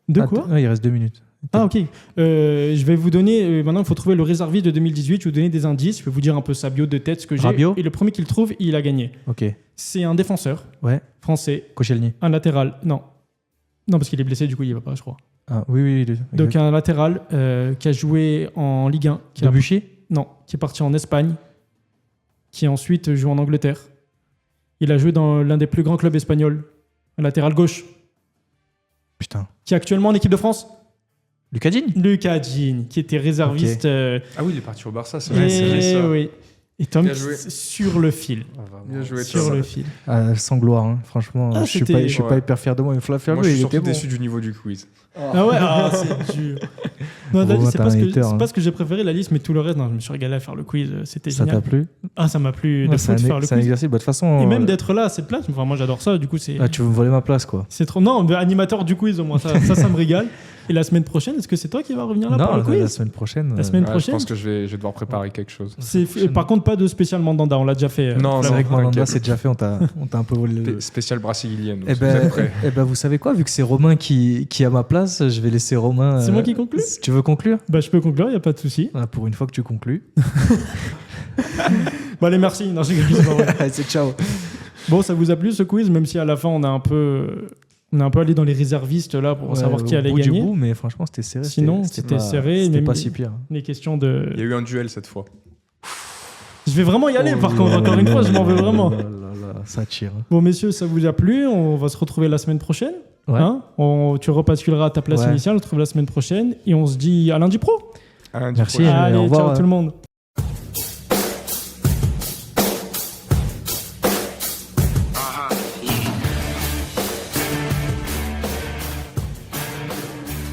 [SPEAKER 3] De
[SPEAKER 1] Ah,
[SPEAKER 3] quoi?
[SPEAKER 1] Il reste 2 minutes.
[SPEAKER 3] Ah, ok. Je vais vous donner, maintenant, il faut trouver le réserviste de 2018. Je vais vous donner des indices. Je vais vous dire un peu sa bio de tête, ce que j'ai.
[SPEAKER 1] Rabiot.
[SPEAKER 3] Et le premier qui le trouve, il a gagné.
[SPEAKER 1] Ok.
[SPEAKER 3] C'est un défenseur
[SPEAKER 1] Ouais.
[SPEAKER 3] français,
[SPEAKER 1] Koscielny.
[SPEAKER 3] un latéral. Non. Non, parce qu'il est blessé, du coup, il va pas, je crois.
[SPEAKER 1] Ah, oui, oui.
[SPEAKER 3] Donc, un latéral qui a joué en Ligue 1. Qui a
[SPEAKER 1] Debuchy.
[SPEAKER 3] Non, qui est parti en Espagne, qui a ensuite joué en Angleterre. Il a joué dans l'un des plus grands clubs espagnols, un latéral gauche,
[SPEAKER 1] Putain.
[SPEAKER 3] qui est actuellement en équipe de France.
[SPEAKER 1] Lucas Digne.
[SPEAKER 3] Lucas Digne, qui était réserviste.
[SPEAKER 2] Ah oui, il est parti au Barça, c'est vrai.
[SPEAKER 3] Et
[SPEAKER 2] c'est vrai, ça.
[SPEAKER 3] oui. Et Tom,
[SPEAKER 2] Bien joué.
[SPEAKER 3] sur le fil.
[SPEAKER 2] Bien joué,
[SPEAKER 3] Sur
[SPEAKER 2] Tom.
[SPEAKER 3] le fil.
[SPEAKER 1] Ah, sans gloire, hein. Franchement,
[SPEAKER 3] Ah,
[SPEAKER 1] je suis
[SPEAKER 3] c'était-
[SPEAKER 1] pas
[SPEAKER 2] Ouais.
[SPEAKER 1] hyper fier de moi. Il faut la faire
[SPEAKER 2] Moi,
[SPEAKER 1] jouer.
[SPEAKER 2] je suis
[SPEAKER 1] Il
[SPEAKER 2] surtout
[SPEAKER 1] était bon.
[SPEAKER 2] déçu du niveau du quiz.
[SPEAKER 3] Ah ouais, c'est dur. Non, la
[SPEAKER 1] Romain,
[SPEAKER 3] liste, c'est
[SPEAKER 1] t'es
[SPEAKER 3] pas,
[SPEAKER 1] un
[SPEAKER 3] ce
[SPEAKER 1] hater,
[SPEAKER 3] que, c'est
[SPEAKER 1] hein.
[SPEAKER 3] pas ce que j'ai préféré, la liste, mais tout le reste, non, je me suis régalé à faire le quiz. C'était
[SPEAKER 1] Ça t'a
[SPEAKER 3] génial.
[SPEAKER 1] plu?
[SPEAKER 3] Ah, ça m'a plu de
[SPEAKER 1] Ouais,
[SPEAKER 3] fou de faire le
[SPEAKER 1] c'est un
[SPEAKER 3] quiz.
[SPEAKER 1] exercice. Bah, de toute façon.
[SPEAKER 3] Et même d'être là à cette place, enfin, moi j'adore ça, du coup c'est.
[SPEAKER 1] Ah, tu veux me voler ma place, quoi.
[SPEAKER 3] C'est trop. Non, mais animateur du quiz au moins, ça me régale. Et la semaine prochaine, est-ce que c'est toi qui vas revenir là pour le
[SPEAKER 1] Non,
[SPEAKER 3] quiz
[SPEAKER 1] la semaine prochaine.
[SPEAKER 3] La semaine
[SPEAKER 2] Ouais, je
[SPEAKER 3] prochaine
[SPEAKER 2] pense que je vais devoir préparer quelque chose.
[SPEAKER 3] Par contre, pas de spécial mandanda, on l'a déjà fait.
[SPEAKER 2] Non,
[SPEAKER 1] C'est
[SPEAKER 3] Flavio.
[SPEAKER 1] vrai que Mandanda,
[SPEAKER 2] t'inquiète.
[SPEAKER 1] c'est déjà fait. On t'a un peu volé le.
[SPEAKER 2] Spécial brésilienne.
[SPEAKER 1] Eh
[SPEAKER 2] vous êtes
[SPEAKER 1] ben,
[SPEAKER 2] prêts
[SPEAKER 1] vous savez quoi? Vu que c'est Romain qui a ma place, je vais laisser Romain.
[SPEAKER 3] C'est moi qui conclue
[SPEAKER 1] Tu veux conclure?
[SPEAKER 3] Bah, je peux conclure, il n'y a pas de souci.
[SPEAKER 1] Ah, pour une fois que tu conclus.
[SPEAKER 3] Bon, allez, merci. Non, c'est pas vrai.
[SPEAKER 1] Allez, c'est ciao.
[SPEAKER 3] Bon, ça vous a plu ce quiz, même si à la fin, on a un peu allé dans les réservistes là pour savoir qui allait
[SPEAKER 1] au bout du
[SPEAKER 3] gagner.
[SPEAKER 1] bout, mais franchement, c'était serré.
[SPEAKER 3] Sinon, c'était
[SPEAKER 1] pas-
[SPEAKER 3] serré,
[SPEAKER 1] C'était
[SPEAKER 3] mais-
[SPEAKER 1] pas si pire.
[SPEAKER 3] Les questions de.
[SPEAKER 2] Il y a eu un duel cette fois.
[SPEAKER 3] Je vais vraiment y aller, par contre, encore une fois, je m'en veux vraiment.
[SPEAKER 1] Ça tire.
[SPEAKER 3] Bon, messieurs, ça vous a plu? On va se retrouver la semaine prochaine.
[SPEAKER 1] Ouais.
[SPEAKER 3] Hein, tu repasculeras à ta place
[SPEAKER 1] Ouais.
[SPEAKER 3] initiale, on se retrouve la semaine prochaine et on se dit à lundi pro.
[SPEAKER 2] À lundi
[SPEAKER 1] Merci.
[SPEAKER 2] prochain.
[SPEAKER 1] au
[SPEAKER 3] Allez,
[SPEAKER 1] revoir.
[SPEAKER 3] ciao tout le monde.